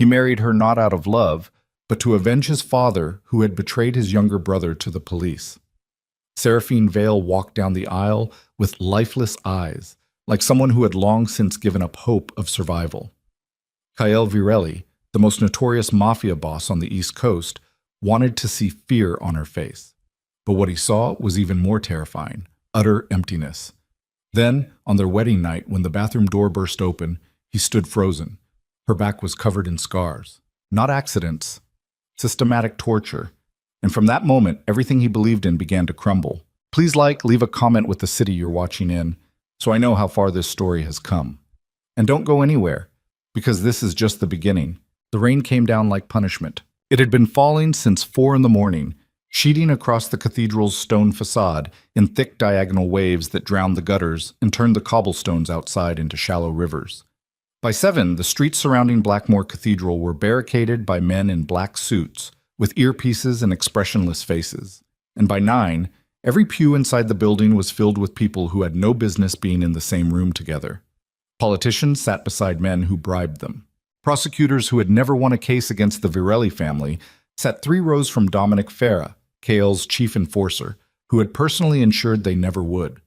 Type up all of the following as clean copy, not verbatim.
He married her not out of love, but to avenge his father who had betrayed his younger brother to the police. Seraphine Vale walked down the aisle with lifeless eyes, like someone who had long since given up hope of survival. Kael Virelli, the most notorious mafia boss on the East Coast, wanted to see fear on her face. But what he saw was even more terrifying: utter emptiness. Then, on their wedding night, when the bathroom door burst open, he stood frozen. Her back was covered in scars. Not accidents, systematic torture. And from that moment, everything he believed in began to crumble. Please leave a comment with the city you're watching in, so I know how far this story has come. And don't go anywhere, because this is just the beginning. The rain came down like punishment. It had been falling since 4 in the morning, sheeting across the cathedral's stone facade in thick diagonal waves that drowned the gutters and turned the cobblestones outside into shallow rivers. By 7, the streets surrounding Blackmore Cathedral were barricaded by men in black suits, with earpieces and expressionless faces. And by 9, every pew inside the building was filled with people who had no business being in the same room together. Politicians sat beside men who bribed them. Prosecutors who had never won a case against the Virelli family sat 3 rows from Dominic Farah, Kael's chief enforcer, who had personally ensured they never would.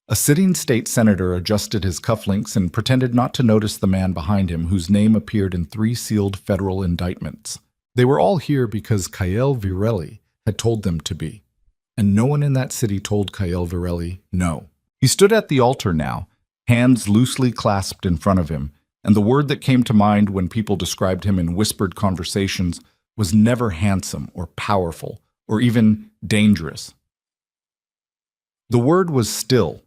A sitting state senator adjusted his cufflinks and pretended not to notice the man behind him whose name appeared in 3 sealed federal indictments. They were all here because Kael Virelli had told them to be. And no one in that city told Kael Virelli no. He stood at the altar now, hands loosely clasped in front of him, and the word that came to mind when people described him in whispered conversations was never handsome or powerful or even dangerous. The word was still.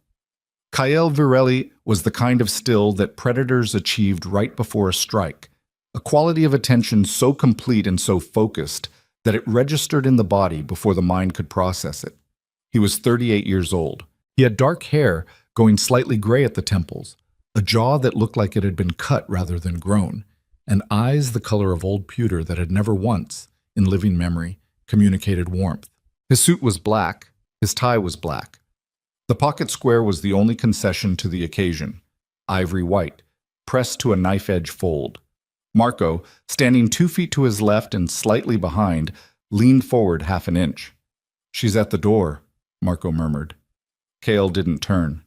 Kael Virelli was the kind of still that predators achieved right before a strike, a quality of attention so complete and so focused that it registered in the body before the mind could process it. He was 38 years old. He had dark hair going slightly gray at the temples, a jaw that looked like it had been cut rather than grown, and eyes the color of old pewter that had never once, in living memory, communicated warmth. His suit was black, his tie was black. The pocket square was the only concession to the occasion, ivory white, pressed to a knife-edge fold. Marco, standing 2 feet to his left and slightly behind, leaned forward half an inch. "She's at the door," Marco murmured. Kael didn't turn.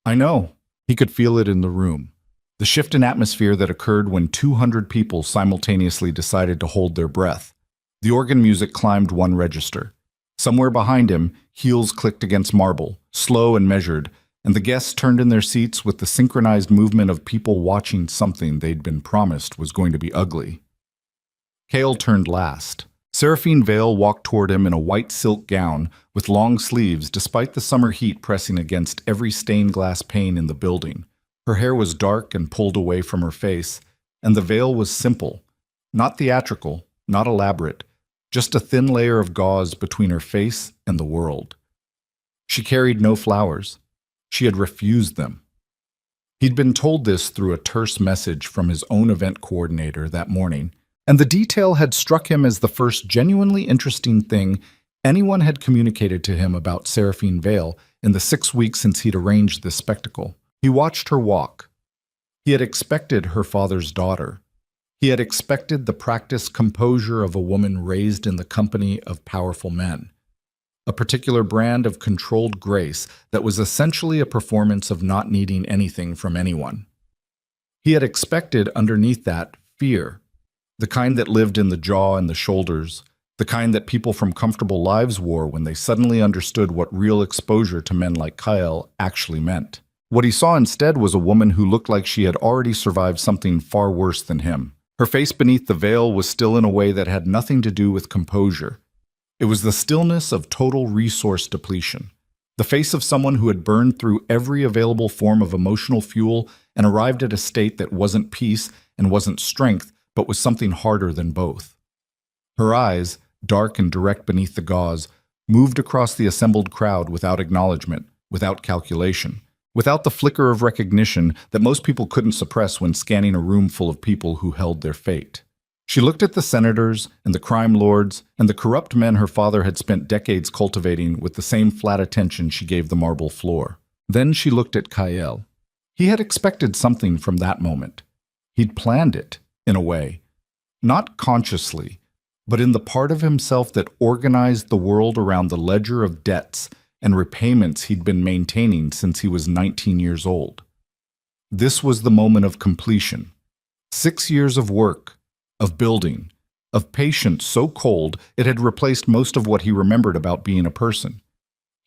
"I know." He could feel it in the room. The shift in atmosphere that occurred when 200 people simultaneously decided to hold their breath. The organ music climbed 1 register. Somewhere behind him, heels clicked against marble, slow and measured, and the guests turned in their seats with the synchronized movement of people watching something they'd been promised was going to be ugly. Kael turned last. Seraphine Vale walked toward him in a white silk gown with long sleeves despite the summer heat pressing against every stained glass pane in the building. Her hair was dark and pulled away from her face, and the veil was simple, not theatrical, not elaborate, just a thin layer of gauze between her face and the world. She carried no flowers. She had refused them. He'd been told this through a terse message from his own event coordinator that morning, and the detail had struck him as the first genuinely interesting thing anyone had communicated to him about Seraphine Vale in the 6 weeks since he'd arranged this spectacle. He watched her walk. He had expected her father's daughter. He had expected the practiced composure of a woman raised in the company of powerful men. A particular brand of controlled grace that was essentially a performance of not needing anything from anyone. He had expected underneath that fear, the kind that lived in the jaw and the shoulders, the kind that people from comfortable lives wore when they suddenly understood what real exposure to men like Kael actually meant. What he saw instead was a woman who looked like she had already survived something far worse than him. Her face beneath the veil was still in a way that had nothing to do with composure. It was the stillness of total resource depletion. The face of someone who had burned through every available form of emotional fuel and arrived at a state that wasn't peace and wasn't strength, but was something harder than both. Her eyes, dark and direct beneath the gauze, moved across the assembled crowd without acknowledgement, without calculation, without the flicker of recognition that most people couldn't suppress when scanning a room full of people who held their fate. She looked at the senators and the crime lords and the corrupt men her father had spent decades cultivating with the same flat attention she gave the marble floor. Then she looked at Kael. He had expected something from that moment. He'd planned it, in a way, not consciously, but in the part of himself that organized the world around the ledger of debts and repayments he'd been maintaining since he was 19 years old. This was the moment of completion. 6 years of work, of building, of patience so cold it had replaced most of what he remembered about being a person.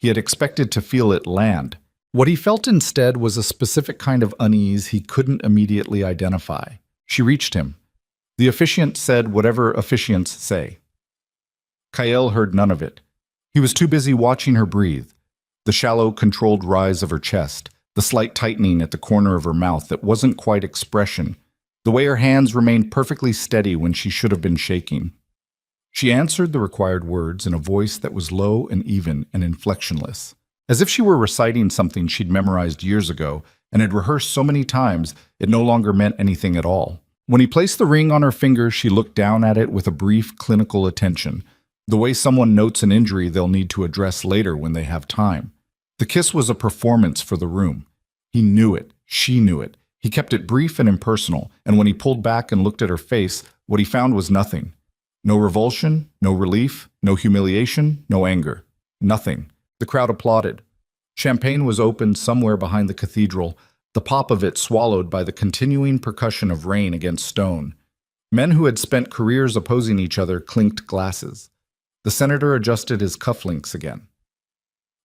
He had expected to feel it land. What he felt instead was a specific kind of unease he couldn't immediately identify. She reached him. The officiant said whatever officiants say. Kael heard none of it. He was too busy watching her breathe, the shallow, controlled rise of her chest, the slight tightening at the corner of her mouth that wasn't quite expression, the way her hands remained perfectly steady when she should have been shaking. She answered the required words in a voice that was low and even and inflectionless, as if she were reciting something she'd memorized years ago and had rehearsed so many times it no longer meant anything at all. When he placed the ring on her finger, she looked down at it with a brief clinical attention, the way someone notes an injury they'll need to address later when they have time. The kiss was a performance for the room. He knew it. She knew it. He kept it brief and impersonal, and when he pulled back and looked at her face, what he found was nothing. No revulsion, no relief, no humiliation, no anger. Nothing. The crowd applauded. Champagne was opened somewhere behind the cathedral, the pop of it swallowed by the continuing percussion of rain against stone. Men who had spent careers opposing each other clinked glasses. The senator adjusted his cufflinks again.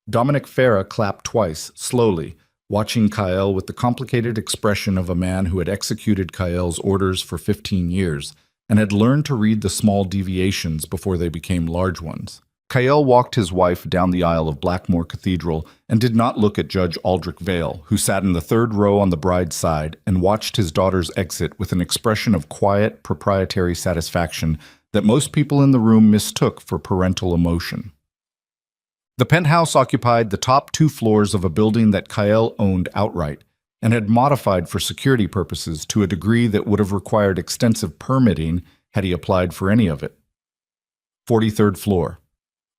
Dominic Farah clapped twice, slowly, watching Kael with the complicated expression of a man who had executed Kael's orders for 15 years and had learned to read the small deviations before they became large ones. Kael walked his wife down the aisle of Blackmore Cathedral and did not look at Judge Aldrich Vale, who sat in the third row on the bride's side and watched his daughter's exit with an expression of quiet, proprietary satisfaction that most people in the room mistook for parental emotion. The penthouse occupied the top 2 floors of a building that Kael owned outright and had modified for security purposes to a degree that would have required extensive permitting had he applied for any of it. 43rd floor.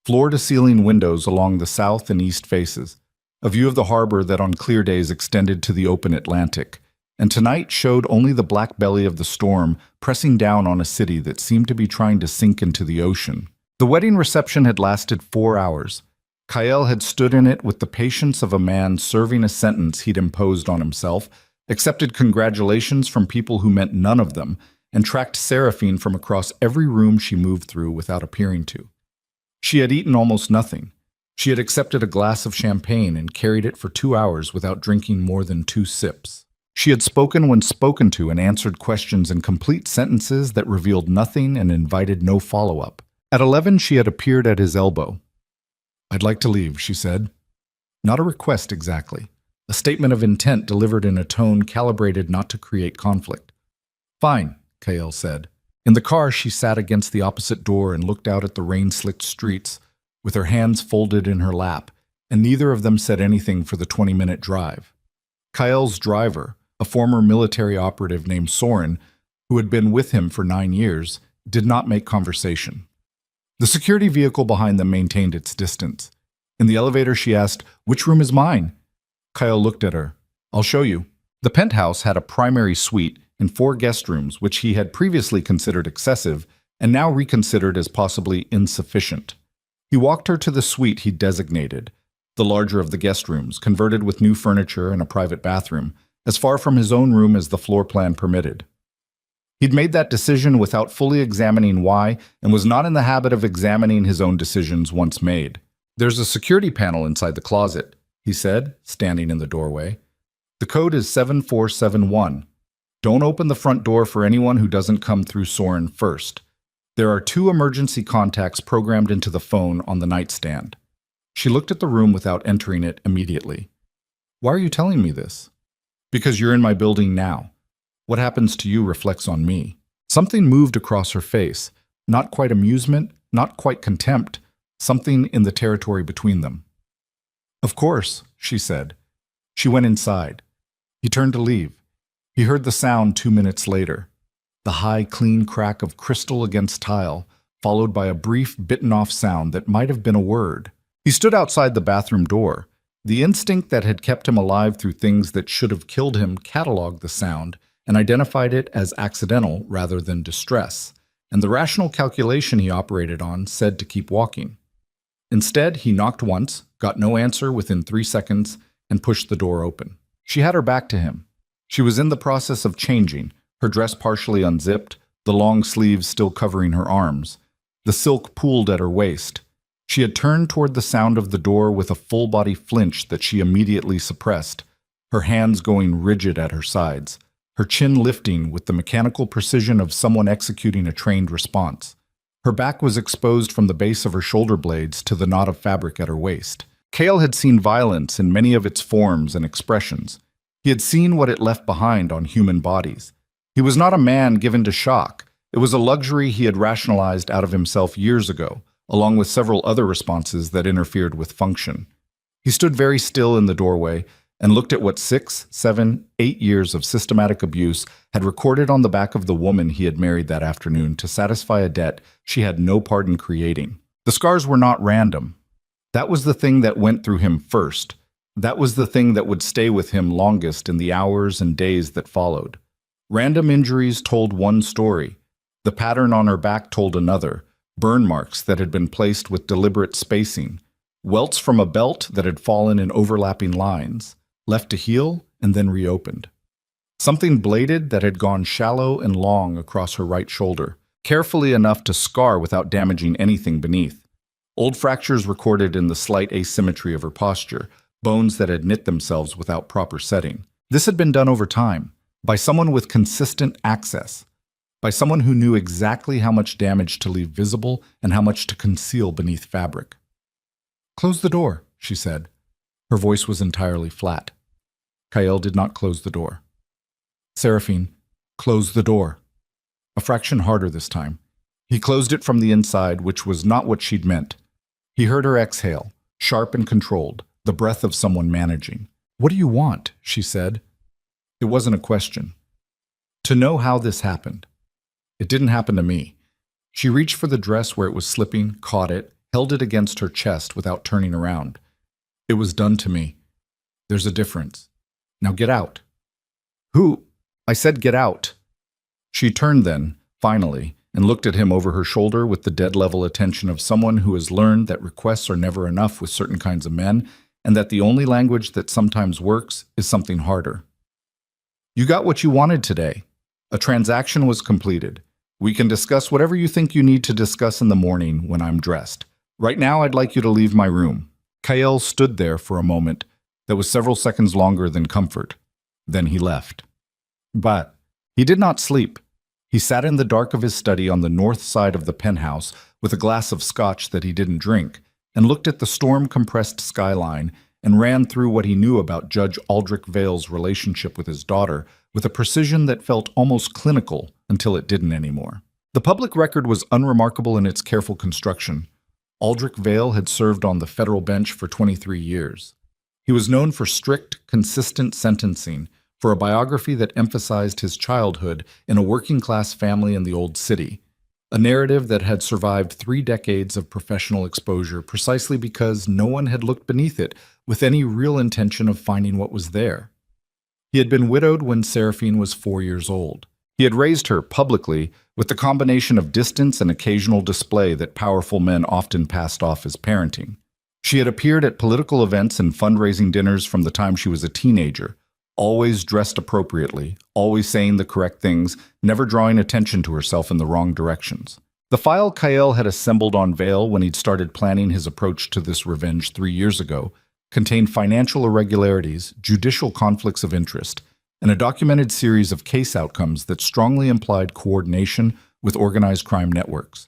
Floor-to-ceiling windows along the south and east faces, a view of the harbor that on clear days extended to the open Atlantic, and tonight showed only the black belly of the storm pressing down on a city that seemed to be trying to sink into the ocean. The wedding reception had lasted 4 hours. Kael had stood in it with the patience of a man serving a sentence he'd imposed on himself, accepted congratulations from people who meant none of them, and tracked Seraphine from across every room she moved through without appearing to. She had eaten almost nothing. She had accepted a glass of champagne and carried it for 2 hours without drinking more than 2 sips. She had spoken when spoken to and answered questions in complete sentences that revealed nothing and invited no follow-up. At 11, she had appeared at his elbow. "I'd like to leave," she said. Not a request exactly. A statement of intent delivered in a tone calibrated not to create conflict. "Fine," Kael said. In the car, she sat against the opposite door and looked out at the rain-slicked streets, with her hands folded in her lap, and neither of them said anything for the 20-minute drive. Kael's driver, a former military operative named Soren, who had been with him for 9 years, did not make conversation. The security vehicle behind them maintained its distance. In the elevator, she asked, "Which room is mine?" Kael looked at her. "I'll show you." The penthouse had a primary suite and 4 guest rooms, which he had previously considered excessive and now reconsidered as possibly insufficient. He walked her to the suite he designated, the larger of the guest rooms, converted with new furniture and a private bathroom, as far from his own room as the floor plan permitted. He'd made that decision without fully examining why and was not in the habit of examining his own decisions once made. "There's a security panel inside the closet," he said, standing in the doorway. "The code is 7471. Don't open the front door for anyone who doesn't come through Soren first. There are 2 emergency contacts programmed into the phone on the nightstand." She looked at the room without entering it immediately. "Why are you telling me this?" "Because you're in my building now. What happens to you reflects on me." Something moved across her face, not quite amusement, not quite contempt, something in the territory between them. "Of course," she said. She went inside. He turned to leave. He heard the sound 2 minutes later, the high, clean crack of crystal against tile, followed by a brief, bitten-off sound that might have been a word. He stood outside the bathroom door. The instinct that had kept him alive through things that should have killed him cataloged the sound and identified it as accidental rather than distress. and the rational calculation he operated on said to keep walking. Instead, he knocked once, got no answer within 3 seconds, and pushed the door open. She had her back to him. She was in the process of changing, her dress partially unzipped, the long sleeves still covering her arms, the silk pooled at her waist. She had turned toward the sound of the door with a full-body flinch that she immediately suppressed, her hands going rigid at her sides, her chin lifting with the mechanical precision of someone executing a trained response. Her back was exposed from the base of her shoulder blades to the knot of fabric at her waist. Cale had seen violence in many of its forms and expressions. He had seen what it left behind on human bodies. He was not a man given to shock. It was a luxury he had rationalized out of himself years ago, along with several other responses that interfered with function. He stood very still in the doorway and looked at what 6, 7, 8 years of systematic abuse had recorded on the back of the woman he had married that afternoon to satisfy a debt she had no part in creating. The scars were not random. That was the thing that went through him first. That was the thing that would stay with him longest in the hours and days that followed. Random injuries told one story. The pattern on her back told another. Burn marks that had been placed with deliberate spacing. Welts from a belt that had fallen in overlapping lines, left to heal and then reopened. Something bladed that had gone shallow and long across her right shoulder, carefully enough to scar without damaging anything beneath. Old fractures recorded in the slight asymmetry of her posture, bones that had knit themselves without proper setting. This had been done over time, by someone with consistent access, by someone who knew exactly how much damage to leave visible and how much to conceal beneath fabric. "Close the door," she said. Her voice was entirely flat. Kael did not close the door. "Seraphine, close the door." A fraction harder this time. He closed it from the inside, which was not what she'd meant. He heard her exhale, sharp and controlled, the breath of someone managing. "What do you want?" she said. It wasn't a question. To know how this happened. It didn't happen to me. She reached for the dress where it was slipping, caught it, held it against her chest without turning around. "It was done to me. There's a difference. Now get out." "Who?" "I said get out." She turned then, finally, and looked at him over her shoulder with the dead-level attention of someone who has learned that requests are never enough with certain kinds of men, and that the only language that sometimes works is something harder. "You got what you wanted today. A transaction was completed. We can discuss whatever you think you need to discuss in the morning when I'm dressed. Right now, I'd like you to leave my room." Kael stood there for a moment that was several seconds longer than comfort. Then he left. But he did not sleep. He sat in the dark of his study on the north side of the penthouse with a glass of scotch that he didn't drink, and looked at the storm-compressed skyline and ran through what he knew about Judge Aldrich Vale's relationship with his daughter with a precision that felt almost clinical until it didn't anymore. The public record was unremarkable in its careful construction. Aldrich Vale had served on the federal bench for 23 years. He was known for strict, consistent sentencing, for a biography that emphasized his childhood in a working-class family in the old city, a narrative that had survived 3 decades of professional exposure precisely because no one had looked beneath it with any real intention of finding what was there. He had been widowed when Seraphine was 4 years old. He had raised her publicly with the combination of distance and occasional display that powerful men often passed off as parenting. She had appeared at political events and fundraising dinners from the time she was a teenager, always dressed appropriately, always saying the correct things, never drawing attention to herself in the wrong directions. The file Kael had assembled on Vale when he'd started planning his approach to this revenge 3 years ago contained financial irregularities, judicial conflicts of interest, and a documented series of case outcomes that strongly implied coordination with organized crime networks,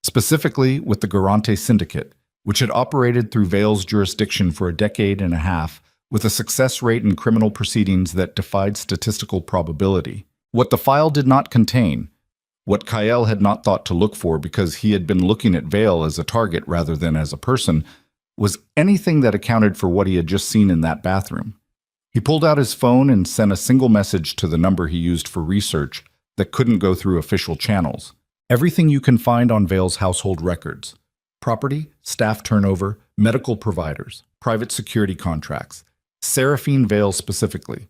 specifically with the Garante Syndicate, which had operated through Vale's jurisdiction for a decade and a half with a success rate in criminal proceedings that defied statistical probability. What the file did not contain, what Kael had not thought to look for because he had been looking at Vale as a target rather than as a person, was anything that accounted for what he had just seen in that bathroom. He pulled out his phone and sent a single message to the number he used for research that couldn't go through official channels. Everything you can find on Vale's household records: property, staff turnover, medical providers, private security contracts, Seraphine Vale specifically.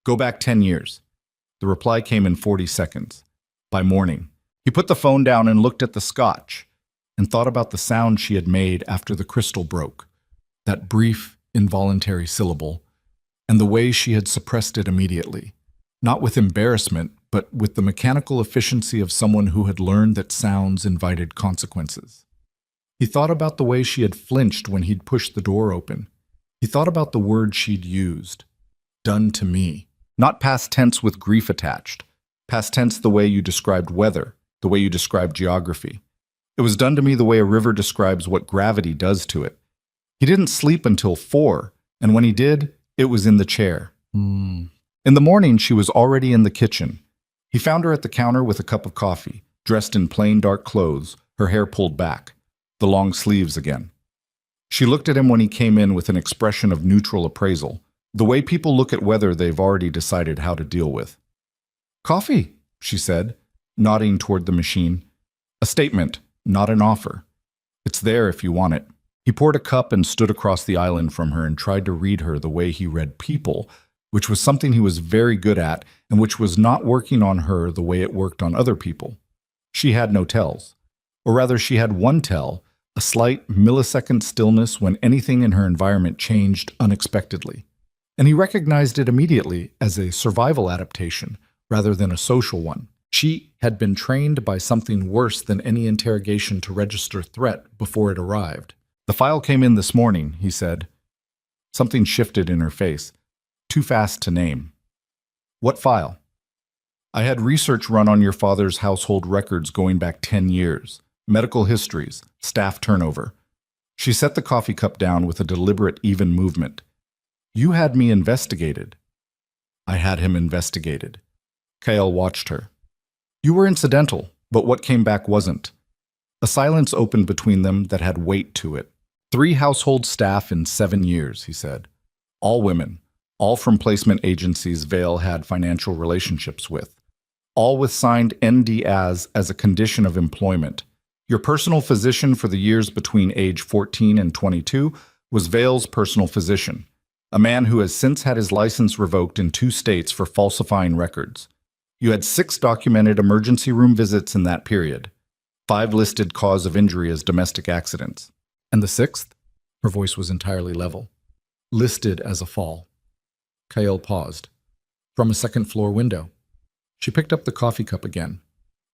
Go back 10 years. The reply came in 40 seconds. By morning, He put the phone down and looked at the scotch and thought about the sound she had made after the crystal broke, that brief, involuntary syllable, and the way she had suppressed it immediately, not with embarrassment, but with the mechanical efficiency of someone who had learned that sounds invited consequences. He thought about the way she had flinched when he'd pushed the door open. He thought about the word she'd used. Done to me. Not past tense with grief attached. Past tense the way you described weather, the way you described geography. It was done to me the way a river describes what gravity does to it. He didn't sleep until 4, and when he did, it was in the chair. In the morning, she was already in the kitchen. He found her at the counter with a cup of coffee, dressed in plain dark clothes, her hair pulled back, the long sleeves again. She looked at him when he came in with an expression of neutral appraisal, the way people look at weather they've already decided how to deal with. "Coffee," she said, nodding toward the machine. "A statement, not an offer. It's there if you want it." He poured a cup and stood across the island from her and tried to read her the way he read people, which was something he was very good at and which was not working on her the way it worked on other people. She had no tells. Or rather, she had one tell, a slight millisecond stillness when anything in her environment changed unexpectedly. And he recognized it immediately as a survival adaptation rather than a social one. She had been trained by something worse than any interrogation to register threat before it arrived. "The file came in this morning," he said. Something shifted in her face. Too fast to name. "What file?" "I had research run on your father's household records going back 10 years. Medical histories, staff turnover." She set the coffee cup down with a deliberate, even movement. "You had me investigated." "I had him investigated." Kael watched her. "You were incidental, but what came back wasn't." A silence opened between them that had weight to it. 3 household staff in 7 years, he said. All women, all from placement agencies Vale had financial relationships with. All with signed NDAs as a condition of employment. Your personal physician for the years between age 14 and 22 was Vale's personal physician, a man who has since had his license revoked in 2 states for falsifying records. You had 6 documented emergency room visits in that period. 5 listed cause of injury as domestic accidents. And the 6th? Her voice was entirely level. Listed as a fall. Kael paused. From a 2nd-floor window. She picked up the coffee cup again.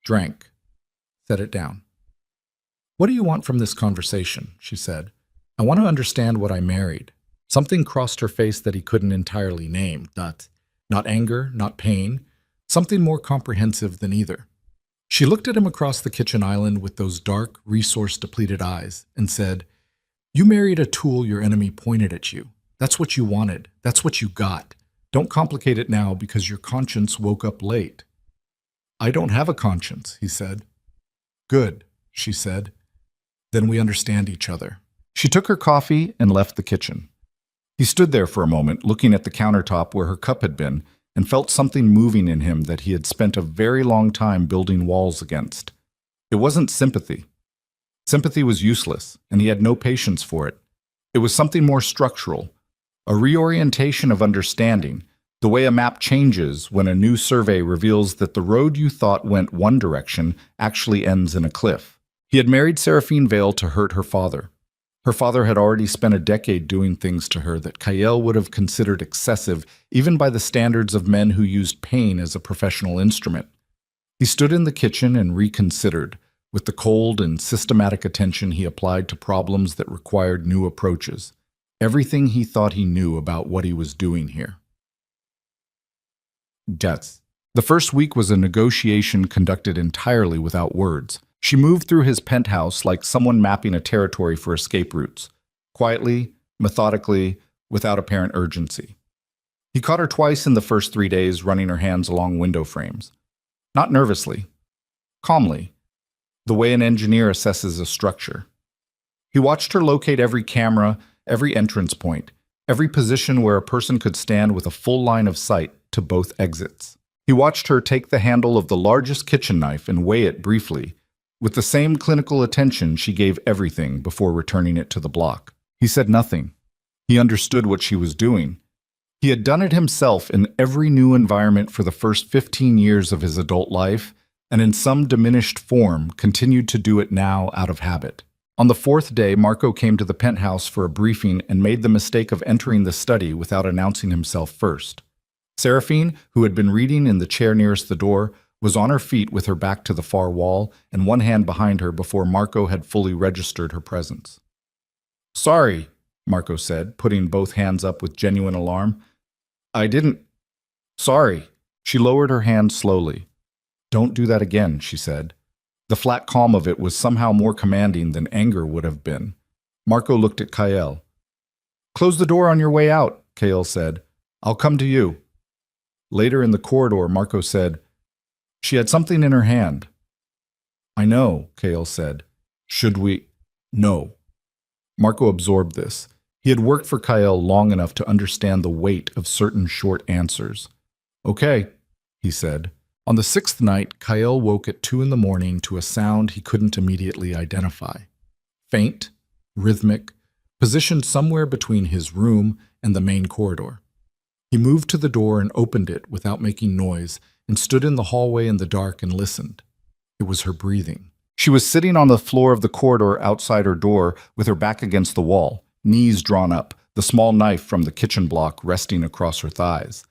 Drank. Set it down. "What do you want from this conversation?" she said. "I want to understand what I married." Something crossed her face that he couldn't entirely name. Not anger, not pain. Something more comprehensive than either. She looked at him across the kitchen island with those dark, resource-depleted eyes and said, "You married a tool your enemy pointed at you. That's what you wanted. That's what you got. Don't complicate it now because your conscience woke up late." "I don't have a conscience," he said. "Good," she said. "Then we understand each other." She took her coffee and left the kitchen. He stood there for a moment, looking at the countertop where her cup had been, and felt something moving in him that he had spent a very long time building walls against. It wasn't sympathy. Sympathy was useless, and he had no patience for it. It was something more structural, a reorientation of understanding, the way a map changes when a new survey reveals that the road you thought went one direction actually ends in a cliff. He had married Seraphine Vale to hurt her father. Her father had already spent a decade doing things to her that Kael would have considered excessive even by the standards of men who used pain as a professional instrument. He stood in the kitchen and reconsidered, with the cold and systematic attention he applied to problems that required new approaches, everything he thought he knew about what he was doing here. Debts. The first week was a negotiation conducted entirely without words. She moved through his penthouse like someone mapping a territory for escape routes, quietly, methodically, without apparent urgency. He caught her twice in the first 3 days running her hands along window frames. Not nervously, calmly, the way an engineer assesses a structure. He watched her locate every camera, every entrance point, every position where a person could stand with a full line of sight to both exits. He watched her take the handle of the largest kitchen knife and weigh it briefly, with the same clinical attention she gave everything before returning it to the block. He said nothing. He understood what she was doing. He had done it himself in every new environment for the first 15 years of his adult life, and in some diminished form continued to do it now out of habit. On the fourth day, Marco came to the penthouse for a briefing and made the mistake of entering the study without announcing himself first. Seraphine, who had been reading in the chair nearest the door, was on her feet with her back to the far wall and one hand behind her before Marco had fully registered her presence. "Sorry," Marco said, putting both hands up with genuine alarm. "I didn't. Sorry." She lowered her hand slowly. "Don't do that again," she said. The flat calm of it was somehow more commanding than anger would have been. Marco looked at Kael. "Close the door on your way out," Kael said. "I'll come to you." Later in the corridor, Marco said, "She had something in her hand." "I know," Kael said. "Should we?" "No." Marco absorbed this. He had worked for Kael long enough to understand the weight of certain short answers. "Okay," he said. On the sixth night, Kael woke at 2 a.m. to a sound he couldn't immediately identify. Faint, rhythmic, positioned somewhere between his room and the main corridor. He moved to the door and opened it without making noise and stood in the hallway in the dark and listened. It was her breathing. She was sitting on the floor of the corridor outside her door with her back against the wall, knees drawn up, the small knife from the kitchen block resting across her thighs.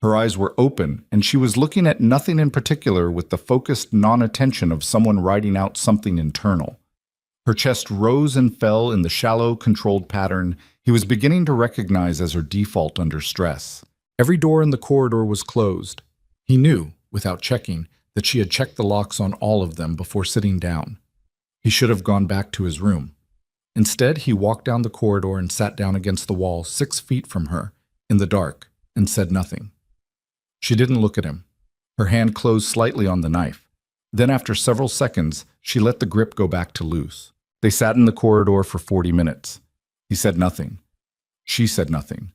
Her eyes were open, and she was looking at nothing in particular with the focused non-attention of someone writing out something internal. Her chest rose and fell in the shallow, controlled pattern he was beginning to recognize as her default under stress. Every door in the corridor was closed. He knew, without checking, that she had checked the locks on all of them before sitting down. He should have gone back to his room. Instead, he walked down the corridor and sat down against the wall 6 feet from her, in the dark, and said nothing. She didn't look at him. Her hand closed slightly on the knife. Then after several seconds, she let the grip go back to loose. They sat in the corridor for 40 minutes. He said nothing. She said nothing.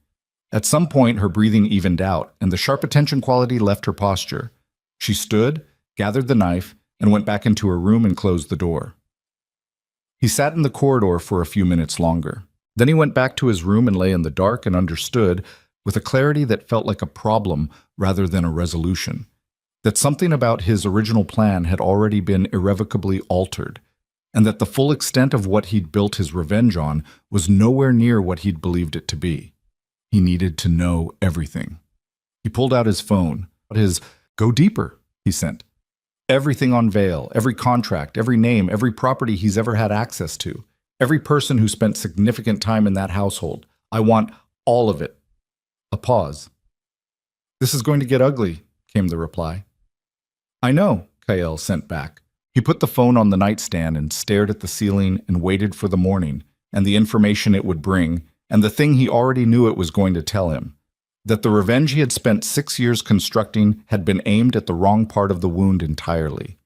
At some point, her breathing evened out, and the sharp attention quality left her posture. She stood, gathered the knife, and went back into her room and closed the door. He sat in the corridor for a few minutes longer. Then he went back to his room and lay in the dark and understood, with a clarity that felt like a problem rather than a resolution, that something about his original plan had already been irrevocably altered, and that the full extent of what he'd built his revenge on was nowhere near what he'd believed it to be. He needed to know everything. He pulled out his phone. His "Go deeper," he sent. Everything on Vale, every contract, every name, every property he's ever had access to, every person who spent significant time in that household. I want all of it. A pause. "This is going to get ugly," came the reply. "I know," Kael sent back. He put the phone on the nightstand and stared at the ceiling and waited for the morning and the information it would bring and the thing he already knew it was going to tell him, that the revenge he had spent 6 years constructing had been aimed at the wrong part of the wound entirely.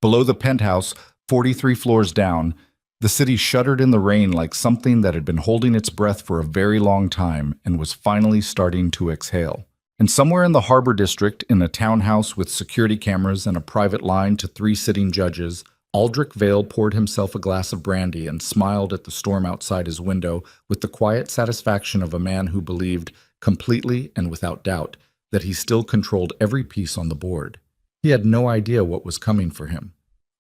Below the penthouse, 43 floors down, the city shuddered in the rain like something that had been holding its breath for a very long time and was finally starting to exhale. And somewhere in the harbor district, in a townhouse with security cameras and a private line to 3 sitting judges, Aldrich Vale poured himself a glass of brandy and smiled at the storm outside his window with the quiet satisfaction of a man who believed, completely and without doubt, that he still controlled every piece on the board. He had no idea what was coming for him,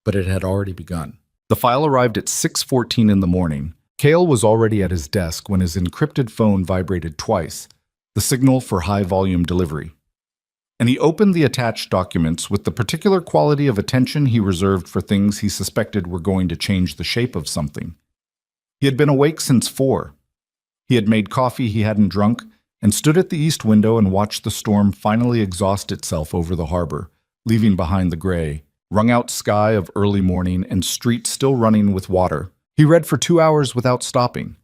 but it had already begun. The file arrived at 6:14 in the morning. Kael was already at his desk when his encrypted phone vibrated twice, the signal for high-volume delivery. And he opened the attached documents with the particular quality of attention he reserved for things he suspected were going to change the shape of something. He had been awake since 4. He had made coffee he hadn't drunk and stood at the east window and watched the storm finally exhaust itself over the harbor, leaving behind the gray, wrung-out sky of early morning and streets still running with water. He read for 2 hours without stopping.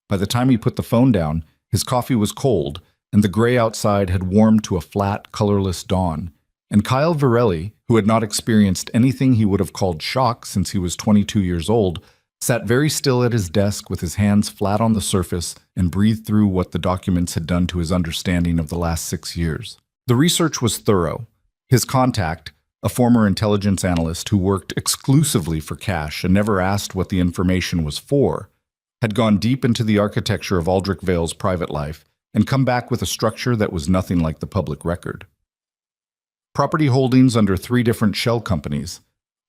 By the time he put the phone down, his coffee was cold, and the gray outside had warmed to a flat, colorless dawn, and Kyle Varelli, who had not experienced anything he would have called shock since he was 22 years old, sat very still at his desk with his hands flat on the surface and breathed through what the documents had done to his understanding of the last 6 years. The research was thorough. His contact, a former intelligence analyst who worked exclusively for cash and never asked what the information was for, had gone deep into the architecture of Aldrich Vale's private life and come back with a structure that was nothing like the public record. property holdings under 3 different shell companies,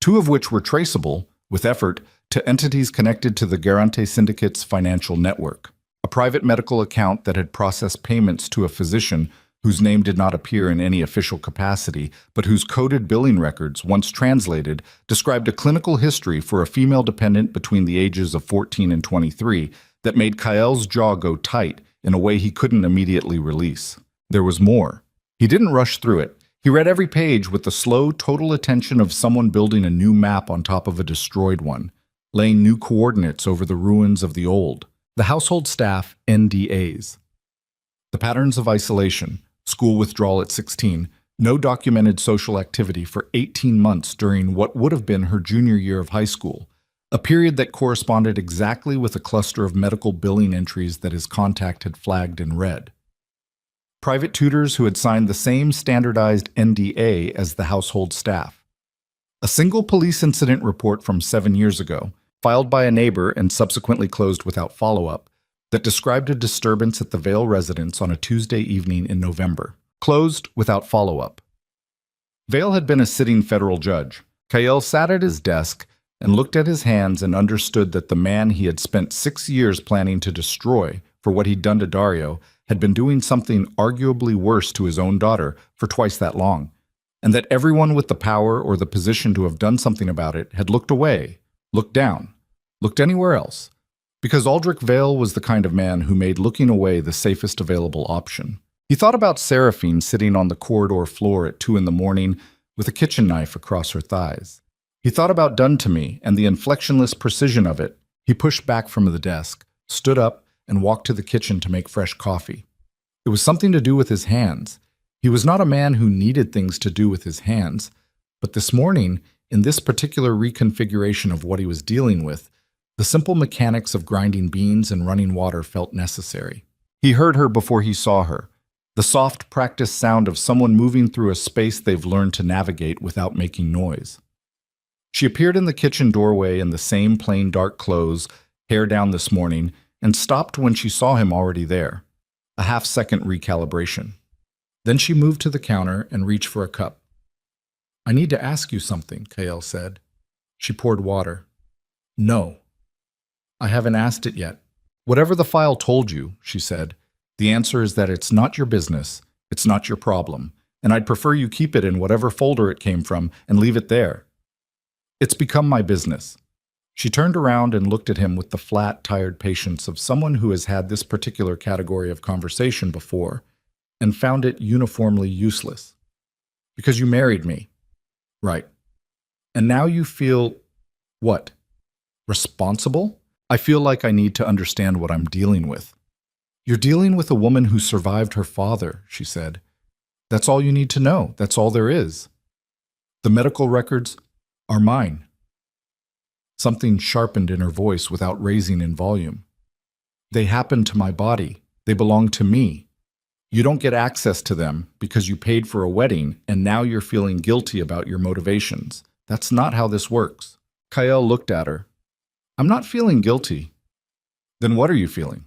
2 of which were traceable, with effort, to entities connected to the Garante Syndicate's financial network, a private medical account that had processed payments to a physician whose name did not appear in any official capacity, but whose coded billing records, once translated, described a clinical history for a female dependent between the ages of 14 and 23 that made Kael's jaw go tight in a way he couldn't immediately release. There was more. He didn't rush through it. He read every page with the slow, total attention of someone building a new map on top of a destroyed one, laying new coordinates over the ruins of the old. The household staff NDAs. The patterns of isolation, school withdrawal at 16, no documented social activity for 18 months during what would have been her junior year of high school, a period that corresponded exactly with a cluster of medical billing entries that his contact had flagged in red. Private tutors who had signed the same standardized NDA as the household staff. A single police incident report from 7 years ago, filed by a neighbor and subsequently closed without follow-up, that described a disturbance at the Vale residence on a Tuesday evening in November. Closed without follow-up. Vale had been a sitting federal judge. Kael sat at his desk and looked at his hands and understood that the man he had spent 6 years planning to destroy for what he'd done to Dario had been doing something arguably worse to his own daughter for twice that long, and that everyone with the power or the position to have done something about it had looked away, looked down, looked anywhere else, because Aldrich Vale was the kind of man who made looking away the safest available option. He thought about Seraphine sitting on the corridor floor at 2 a.m. with a kitchen knife across her thighs. He thought about Done to Me and the inflectionless precision of it. He pushed back from the desk, stood up, and walked to the kitchen to make fresh coffee. It was something to do with his hands. He was not a man who needed things to do with his hands, but this morning, in this particular reconfiguration of what he was dealing with, the simple mechanics of grinding beans and running water felt necessary. He heard her before he saw her, the soft, practiced sound of someone moving through a space they've learned to navigate without making noise. She appeared in the kitchen doorway in the same plain dark clothes, hair down this morning, and stopped when she saw him already there. A half-second recalibration. Then she moved to the counter and reached for a cup. "I need to ask you something," Kael said. She poured water. "No. I haven't asked it yet." "Whatever the file told you," she said, "the answer is that it's not your business, it's not your problem, and I'd prefer you keep it in whatever folder it came from and leave it there. It's become my business." She turned around and looked at him with the flat, tired patience of someone who has had this particular category of conversation before and found it uniformly useless. "Because you married me." "Right. And now you feel, what? Responsible?" "I feel like I need to understand what I'm dealing with." "You're dealing with a woman who survived her father," she said. "That's all you need to know. That's all there is. The medical records are mine." Something sharpened in her voice without raising in volume. "They happened to my body. They belong to me. You don't get access to them because you paid for a wedding and now you're feeling guilty about your motivations. That's not how this works." Kael looked at her. "I'm not feeling guilty." "Then what are you feeling?"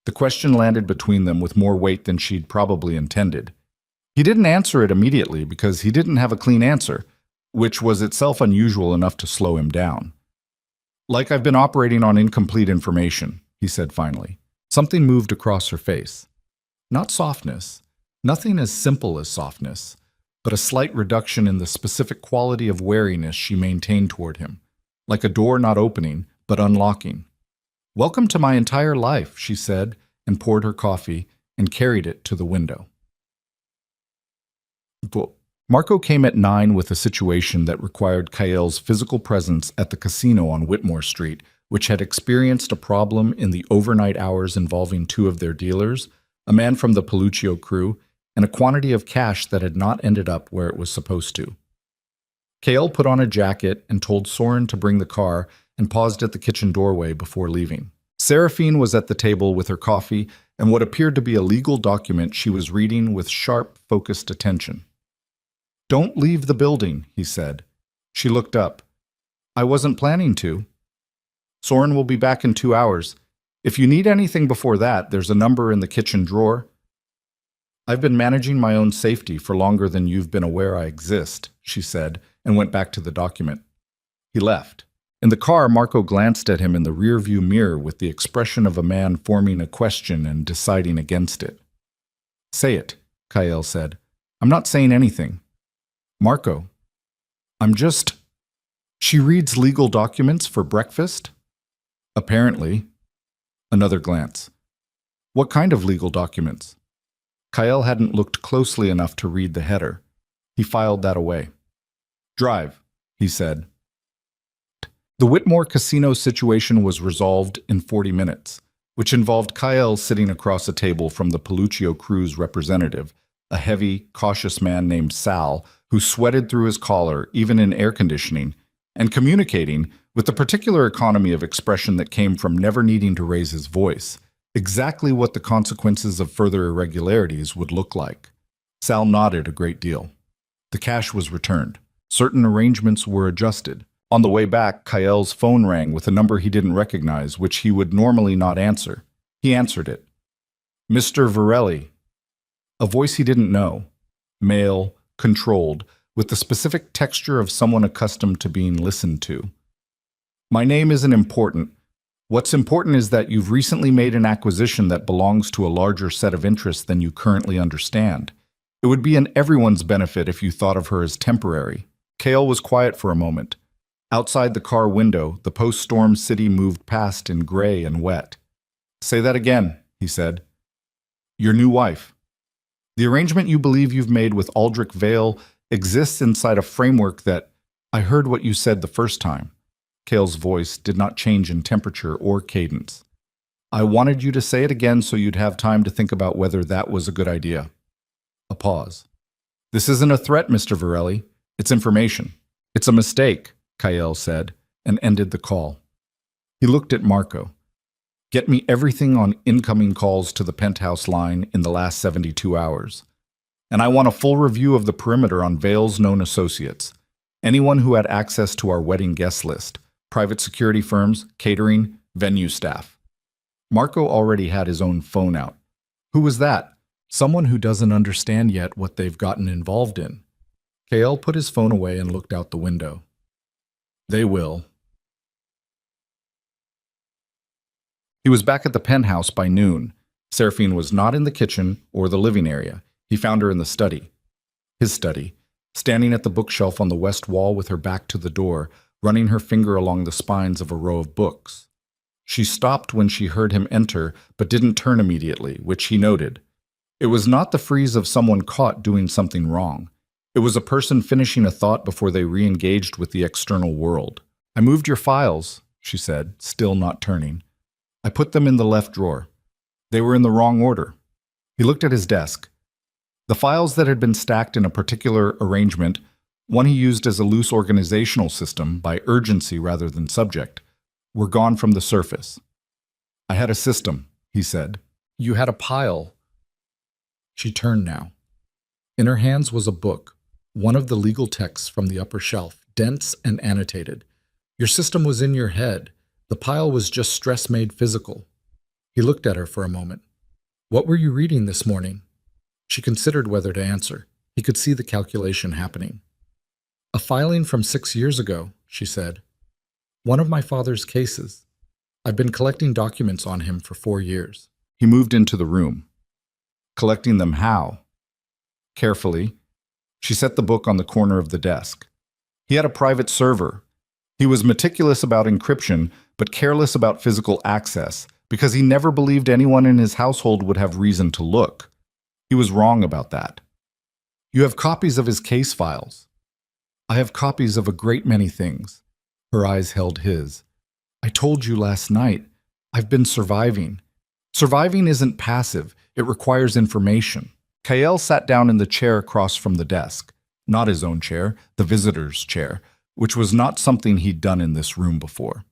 The question landed between them with more weight than she'd probably intended. He didn't answer it immediately because he didn't have a clean answer, which was itself unusual enough to slow him down. "Like I've been operating on incomplete information," he said finally. Something moved across her face. Not softness, nothing as simple as softness, but a slight reduction in the specific quality of wariness she maintained toward him, like a door not opening, but unlocking. "Welcome to my entire life," she said, and poured her coffee and carried it to the window. Marco came at 9 with a situation that required Kael's physical presence at the casino on Whitmore Street, which had experienced a problem in the overnight hours involving 2 of their dealers, a man from the Peluccio crew, and a quantity of cash that had not ended up where it was supposed to. Kael put on a jacket and told Soren to bring the car and paused at the kitchen doorway before leaving. Seraphine was at the table with her coffee and what appeared to be a legal document she was reading with sharp, focused attention. "Don't leave the building," he said. She looked up. "I wasn't planning to." "Soren will be back in 2 hours. If you need anything before that, there's a number in the kitchen drawer." I've been managing my own safety for longer than you've been aware I exist, she said, and went back to the document. He left. In the car, Marco glanced at him in the rearview mirror with the expression of a man forming a question and deciding against it. Say it, Kael said. I'm not saying anything. Marco, I'm just... She reads legal documents for breakfast? Apparently. Another glance. What kind of legal documents? Kael hadn't looked closely enough to read the header. He filed that away. Drive, he said. The Whitmore casino situation was resolved in 40 minutes, which involved Kael sitting across a table from the Peluccio Crew's representative, a heavy, cautious man named Sal, who sweated through his collar, even in air conditioning, and communicating, with the particular economy of expression that came from never needing to raise his voice, exactly what the consequences of further irregularities would look like. Sal nodded a great deal. The cash was returned. Certain arrangements were adjusted. On the way back, Kael's phone rang with a number he didn't recognize, which he would normally not answer. He answered it. Mr. Varelli. A voice he didn't know. Male, controlled, with the specific texture of someone accustomed to being listened to. My name isn't important. What's important is that you've recently made an acquisition that belongs to a larger set of interests than you currently understand. It would be in everyone's benefit if you thought of her as temporary. Kael was quiet for a moment. Outside the car window, the post-storm city moved past in gray and wet. Say that again, he said. Your new wife. The arrangement you believe you've made with Aldrich Vale exists inside a framework that... I heard what you said the first time. Kael's voice did not change in temperature or cadence. I wanted you to say it again so you'd have time to think about whether that was a good idea. A pause. This isn't a threat, Mr. Varelli. It's information. It's a mistake, Kael said, and ended the call. He looked at Marco. Get me everything on incoming calls to the penthouse line in the last 72 hours. And I want a full review of the perimeter on Vale's known associates. Anyone who had access to our wedding guest list. Private security firms, catering, venue staff. Marco already had his own phone out. Who was that? Someone who doesn't understand yet what they've gotten involved in. Kael put his phone away and looked out the window. They will. He was back at the penthouse by noon. Seraphine was not in the kitchen or the living area. He found her in the study. His study, standing at the bookshelf on the west wall with her back to the door, running her finger along the spines of a row of books. She stopped when she heard him enter, but didn't turn immediately, which he noted. It was not the freeze of someone caught doing something wrong. It was a person finishing a thought before they re-engaged with the external world. I moved your files, she said, still not turning. I put them in the left drawer. They were in the wrong order. He looked at his desk. The files that had been stacked in a particular arrangement, one he used as a loose organizational system by urgency rather than subject, were gone from the surface. I had a system, he said. You had a pile. She turned now. In her hands was a book, one of the legal texts from the upper shelf, dense and annotated. Your system was in your head. The pile was just stress made physical. He looked at her for a moment. What were you reading this morning? She considered whether to answer. He could see the calculation happening. A filing from 6 years ago, she said. One of my father's cases. I've been collecting documents on him for 4 years. He moved into the room. Collecting them how? Carefully. She set the book on the corner of the desk. He had a private server. He was meticulous about encryption, but careless about physical access, because he never believed anyone in his household would have reason to look. He was wrong about that. You have copies of his case files. I have copies of a great many things. Her eyes held his. I told you last night, I've been surviving. Surviving isn't passive. It requires information. Kael sat down in the chair across from the desk. Not his own chair, the visitor's chair, which was not something he'd done in this room before.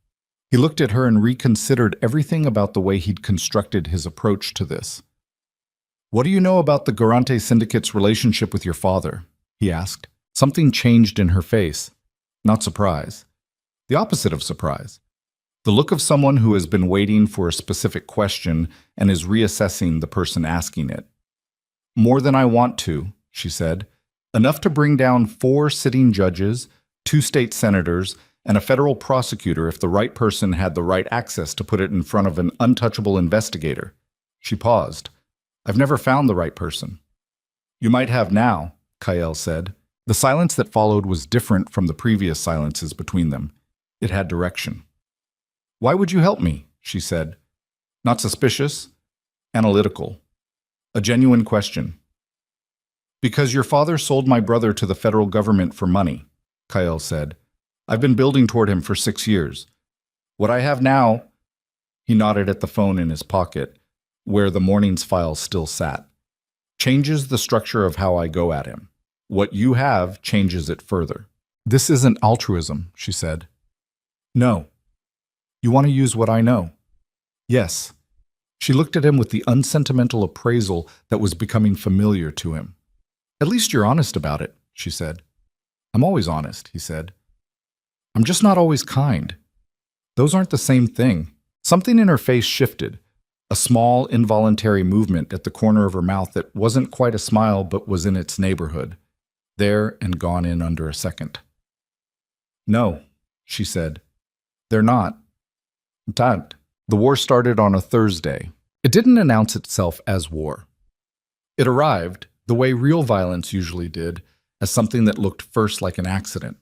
He looked at her and reconsidered everything about the way he'd constructed his approach to this. What do you know about the Garante Syndicate's relationship with your father? He asked. Something changed in her face. Not surprise. The opposite of surprise. The look of someone who has been waiting for a specific question and is reassessing the person asking it. More than I want to, she said. Enough to bring down 4 sitting judges, 2 state senators, and a federal prosecutor if the right person had the right access to put it in front of an untouchable investigator. She paused. I've never found the right person. You might have now, Kyle said. The silence that followed was different from the previous silences between them. It had direction. Why would you help me? She said. Not suspicious, analytical. A genuine question. Because your father sold my brother to the federal government for money, Kyle said. I've been building toward him for 6 years. What I have now, he nodded at the phone in his pocket, where the morning's file still sat, changes the structure of how I go at him. What you have changes it further. This isn't altruism, she said. No. You want to use what I know? Yes. She looked at him with the unsentimental appraisal that was becoming familiar to him. At least you're honest about it, she said. I'm always honest, he said. I'm just not always kind. Those aren't the same thing. Something in her face shifted, a small, involuntary movement at the corner of her mouth that wasn't quite a smile but was in its neighborhood, there and gone in under a second. No, she said. They're not. Tant. The war started on a Thursday. It didn't announce itself as war. It arrived, the way real violence usually did, as something that looked first like an accident.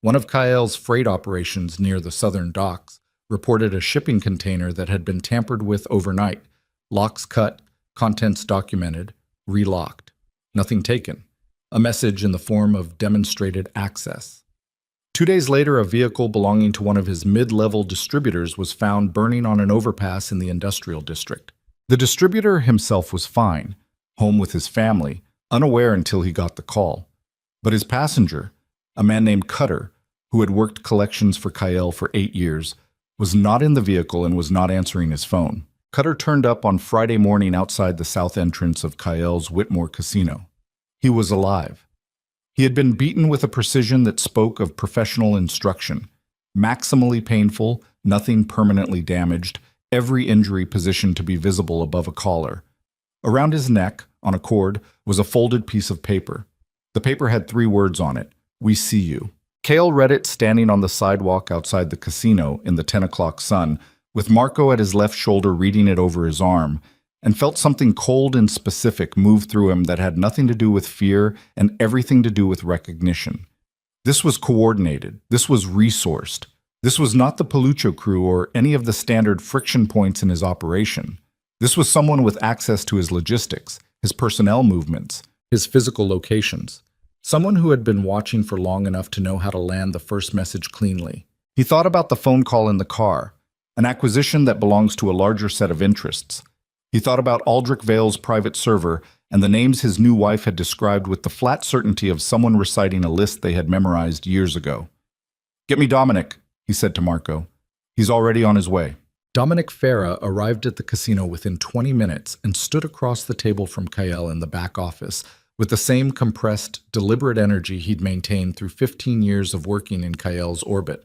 One of Kyle's freight operations near the southern docks reported a shipping container that had been tampered with overnight, locks cut, contents documented, relocked. Nothing taken. A message in the form of demonstrated access. 2 days later, a vehicle belonging to one of his mid-level distributors was found burning on an overpass in the industrial district. The distributor himself was fine, home with his family, unaware until he got the call. But his passenger, a man named Cutter, who had worked collections for Kyle for 8 years, was not in the vehicle and was not answering his phone. Cutter turned up on Friday morning outside the south entrance of Kyle's Whitmore Casino. He was alive. He had been beaten with a precision that spoke of professional instruction. Maximally painful, nothing permanently damaged, every injury positioned to be visible above a collar. Around his neck, on a cord, was a folded piece of paper. The paper had 3 words on it: "We see you." Cale read it standing on the sidewalk outside the casino in the 10 o'clock sun, with Marco at his left shoulder reading it over his arm, and felt something cold and specific move through him that had nothing to do with fear and everything to do with recognition. This was coordinated. This was resourced. This was not the Palucho crew or any of the standard friction points in his operation. This was someone with access to his logistics, his personnel movements, his physical locations. Someone who had been watching for long enough to know how to land the first message cleanly. He thought about the phone call in the car, an acquisition that belongs to a larger set of interests. He thought about Aldrich Vale's private server and the names his new wife had described with the flat certainty of someone reciting a list they had memorized years ago. "Get me Dominic," he said to Marco. "He's already on his way." Dominic Farah arrived at the casino within 20 minutes and stood across the table from Kyle in the back office with the same compressed, deliberate energy he'd maintained through 15 years of working in Kyle's orbit.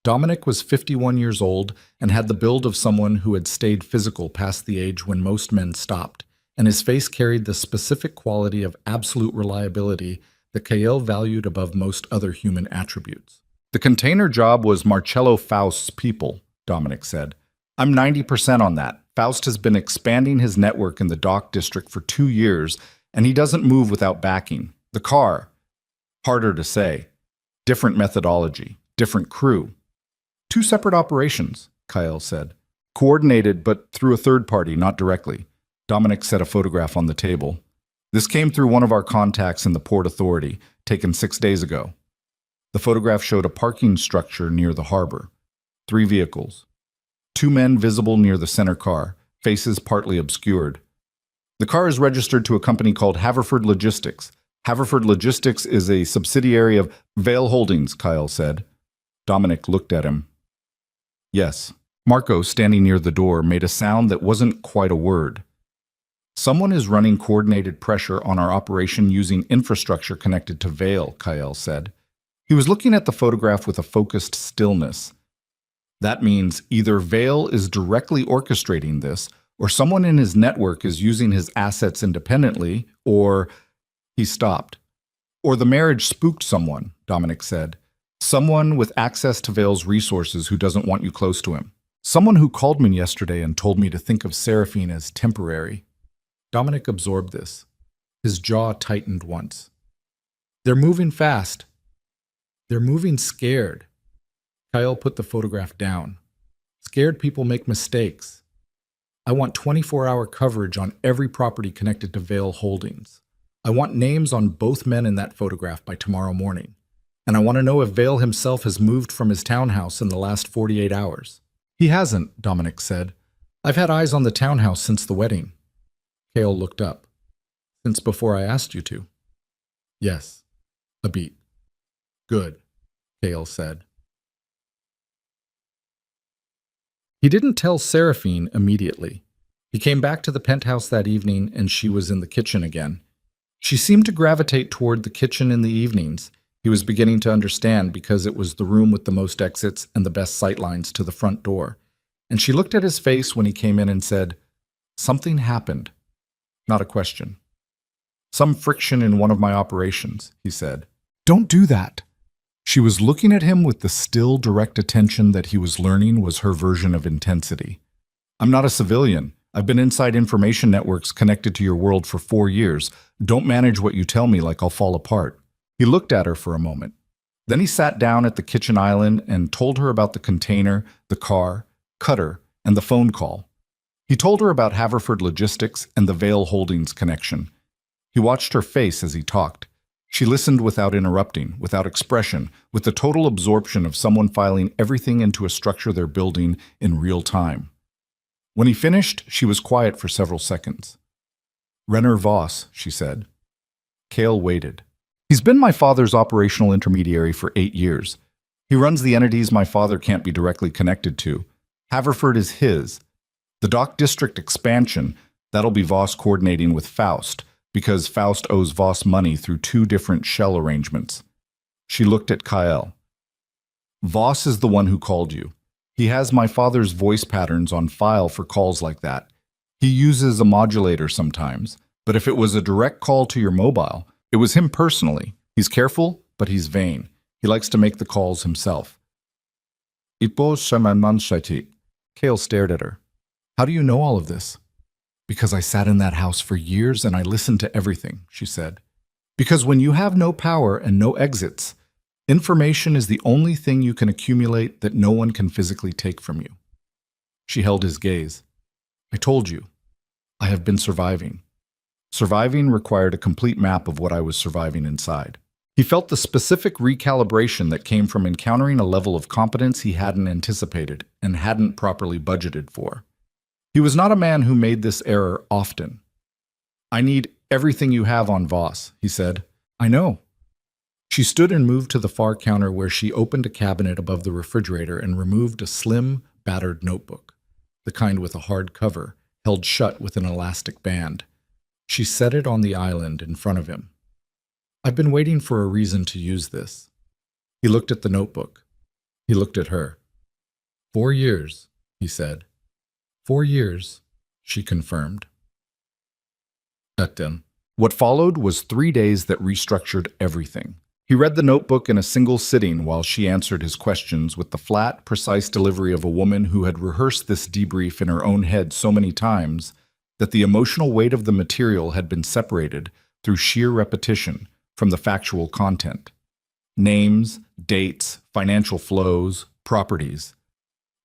Dominic was 51 years old and had the build of someone who had stayed physical past the age when most men stopped, and his face carried the specific quality of absolute reliability that Kyle valued above most other human attributes. "The container job was Marcello Faust's people," Dominic said. "I'm 90% on that. Faust has been expanding his network in the dock district for 2 years, and he doesn't move without backing. The car, harder to say. Different methodology, different crew. 2 separate operations," Kyle said. "Coordinated, but through a third party, not directly." Dominic set a photograph on the table. "This came through one of our contacts in the Port Authority, taken 6 days ago." The photograph showed a parking structure near the harbor. 3 vehicles. 2 men visible near the center car, faces partly obscured. "The car is registered to a company called Haverford Logistics. Haverford Logistics is a subsidiary of Vale Holdings," Kyle said. Dominic looked at him. "Yes." Marco, standing near the door, made a sound that wasn't quite a word. "Someone is running coordinated pressure on our operation using infrastructure connected to Vale," Kyle said. He was looking at the photograph with a focused stillness. "That means either Vale is directly orchestrating this, or someone in his network is using his assets independently, or he stopped. Or the marriage spooked someone, Dominic said. Someone with access to Vale's resources who doesn't want you close to him. Someone who called me yesterday and told me to think of Seraphine as temporary. Dominic absorbed this. His jaw tightened once. They're moving fast. They're moving scared. Kyle put the photograph down. Scared people make mistakes. I want 24-hour coverage on every property connected to Vale Holdings. I want names on both men in that photograph by tomorrow morning. And I want to know if Vale himself has moved from his townhouse in the last 48 hours. He hasn't, Dominic said. I've had eyes on the townhouse since the wedding. Cale looked up. Since before I asked you to. Yes. A beat. Good, Cale said. He didn't tell Seraphine immediately. He came back to the penthouse that evening and she was in the kitchen again. She seemed to gravitate toward the kitchen in the evenings. He was beginning to understand because it was the room with the most exits and the best sightlines to the front door. And she looked at his face when he came in and said, "Something happened." Not a question. "Some friction in one of my operations," he said. "Don't do that." She was looking at him with the still, direct attention that he was learning was her version of intensity. "I'm not a civilian. I've been inside information networks connected to your world for 4 years. Don't manage what you tell me like I'll fall apart." He looked at her for a moment. Then he sat down at the kitchen island and told her about the container, the car, Cutter, and the phone call. He told her about Haverford Logistics and the Vale Holdings connection. He watched her face as he talked. She listened without interrupting, without expression, with the total absorption of someone filing everything into a structure they're building in real time. When he finished, she was quiet for several seconds. "Renner Voss," she said. Cale waited. "He's been my father's operational intermediary for 8 years. He runs the entities my father can't be directly connected to. Haverford is his. The Dock District expansion, that'll be Voss coordinating with Faust, because Faust owes Voss money through 2 different shell arrangements." She looked at Kyle. "Voss is the one who called you. He has my father's voice patterns on file for calls like that. He uses a modulator sometimes, but if it was a direct call to your mobile, it was him personally. He's careful, but he's vain. He likes to make the calls himself." Cale stared at her. "How do you know all of this?" "Because I sat in that house for years and I listened to everything," she said. "Because when you have no power and no exits, information is the only thing you can accumulate that no one can physically take from you." She held his gaze. "I told you. I have been surviving." Surviving required a complete map of what I was surviving inside. He felt the specific recalibration that came from encountering a level of competence he hadn't anticipated and hadn't properly budgeted for. He was not a man who made this error often. "I need everything you have on Voss," he said. "I know." She stood and moved to the far counter where she opened a cabinet above the refrigerator and removed a slim, battered notebook, the kind with a hard cover, held shut with an elastic band. She set it on the island in front of him. "I've been waiting for a reason to use this." He looked at the notebook. He looked at her. 4 years, he said. 4 years, she confirmed. What followed was 3 days that restructured everything. He read the notebook in a single sitting while she answered his questions with the flat, precise delivery of a woman who had rehearsed this debrief in her own head so many times that the emotional weight of the material had been separated through sheer repetition from the factual content. Names, dates, financial flows, properties.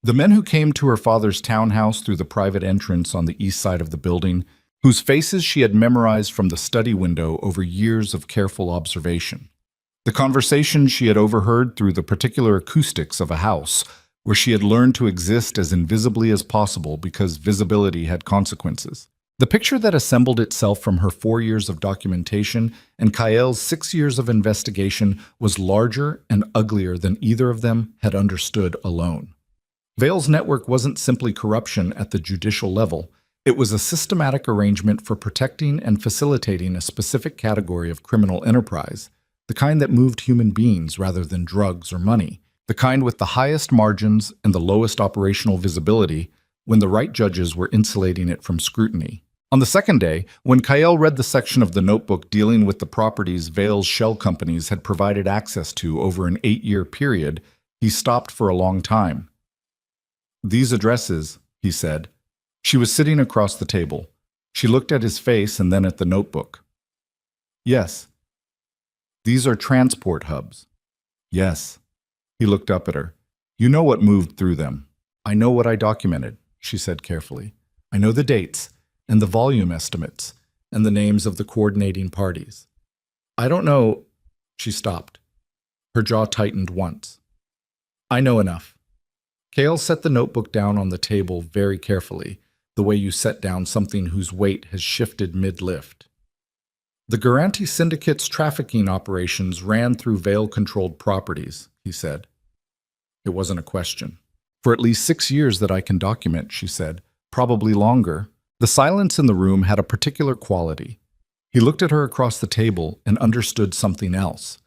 The men who came to her father's townhouse through the private entrance on the east side of the building, whose faces she had memorized from the study window over years of careful observation. The conversations she had overheard through the particular acoustics of a house where she had learned to exist as invisibly as possible because visibility had consequences. The picture that assembled itself from her 4 years of documentation and Kael's 6 years of investigation was larger and uglier than either of them had understood alone. Vale's network wasn't simply corruption at the judicial level. It was a systematic arrangement for protecting and facilitating a specific category of criminal enterprise, the kind that moved human beings rather than drugs or money, the kind with the highest margins and the lowest operational visibility, when the right judges were insulating it from scrutiny. On the second day, when Kyle read the section of the notebook dealing with the properties Vale's shell companies had provided access to over an 8-year period, he stopped for a long time. "These addresses," he said. She was sitting across the table. She looked at his face and then at the notebook. "Yes." "These are transport hubs." "Yes." He looked up at her. "You know what moved through them." "I know what I documented," she said carefully. "I know the dates, and the volume estimates, and the names of the coordinating parties. I don't know—" She stopped. Her jaw tightened once. "I know enough." Cale set the notebook down on the table very carefully, the way you set down something whose weight has shifted mid-lift. "The Garanti Syndicate's trafficking operations ran through Vale-controlled properties," he said. It wasn't a question. "For at least 6 years that I can document," she said. "Probably longer." The silence in the room had a particular quality. He looked at her across the table and understood something else.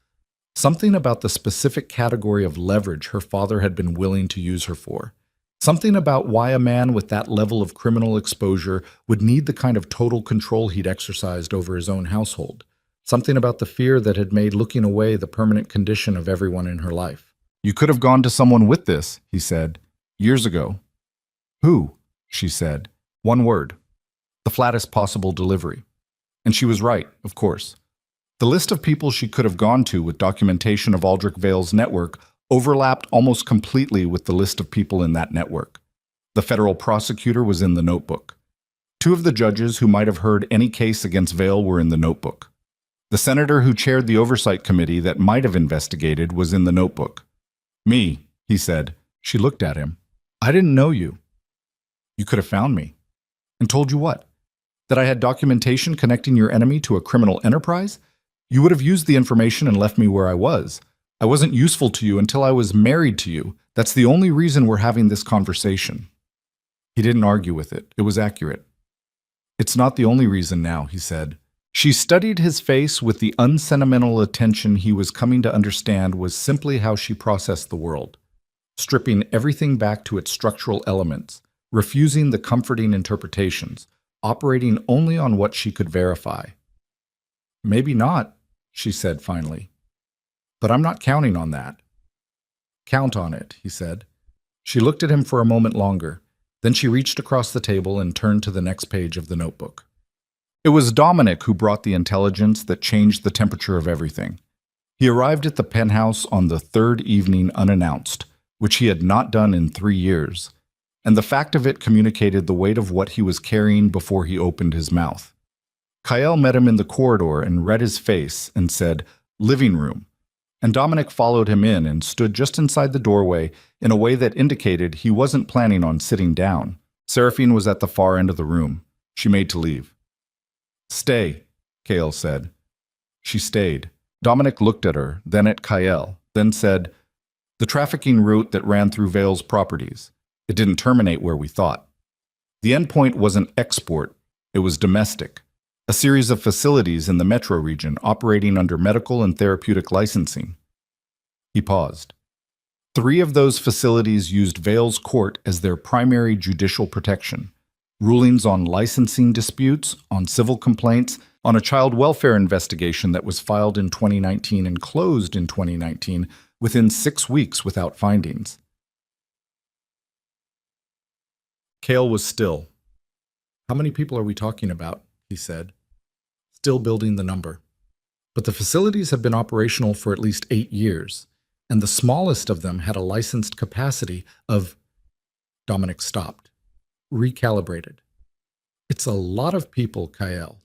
Something about the specific category of leverage her father had been willing to use her for. Something about why a man with that level of criminal exposure would need the kind of total control he'd exercised over his own household. Something about the fear that had made looking away the permanent condition of everyone in her life. "You could have gone to someone with this," he said, "years ago." "Who?" she said. One word. The flattest possible delivery. And she was right, of course. The list of people she could have gone to with documentation of Aldrich Vale's network overlapped almost completely with the list of people in that network. The federal prosecutor was in the notebook. 2 of the judges who might have heard any case against Vale were in the notebook. The senator who chaired the oversight committee that might have investigated was in the notebook. "Me," he said. She looked at him. "I didn't know you." "You could have found me." "And told you what? That I had documentation connecting your enemy to a criminal enterprise? You would have used the information and left me where I was. I wasn't useful to you until I was married to you. That's the only reason we're having this conversation." He didn't argue with it. It was accurate. "It's not the only reason now," he said. She studied his face with the unsentimental attention he was coming to understand was simply how she processed the world, stripping everything back to its structural elements, refusing the comforting interpretations, operating only on what she could verify. "Maybe not," she said finally. "But I'm not counting on that." "Count on it," he said. She looked at him for a moment longer. Then she reached across the table and turned to the next page of the notebook. It was Dominic who brought the intelligence that changed the temperature of everything. He arrived at the penthouse on the 3rd evening unannounced, which he had not done in 3 years, and the fact of it communicated the weight of what he was carrying before he opened his mouth. Kyle met him in the corridor and read his face and said, "Living room," and Dominic followed him in and stood just inside the doorway in a way that indicated he wasn't planning on sitting down. Seraphine was at the far end of the room. She made to leave. "Stay," Kale said. She stayed. Dominic looked at her, then at Kyle, then said, "The trafficking route that ran through Vale's properties. It didn't terminate where we thought. The endpoint wasn't export, it was domestic. A series of facilities in the metro region operating under medical and therapeutic licensing." He paused. 3 of those facilities used Vale's court as their primary judicial protection. Rulings on licensing disputes, on civil complaints, on a child welfare investigation that was filed in 2019 and closed in 2019 within 6 weeks without findings. Cale was still. "How many people are we talking about?" he said, still building the number. "But the facilities have been operational for at least 8 years, and the smallest of them had a licensed capacity of—" Dominic stopped, recalibrated. "It's a lot of people, Kyle."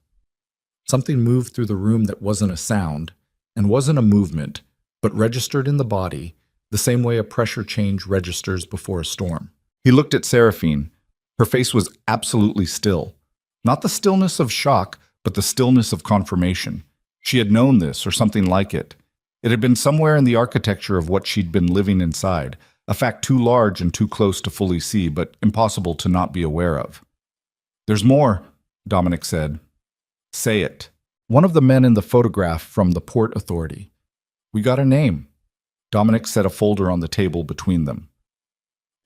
Something moved through the room that wasn't a sound, and wasn't a movement, but registered in the body, the same way a pressure change registers before a storm. He looked at Seraphine. Her face was absolutely still. Not the stillness of shock, but the stillness of confirmation. She had known this, or something like it. It had been somewhere in the architecture of what she'd been living inside, a fact too large and too close to fully see, but impossible to not be aware of. "There's more," Dominic said. "Say it." One of the men in the photograph from the Port Authority. "We got a name." Dominic set a folder on the table between them.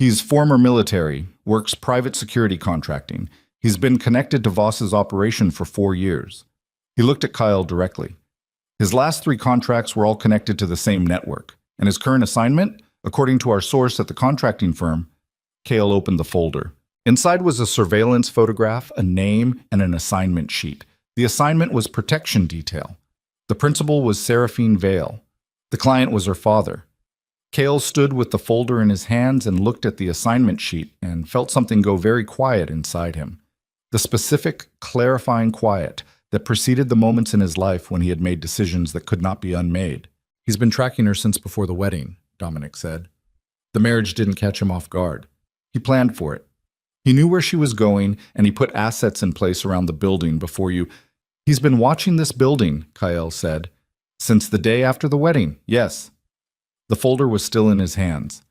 He's former military, works private security contracting. He's been connected to Voss's operation for 4 years. He looked at Kyle directly. His last 3 contracts were all connected to the same network, and his current assignment, according to our source at the contracting firm, Kale opened the folder. Inside was a surveillance photograph, a name, and an assignment sheet. The assignment was protection detail. The principal was Seraphine Vale. The client was her father. Kale stood with the folder in his hands and looked at the assignment sheet and felt something go very quiet inside him. The specific, clarifying quiet that preceded the moments in his life when he had made decisions that could not be unmade. He's been tracking her since before the wedding, Dominic said. The marriage didn't catch him off guard. He planned for it. He knew where she was going, and he put assets in place around the building before you. He's been watching this building, Kyle said. Since the day after the wedding, yes. The folder was still in his hands.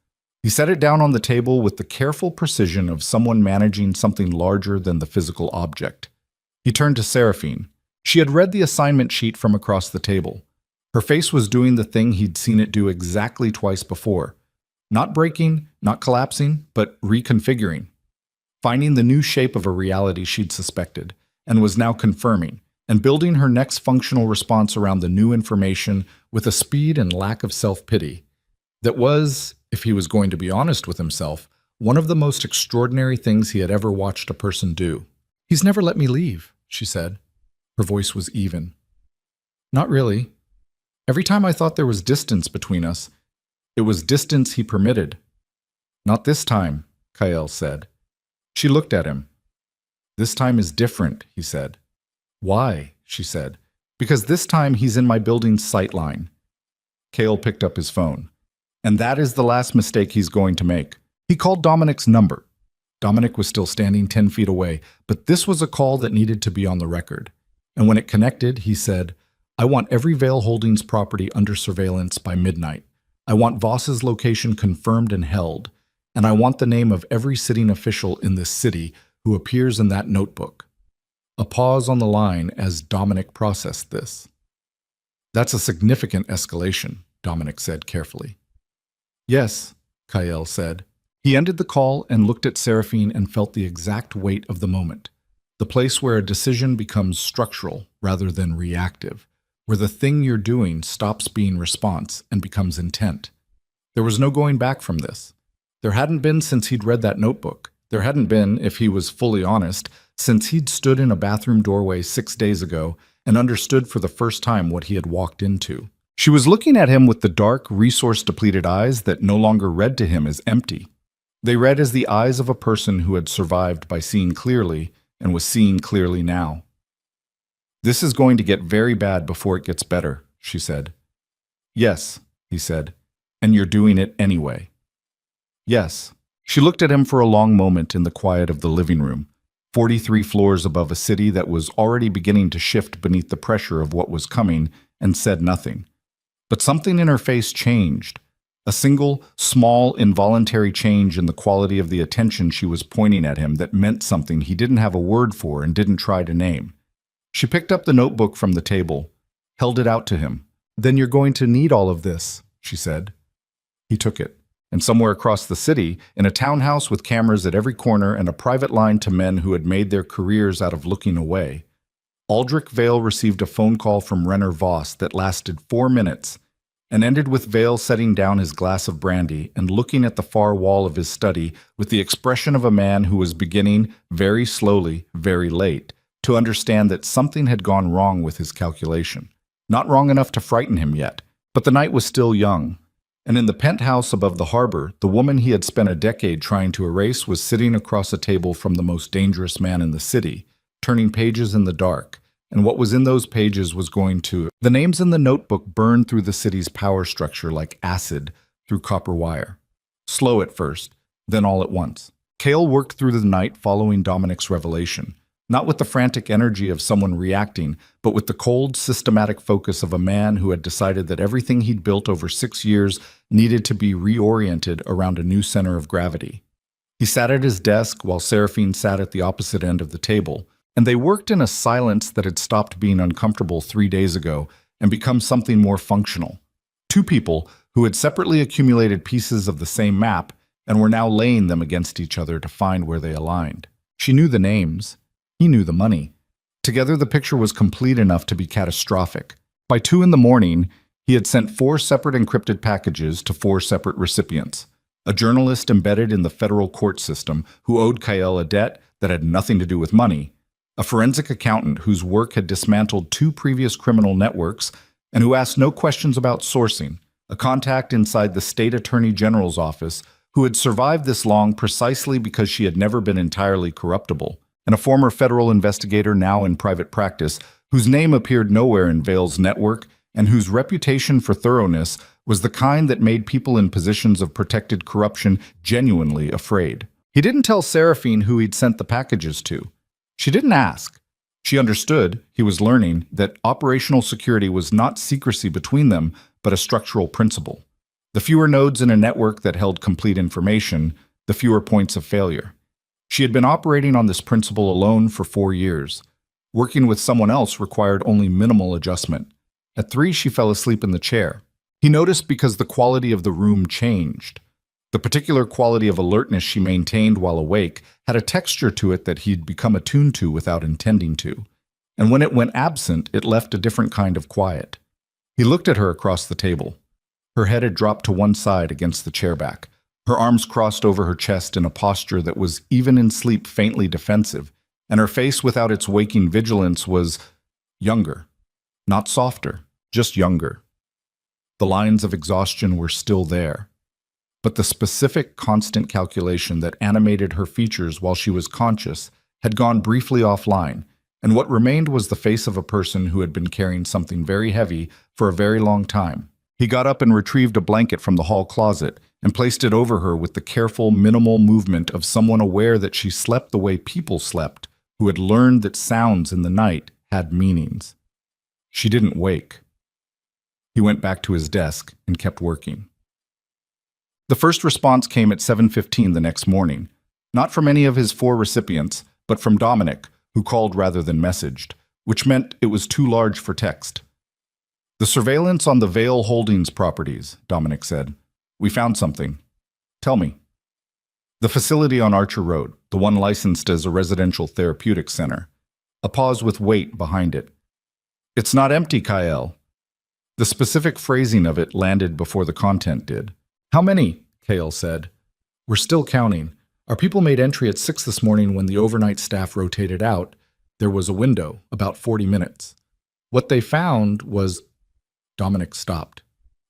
He set it down on the table with the careful precision of someone managing something larger than the physical object. He turned to Seraphine. She had read the assignment sheet from across the table. Her face was doing the thing he'd seen it do exactly twice before. Not breaking, not collapsing, but reconfiguring. Finding the new shape of a reality she'd suspected, and was now confirming, and building her next functional response around the new information with a speed and lack of self-pity that was, if he was going to be honest with himself, one of the most extraordinary things he had ever watched a person do. "He's never let me leave," she said. Her voice was even. "Not really. Every time I thought there was distance between us, it was distance he permitted." "Not this time," Kyle said. She looked at him. "This time is different," he said. "Why?" she said. "Because this time he's in my building's sightline." Kale picked up his phone. "And that is the last mistake he's going to make." He called Dominic's number. Dominic was still standing 10 feet away, but this was a call that needed to be on the record. And when it connected, he said, "I want every Vale Holdings property under surveillance by midnight. I want Voss's location confirmed and held. And I want the name of every sitting official in this city who appears in that notebook." A pause on the line as Dominic processed this. "That's a significant escalation," Dominic said carefully. "Yes," Kyle said. He ended the call and looked at Seraphine and felt the exact weight of the moment. The place where a decision becomes structural rather than reactive, where the thing you're doing stops being response and becomes intent. There was no going back from this. There hadn't been since he'd read that notebook. There hadn't been, if he was fully honest, since he'd stood in a bathroom doorway 6 days ago and understood for the first time what he had walked into. She was looking at him with the dark, resource-depleted eyes that no longer read to him as empty. They read as the eyes of a person who had survived by seeing clearly and was seeing clearly now. "This is going to get very bad before it gets better," she said. "Yes," he said, "and you're doing it anyway." "Yes." She looked at him for a long moment in the quiet of the living room, 43 floors above a city that was already beginning to shift beneath the pressure of what was coming, and said nothing. But something in her face changed. A single, small, involuntary change in the quality of the attention she was pointing at him that meant something he didn't have a word for and didn't try to name. She picked up the notebook from the table, held it out to him. "Then you're going to need all of this," she said. He took it. And somewhere across the city, in a townhouse with cameras at every corner and a private line to men who had made their careers out of looking away, Aldrich Vale received a phone call from Renner Voss that lasted 4 minutes and ended with Vale setting down his glass of brandy and looking at the far wall of his study with the expression of a man who was beginning, very slowly, very late, to understand that something had gone wrong with his calculation. Not wrong enough to frighten him yet, but the night was still young. And in the penthouse above the harbor, the woman he had spent a decade trying to erase was sitting across a table from the most dangerous man in the city, turning pages in the dark, and what was in those pages was going to... The names in the notebook burned through the city's power structure like acid through copper wire. Slow at first, then all at once. Kale worked through the night following Dominic's revelation, not with the frantic energy of someone reacting, but with the cold, systematic focus of a man who had decided that everything he'd built over 6 years needed to be reoriented around a new center of gravity. He sat at his desk while Seraphine sat at the opposite end of the table, and they worked in a silence that had stopped being uncomfortable 3 days ago and become something more functional. Two people who had separately accumulated pieces of the same map and were now laying them against each other to find where they aligned. She knew the names. He knew the money. Together, the picture was complete enough to be catastrophic. By 2 in the morning, he had sent 4 separate encrypted packages to 4 separate recipients. A journalist embedded in the federal court system who owed Kyle a debt that had nothing to do with money, a forensic accountant whose work had dismantled 2 previous criminal networks and who asked no questions about sourcing, a contact inside the state attorney general's office who had survived this long precisely because she had never been entirely corruptible, and a former federal investigator now in private practice whose name appeared nowhere in Vale's network and whose reputation for thoroughness was the kind that made people in positions of protected corruption genuinely afraid. He didn't tell Seraphine who he'd sent the packages to. She didn't ask. She understood, he was learning, that operational security was not secrecy between them, but a structural principle. The fewer nodes in a network that held complete information, the fewer points of failure. She had been operating on this principle alone for 4 years. Working with someone else required only minimal adjustment. At 3, she fell asleep in the chair. He noticed because the quality of the room changed. The particular quality of alertness she maintained while awake had a texture to it that he'd become attuned to without intending to. And when it went absent, it left a different kind of quiet. He looked at her across the table. Her head had dropped to one side against the chair back, her arms crossed over her chest in a posture that was, even in sleep, faintly defensive, and her face without its waking vigilance was younger. Not softer, just younger. The lines of exhaustion were still there, but the specific, constant calculation that animated her features while she was conscious had gone briefly offline, and what remained was the face of a person who had been carrying something very heavy for a very long time. He got up and retrieved a blanket from the hall closet and placed it over her with the careful, minimal movement of someone aware that she slept the way people slept, who had learned that sounds in the night had meanings. She didn't wake. He went back to his desk and kept working. The first response came at 7:15 the next morning, not from any of his 4 recipients, but from Dominic, who called rather than messaged, which meant it was too large for text. "The surveillance on the Vale Holdings properties," Dominic said. "We found something. Tell me." "The facility on Archer Road, the one licensed as a residential therapeutic center." A pause with weight behind it. "It's not empty, Kyle." The specific phrasing of it landed before the content did. "How many?" Kale said. "We're still counting. Our people made entry at 6 this morning when the overnight staff rotated out. There was a window, about 40 minutes. What they found was—" Dominic stopped.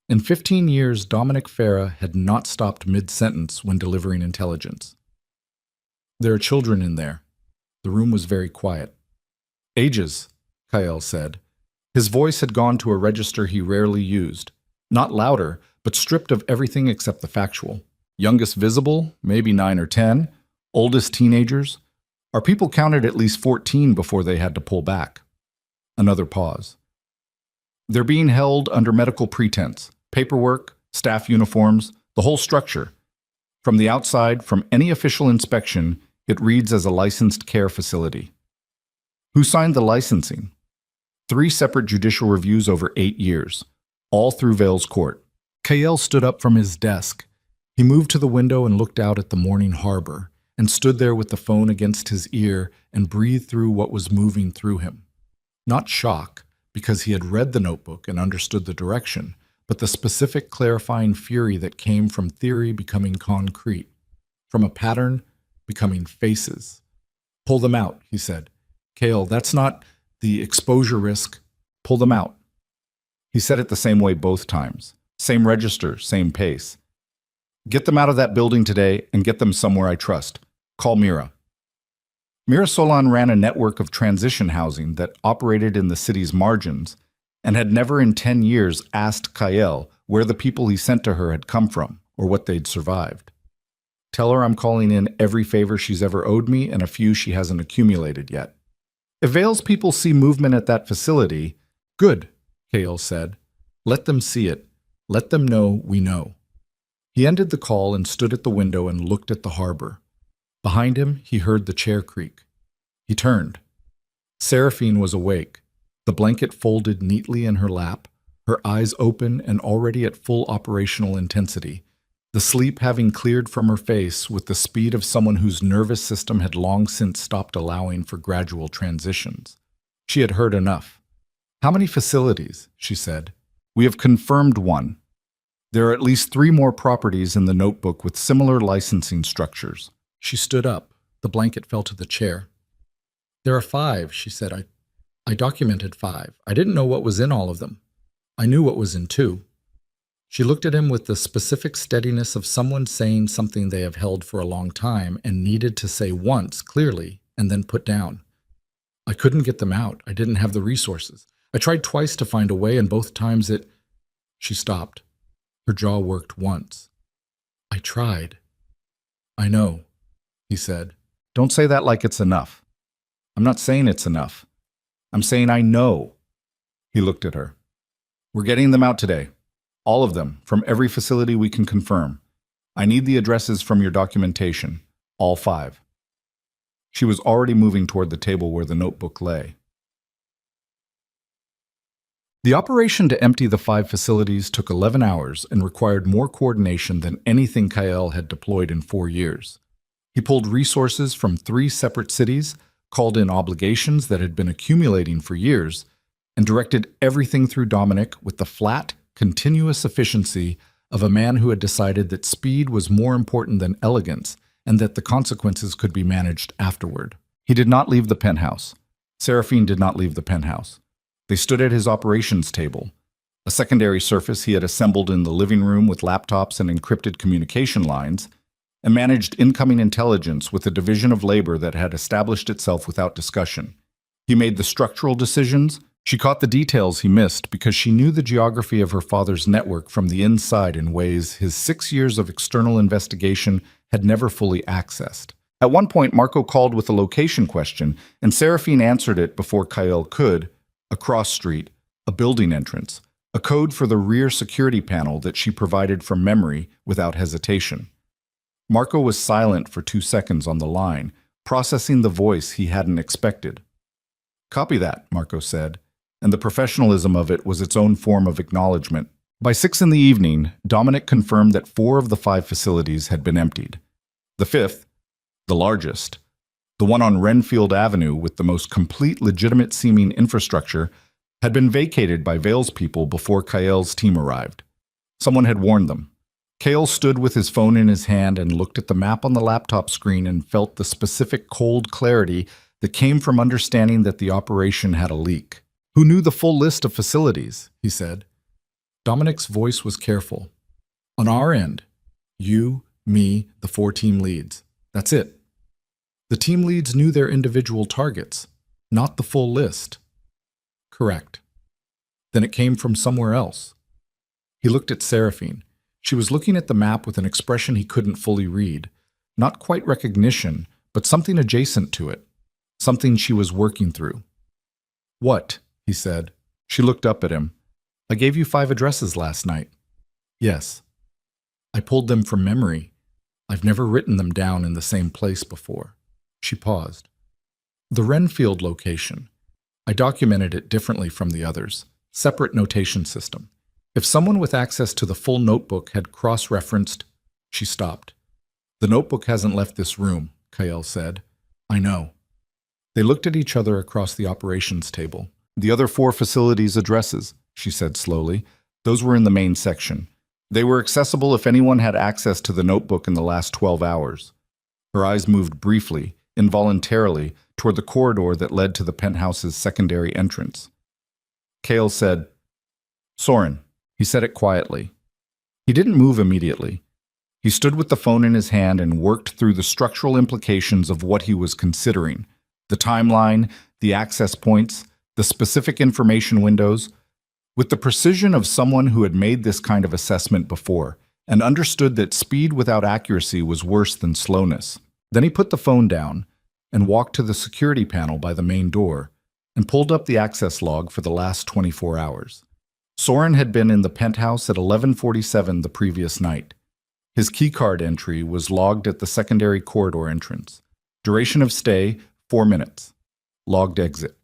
In 15 years, Dominic Farah had not stopped mid-sentence when delivering intelligence. "There are children in there." The room was very quiet. "Ages," Kyle said. His voice had gone to a register he rarely used. Not louder, but stripped of everything except the factual. Youngest visible, maybe 9 or 10. Oldest teenagers. Our people counted at least 14 before they had to pull back. Another pause. "They're being held under medical pretense. Paperwork, staff uniforms, the whole structure. From the outside, from any official inspection, it reads as a licensed care facility." "Who signed the licensing?" 3 separate judicial reviews over 8 years, all through Vale's court. Kyle stood up from his desk. He moved to the window and looked out at the morning harbor, and stood there with the phone against his ear and breathed through what was moving through him. Not shock, because he had read the notebook and understood the direction, but the specific clarifying fury that came from theory becoming concrete, from a pattern becoming faces. "Pull them out," he said. "Kale, that's not the exposure risk. Pull them out." He said it the same way both times. Same register, same pace. "Get them out of that building today and get them somewhere I trust. Call Mira." Mira Solan ran a network of transition housing that operated in the city's margins and had never in 10 years asked Kyle where the people he sent to her had come from or what they'd survived. "Tell her I'm calling in every favor she's ever owed me and a few she hasn't accumulated yet." "If Vale's people see movement at that facility—" "Good," Kale said. "Let them see it. Let them know we know." He ended the call and stood at the window and looked at the harbor. Behind him, he heard the chair creak. He turned. Seraphine was awake, the blanket folded neatly in her lap, her eyes open and already at full operational intensity. the sleep having cleared from her face with the speed of someone whose nervous system had long since stopped allowing for gradual transitions. She had heard enough. "How many facilities?" she said. "We have confirmed one. There are at least 3 more properties in the notebook with similar licensing structures." She stood up. The blanket fell to the chair. "There are 5, she said. I documented 5. I didn't know what was in all of them. I knew what was in 2. She looked at him with the specific steadiness of someone saying something they have held for a long time and needed to say once clearly and then put down. "I couldn't get them out. I didn't have the resources. I tried twice to find a way, and both times it—" She stopped. Her jaw worked once. "I tried." "I know," he said. "Don't say that like it's enough." "I'm not saying it's enough. I'm saying I know." He looked at her. "We're getting them out today. All of them, from every facility we can confirm. I need the addresses from your documentation. All 5. She was already moving toward the table where the notebook lay. The operation to empty the 5 facilities took 11 hours and required more coordination than anything Kael had deployed in 4 years. He pulled resources from 3 separate cities, called in obligations that had been accumulating for years, and directed everything through Dominic with the flat, continuous efficiency of a man who had decided that speed was more important than elegance and that the consequences could be managed afterward. He did not leave the penthouse. Seraphine did not leave the penthouse. They stood at his operations table, a secondary surface he had assembled in the living room with laptops and encrypted communication lines, and managed incoming intelligence with a division of labor that had established itself without discussion. He made the structural decisions. She caught the details he missed because she knew the geography of her father's network from the inside in ways his 6 years of external investigation had never fully accessed. At one point, Marco called with a location question, and Seraphine answered it before Kael could. A cross street, a building entrance, a code for the rear security panel that she provided from memory without hesitation. Marco was silent for 2 seconds on the line, processing the voice he hadn't expected. "Copy that," Marco said, and the professionalism of it was its own form of acknowledgement. By 6 in the evening, Dominic confirmed that 4 of the 5 facilities had been emptied. The 5th, the largest, the one on Renfield Avenue with the most complete legitimate-seeming infrastructure, had been vacated by Vale's people before Kael's team arrived. Someone had warned them. Kael stood with his phone in his hand and looked at the map on the laptop screen and felt the specific cold clarity that came from understanding that the operation had a leak. "Who knew the full list of facilities?" he said. Dominic's voice was careful. "On our end. You, me, the 4 team leads. That's it." "The team leads knew their individual targets, not the full list." "Correct." "Then it came from somewhere else." He looked at Seraphine. She was looking at the map with an expression he couldn't fully read. Not quite recognition, but something adjacent to it. Something she was working through. "What?" he said. She looked up at him. "I gave you 5 addresses last night." "Yes." "I pulled them from memory. I've never written them down in the same place before." She paused. "The Renfield location. I documented it differently from the others. Separate notation system. If someone with access to the full notebook had cross-referenced..." She stopped. "The notebook hasn't left this room," Kael said. "I know." They looked at each other across the operations table. "The other 4 facilities' addresses," she said slowly. "Those were in the main section. They were accessible if anyone had access to the notebook in the last 12 hours. Her eyes moved briefly, involuntarily, toward the corridor that led to the penthouse's secondary entrance. Kael said, "Soren." He said it quietly. He didn't move immediately. He stood with the phone in his hand and worked through the structural implications of what he was considering. The timeline, the access points, the specific information windows, with the precision of someone who had made this kind of assessment before and understood that speed without accuracy was worse than slowness. Then he put the phone down and walked to the security panel by the main door and pulled up the access log for the last 24 hours. Soren had been in the penthouse at 11:47 the previous night. His keycard entry was logged at the secondary corridor entrance. Duration of stay, 4 minutes. Logged exit.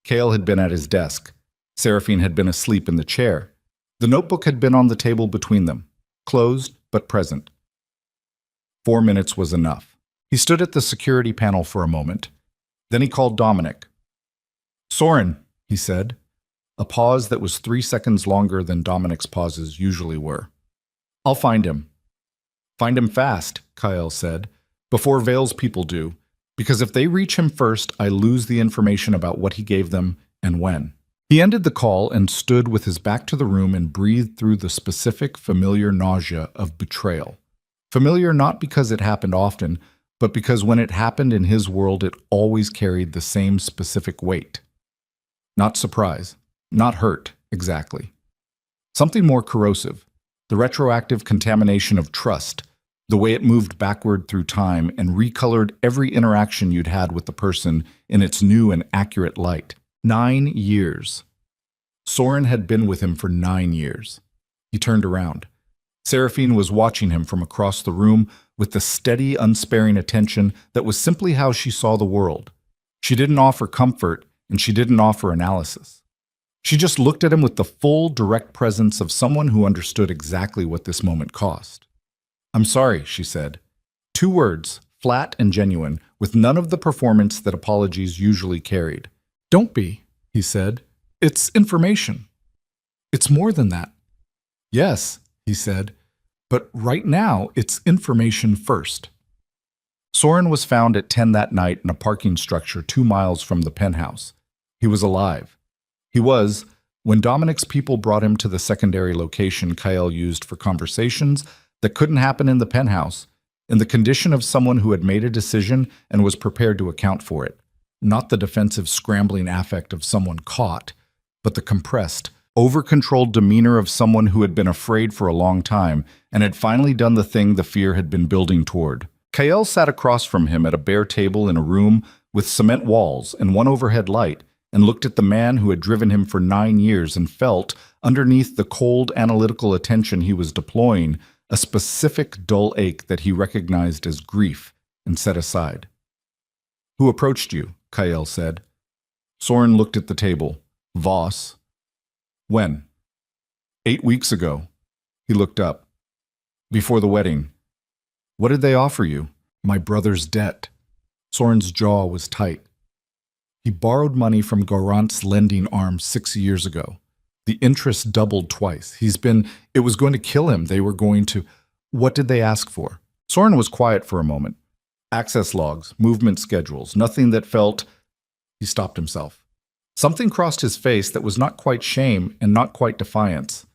Kael had been at his desk. Seraphine had been asleep in the chair. The notebook had been on the table between them, closed, but present. 4 minutes was enough. He stood at the security panel for a moment. Then he called Dominic. "Soren," he said, a pause that was 3 seconds longer than Dominic's pauses usually were. "I'll find him." "Find him fast," Kyle said, "before Vale's people do, because if they reach him first, I lose the information about what he gave them and when." He ended the call and stood with his back to the room and breathed through the specific, familiar nausea of betrayal. Familiar not because it happened often, but because when it happened in his world, it always carried the same specific weight. Not surprise, not hurt, exactly. Something more corrosive, the retroactive contamination of trust, the way it moved backward through time and recolored every interaction you'd had with the person in its new and accurate light. 9 years. Soren had been with him for 9 years. He turned around. Seraphine was watching him from across the room with the steady, unsparing attention that was simply how she saw the world. She didn't offer comfort, and she didn't offer analysis. She just looked at him with the full, direct presence of someone who understood exactly what this moment cost. "I'm sorry," she said. 2 words, flat and genuine, with none of the performance that apologies usually carried. "Don't be," he said. "It's information. It's more than that." "Yes," he said, "but right now it's information first." Soren was found at 10 that night in a parking structure 2 miles from the penthouse. He was alive. He was, when Dominic's people brought him to the secondary location Kyle used for conversations that couldn't happen in the penthouse, in the condition of someone who had made a decision and was prepared to account for it. Not the defensive, scrambling affect of someone caught, but the compressed, over-controlled demeanor of someone who had been afraid for a long time and had finally done the thing the fear had been building toward. Kyle sat across from him at a bare table in a room with cement walls and one overhead light and looked at the man who had driven him for 9 years and felt, underneath the cold, analytical attention he was deploying, a specific dull ache that he recognized as grief and set aside. "Who approached you?" Kyle said. Soren looked at the table. "Voss." "When?" 8 weeks ago." He looked up. "Before the wedding." "What did they offer you?" "My brother's debt." Soren's jaw was tight. He borrowed money from Garant's lending arm 6 years ago. The interest doubled twice. It was going to kill him. They were going to... What did they ask for? Soren was quiet for a moment. Access logs, movement schedules, nothing that felt... He stopped himself. Something crossed his face that was not quite shame and not quite defiance.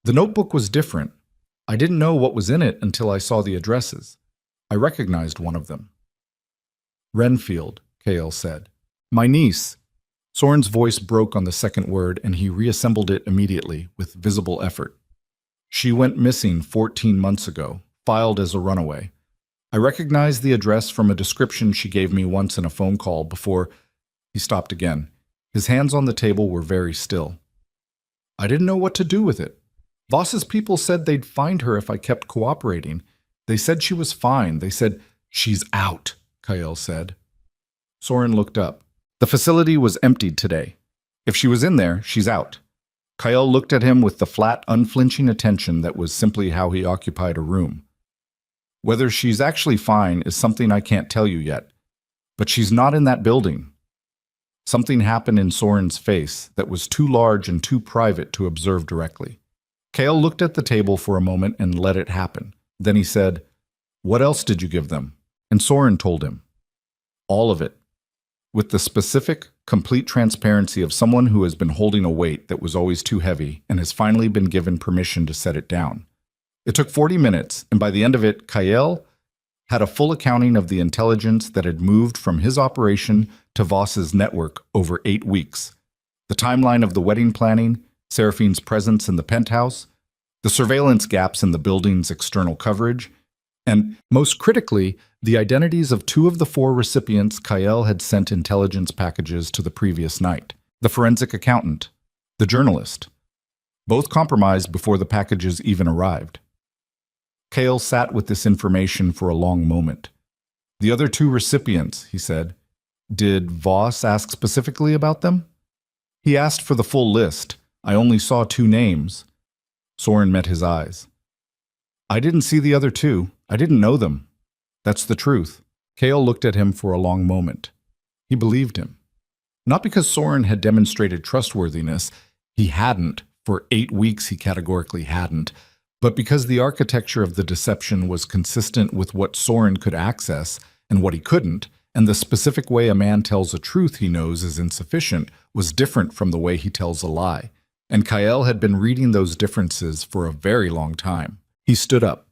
The notebook was different. I didn't know what was in it until I saw the addresses. I recognized one of them. "Renfield," Kale said. "My niece." Soren's voice broke on the second word, and he reassembled it immediately, with visible effort. "She went missing 14 months ago, filed as a runaway. I recognized the address from a description she gave me once in a phone call before..." He stopped again. His hands on the table were very still. "I didn't know what to do with it. Voss's people said they'd find her if I kept cooperating. They said she was fine. They said..." "She's out," Kyle said. Soren looked up. "The facility was emptied today. If she was in there, she's out." Kyle looked at him with the flat, unflinching attention that was simply how he occupied a room. "Whether she's actually fine is something I can't tell you yet. But she's not in that building." Something happened in Soren's face that was too large and too private to observe directly. Kale looked at the table for a moment and let it happen. Then he said, "What else did you give them?" And Soren told him. All of it. With the specific, complete transparency of someone who has been holding a weight that was always too heavy and has finally been given permission to set it down. It took 40 minutes, and by the end of it, Kyle had a full accounting of the intelligence that had moved from his operation to Voss's network over 8 weeks. The timeline of the wedding planning, Seraphine's presence in the penthouse, the surveillance gaps in the building's external coverage, and, most critically, the identities of 2 of the 4 recipients Kyle had sent intelligence packages to the previous night. The forensic accountant, the journalist. Both compromised before the packages even arrived. Kale sat with this information for a long moment. "The other 2 recipients," he said. "Did Voss ask specifically about them?" "He asked for the full list. I only saw 2 names." Soren met his eyes. I didn't see the other two. I didn't know them. That's the truth. Kale looked at him for a long moment. He believed him. Not because Soren had demonstrated trustworthiness, he hadn't, for 8 weeks he categorically hadn't, but because the architecture of the deception was consistent with what Soren could access and what he couldn't, and the specific way a man tells a truth he knows is insufficient was different from the way he tells a lie. And Kyle had been reading those differences for a very long time. He stood up.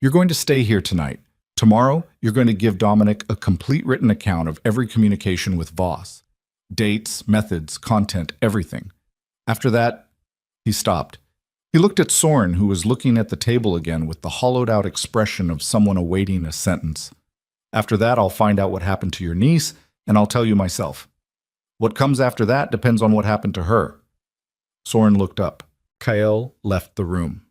You're going to stay here tonight. Tomorrow, you're going to give Dominic a complete written account of every communication with Voss. Dates, methods, content, everything. After that, he stopped. He looked at Soren, who was looking at the table again with the hollowed-out expression of someone awaiting a sentence. After that, I'll find out what happened to your niece, and I'll tell you myself. What comes after that depends on what happened to her. Soren looked up. Kyle left the room.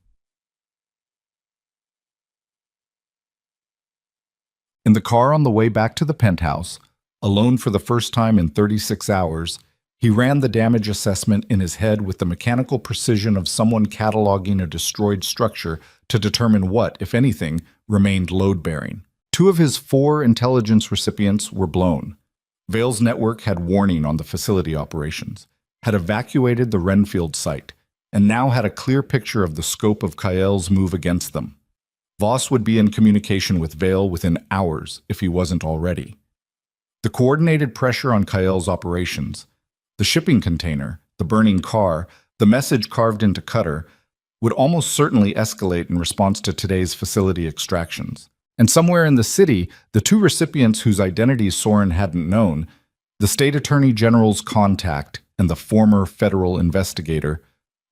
In the car on the way back to the penthouse, alone for the first time in 36 hours, he ran the damage assessment in his head with the mechanical precision of someone cataloging a destroyed structure to determine what, if anything, remained load-bearing. 2 of his 4 intelligence recipients were blown. Vale's network had warning on the facility operations, had evacuated the Renfield site, and now had a clear picture of the scope of Kyle's move against them. Voss would be in communication with Vale within hours if he wasn't already. The coordinated pressure on Kyle's operations, the shipping container, the burning car, the message carved into Cutter, would almost certainly escalate in response to today's facility extractions. And somewhere in the city, the 2 recipients whose identities Soren hadn't known, the state attorney general's contact and the former federal investigator,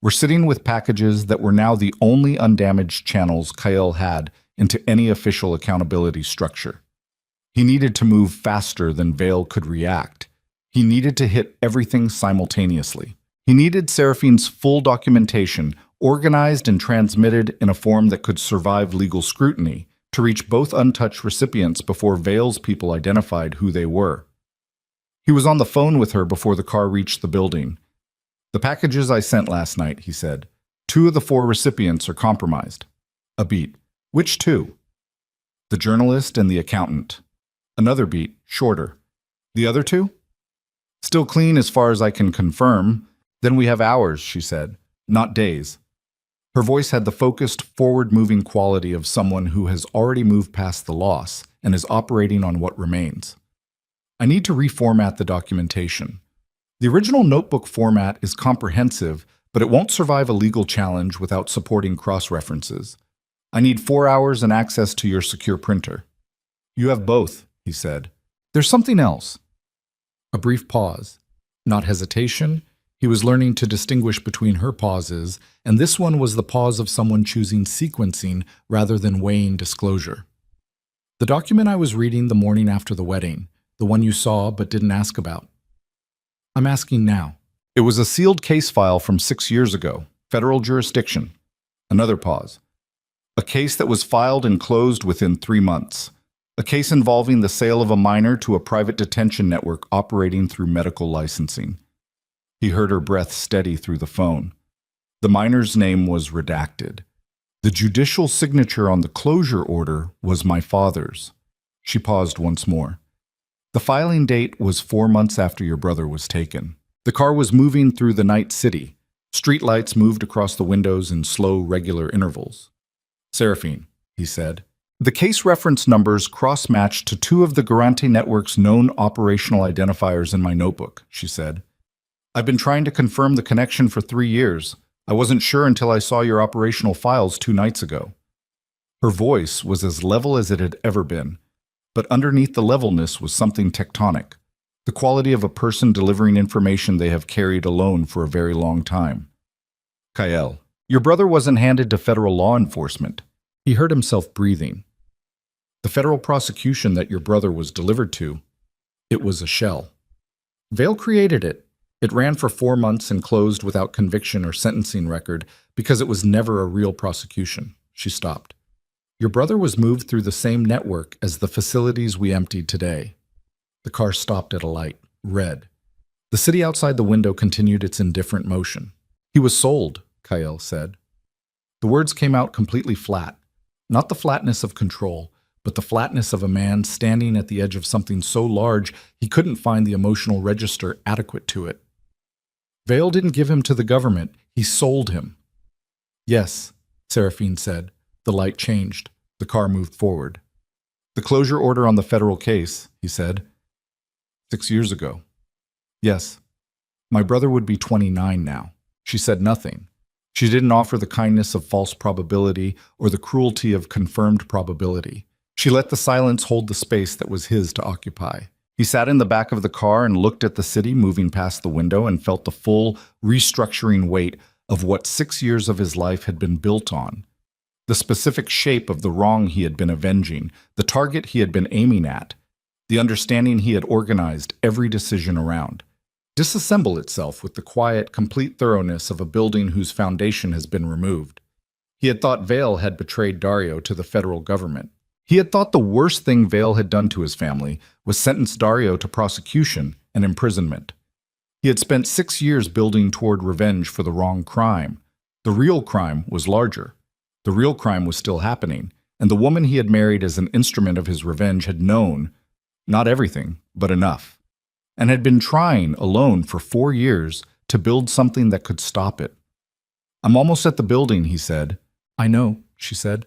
were sitting with packages that were now the only undamaged channels Kyle had into any official accountability structure. He needed to move faster than Vale could react. He needed to hit everything simultaneously. He needed Seraphine's full documentation, organized and transmitted in a form that could survive legal scrutiny, to reach both untouched recipients before Vale's people identified who they were. He was on the phone with her before the car reached the building. The packages I sent last night, he said. 2 of the 4 recipients are compromised. A beat. Which 2? The journalist and the accountant. Another beat, shorter. The other 2? Still clean as far as I can confirm. Then we have hours, she said, not days. Her voice had the focused, forward-moving quality of someone who has already moved past the loss and is operating on what remains. I need to reformat the documentation. The original notebook format is comprehensive, but it won't survive a legal challenge without supporting cross-references. I need 4 hours and access to your secure printer. You have both, he said. There's something else. A brief pause. Not hesitation. He was learning to distinguish between her pauses, and this one was the pause of someone choosing sequencing rather than weighing disclosure. The document I was reading the morning after the wedding, the one you saw but didn't ask about. I'm asking now. It was a sealed case file from 6 years ago, federal jurisdiction. Another pause. A case that was filed and closed within 3 months. A case involving the sale of a minor to a private detention network operating through medical licensing. He heard her breath steady through the phone. The minor's name was redacted. The judicial signature on the closure order was my father's. She paused once more. The filing date was 4 months after your brother was taken. The car was moving through the night city. Streetlights moved across the windows in slow, regular intervals. Seraphine, he said. The case reference numbers cross-matched to 2 of the Garante network's known operational identifiers in my notebook, she said. I've been trying to confirm the connection for 3 years. I wasn't sure until I saw your operational files 2 nights ago. Her voice was as level as it had ever been, but underneath the levelness was something tectonic, the quality of a person delivering information they have carried alone for a very long time. Kyle, your brother wasn't handed to federal law enforcement. He heard himself breathing. The federal prosecution that your brother was delivered to, it was a shell. Vale created it. It ran for 4 months and closed without conviction or sentencing record because it was never a real prosecution. She stopped. Your brother was moved through the same network as the facilities we emptied today. The car stopped at a light, red. The city outside the window continued its indifferent motion. He was sold, Kyle said. The words came out completely flat. Not the flatness of control, but the flatness of a man standing at the edge of something so large he couldn't find the emotional register adequate to it. Vale didn't give him to the government, he sold him. Yes, Seraphine said. The light changed. The car moved forward. The closure order on the federal case, he said. 6 years ago. Yes. My brother would be 29 now. She said nothing. She didn't offer the kindness of false probability or the cruelty of confirmed probability. She let the silence hold the space that was his to occupy. He sat in the back of the car and looked at the city moving past the window and felt the full, restructuring weight of what 6 years of his life had been built on. The specific shape of the wrong he had been avenging, the target he had been aiming at, the understanding he had organized every decision around. Disassemble itself with the quiet, complete thoroughness of a building whose foundation has been removed. He had thought Vale had betrayed Dario to the federal government. He had thought the worst thing Vale had done to his family was sentence Dario to prosecution and imprisonment. He had spent 6 years building toward revenge for the wrong crime. The real crime was larger. The real crime was still happening, and the woman he had married as an instrument of his revenge had known, not everything, but enough, and had been trying alone for 4 years to build something that could stop it. I'm almost at the building, he said. I know, she said.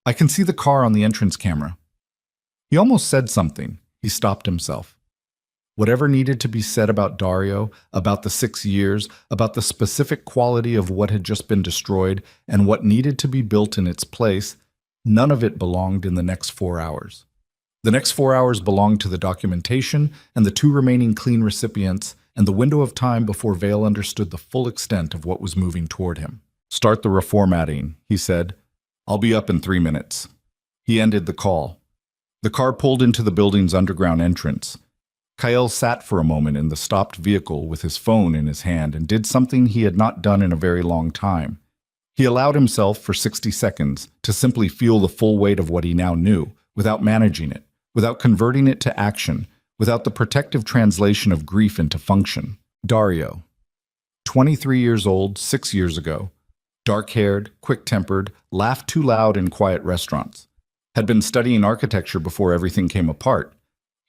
I can see the car on the entrance camera. He almost said something. He stopped himself. Whatever needed to be said about Dario, about the 6 years, about the specific quality of what had just been destroyed, and what needed to be built in its place, none of it belonged in the next 4 hours. The next 4 hours belonged to the documentation and the 2 remaining clean recipients and the window of time before Vale understood the full extent of what was moving toward him. Start the reformatting, he said. I'll be up in 3 minutes. He ended the call. The car pulled into the building's underground entrance. Kyle sat for a moment in the stopped vehicle with his phone in his hand and did something he had not done in a very long time. He allowed himself for 60 seconds to simply feel the full weight of what he now knew, without managing it, without converting it to action, without the protective translation of grief into function. Dario. 23 years old, 6 years ago. Dark-haired, quick-tempered, laughed too loud in quiet restaurants. Had been studying architecture before everything came apart.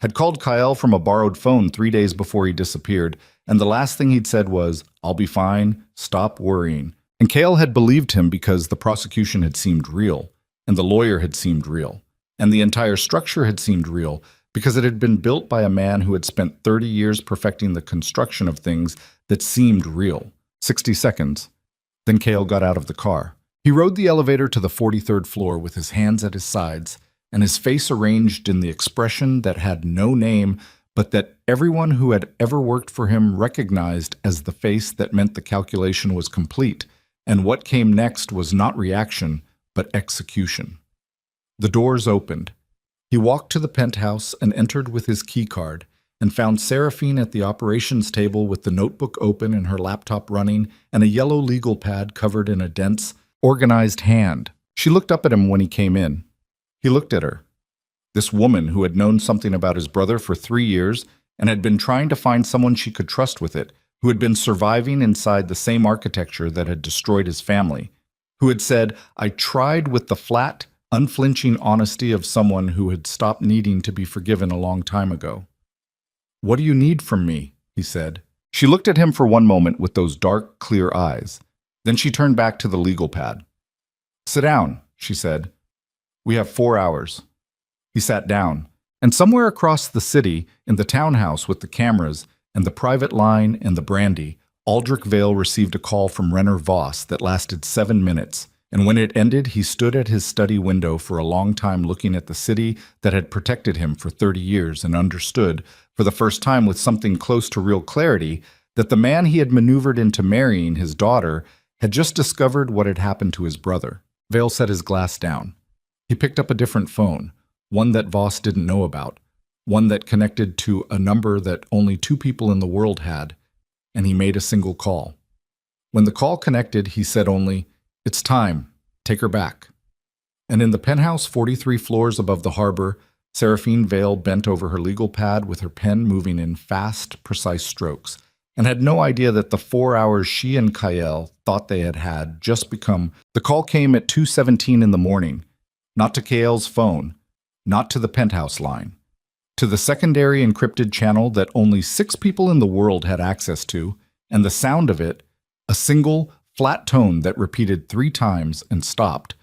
Had called Kyle from a borrowed phone 3 days before he disappeared, and the last thing he'd said was, I'll be fine, stop worrying. And Kyle had believed him because the prosecution had seemed real, and the lawyer had seemed real, and the entire structure had seemed real because it had been built by a man who had spent 30 years perfecting the construction of things that seemed real. 60 seconds. Then Kale got out of the car. He rode the elevator to the 43rd floor with his hands at his sides and his face arranged in the expression that had no name, but that everyone who had ever worked for him recognized as the face that meant the calculation was complete, and what came next was not reaction, but execution. The doors opened. He walked to the penthouse and entered with his keycard, and found Seraphine at the operations table with the notebook open and her laptop running and a yellow legal pad covered in a dense, organized hand. She looked up at him when he came in. He looked at her. This woman who had known something about his brother for 3 years and had been trying to find someone she could trust with it, who had been surviving inside the same architecture that had destroyed his family, who had said, I tried with the flat, unflinching honesty of someone who had stopped needing to be forgiven a long time ago. What do you need from me? He said. She looked at him for one moment with those dark, clear eyes. Then she turned back to the legal pad. Sit down, she said. We have 4 hours. He sat down, and somewhere across the city, in the townhouse with the cameras and the private line and the brandy, Aldrich Vale received a call from Renner Voss that lasted 7 minutes, and when it ended, he stood at his study window for a long time looking at the city that had protected him for 30 years and understood, for the first time with something close to real clarity, that the man he had maneuvered into marrying his daughter had just discovered what had happened to his brother. Vale set his glass down. He picked up a different phone, one that Voss didn't know about, one that connected to a number that only 2 people in the world had, and he made a single call. When the call connected, he said only, It's time. Take her back. And in the penthouse 43 floors above the harbor, Seraphine Vale bent over her legal pad with her pen moving in fast, precise strokes, and had no idea that the 4 hours she and Kyle thought they had just become. The call came at 2:17 in the morning, Not to Kael's phone, not to the penthouse line. To the secondary encrypted channel that only 6 people in the world had access to, and the sound of it, a single, flat tone that repeated 3 times and stopped,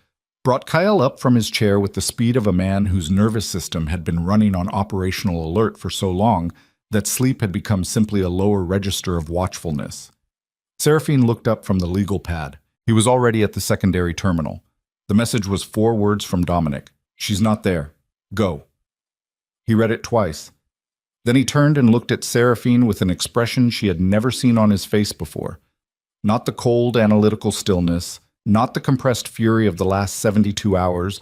brought Kael up from his chair with the speed of a man whose nervous system had been running on operational alert for so long that sleep had become simply a lower register of watchfulness. Seraphine looked up from the legal pad. He was already at the secondary terminal. The message was 4 words from Dominic. "She's not there. Go." He read it twice. Then he turned and looked at Seraphine with an expression she had never seen on his face before. Not the cold, analytical stillness, not the compressed fury of the last 72 hours,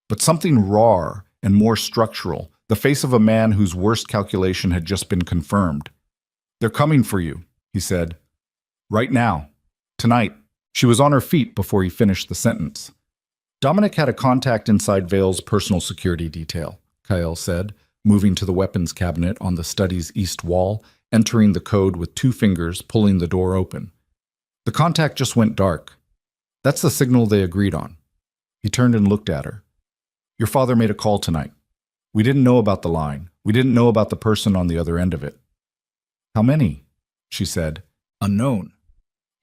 but something rawer and more structural, the face of a man whose worst calculation had just been confirmed. "They're coming for you," he said. "Right now. Tonight." She was on her feet before he finished the sentence. "Dominic had a contact inside Vale's personal security detail," Kael said, moving to the weapons cabinet on the study's east wall, entering the code with 2 fingers, pulling the door open. "The contact just went dark. That's the signal they agreed on." He turned and looked at her. "Your father made a call tonight. We didn't know about the line. We didn't know about the person on the other end of it." "How many?" she said. "Unknown.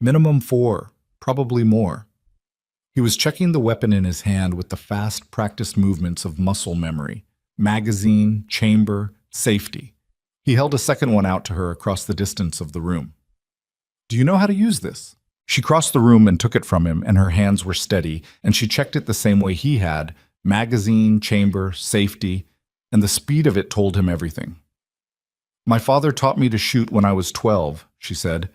Minimum 4, probably more." He was checking the weapon in his hand with the fast, practiced movements of muscle memory. Magazine, chamber, safety. He held a second one out to her across the distance of the room. "Do you know how to use this?" She crossed the room and took it from him, and her hands were steady, and she checked it the same way he had. Magazine, chamber, safety, and the speed of it told him everything. "My father taught me to shoot when I was 12, she said.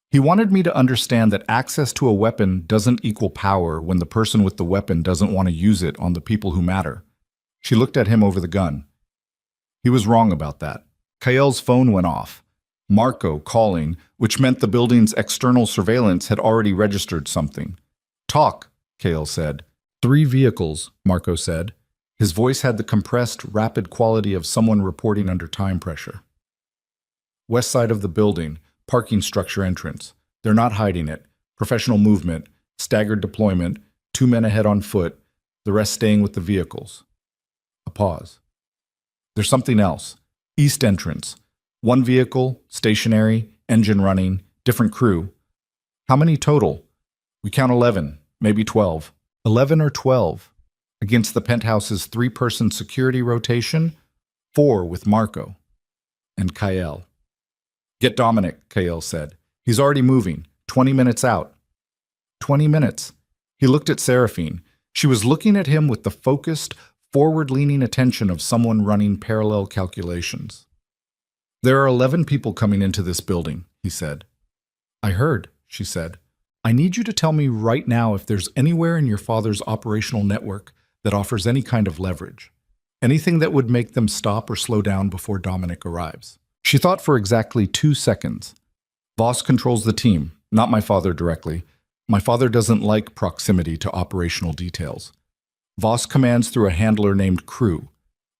"He wanted me to understand that access to a weapon doesn't equal power when the person with the weapon doesn't want to use it on the people who matter." She looked at him over the gun. He was wrong about that. Kael's phone went off. Marco calling, which meant the building's external surveillance had already registered something. "Talk," Kael said. 3 vehicles, Marco said. His voice had the compressed, rapid quality of someone reporting under time pressure. "West side of the building, parking structure entrance. They're not hiding it. Professional movement, staggered deployment, 2 men ahead on foot, the rest staying with the vehicles." A pause. "There's something else. East entrance. 1 vehicle, stationary, engine running, different crew." "How many total?" "We count 11, maybe 12. 11 or 12. Against the penthouse's 3-person security rotation, 4 with Marco." And Kael. "Get Dominic," Kael said. "He's already moving. 20 minutes out." 20 minutes. He looked at Seraphine. She was looking at him with the focused, forward-leaning attention of someone running parallel calculations. "There are 11 people coming into this building," he said. "I heard," she said. "I need you to tell me right now if there's anywhere in your father's operational network that offers any kind of leverage. Anything that would make them stop or slow down before Dominic arrives." She thought for exactly 2 seconds. "Voss controls the team, not my father directly. My father doesn't like proximity to operational details. Voss commands through a handler named Crew.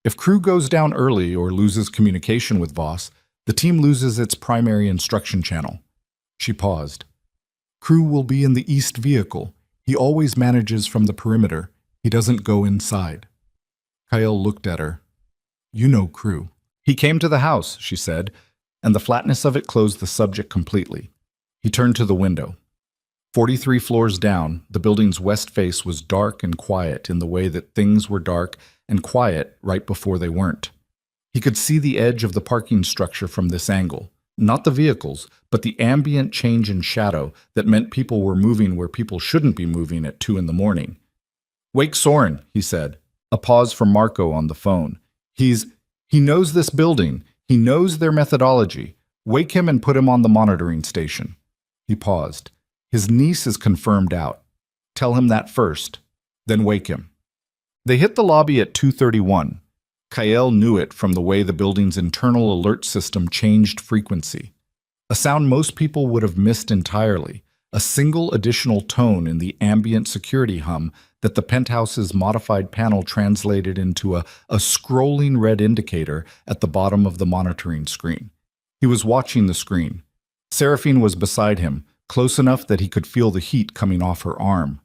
If Crew goes down early or loses communication with Voss, the team loses its primary instruction channel." She paused. "Crew will be in the east vehicle. He always manages from the perimeter. He doesn't go inside." Kael looked at her. "You know Crew." "He came to the house," she said, and the flatness of it closed the subject completely. He turned to the window. 43 floors down, the building's west face was dark and quiet in the way that things were dark and quiet right before they weren't. He could see the edge of the parking structure from this angle. Not the vehicles, but the ambient change in shadow that meant people were moving where people shouldn't be moving at 2 in the morning. "Wake Soren," he said. A pause from Marco on the phone. He knows this building. He knows their methodology. Wake him and put him on the monitoring station." He paused. "His niece is confirmed out. Tell him that first, then wake him." They hit the lobby at 2:31. Kael knew it from the way the building's internal alert system changed frequency. A sound most people would have missed entirely, a single additional tone in the ambient security hum that the penthouse's modified panel translated into a scrolling red indicator at the bottom of the monitoring screen. He was watching the screen. Seraphine was beside him, close enough that he could feel the heat coming off her arm.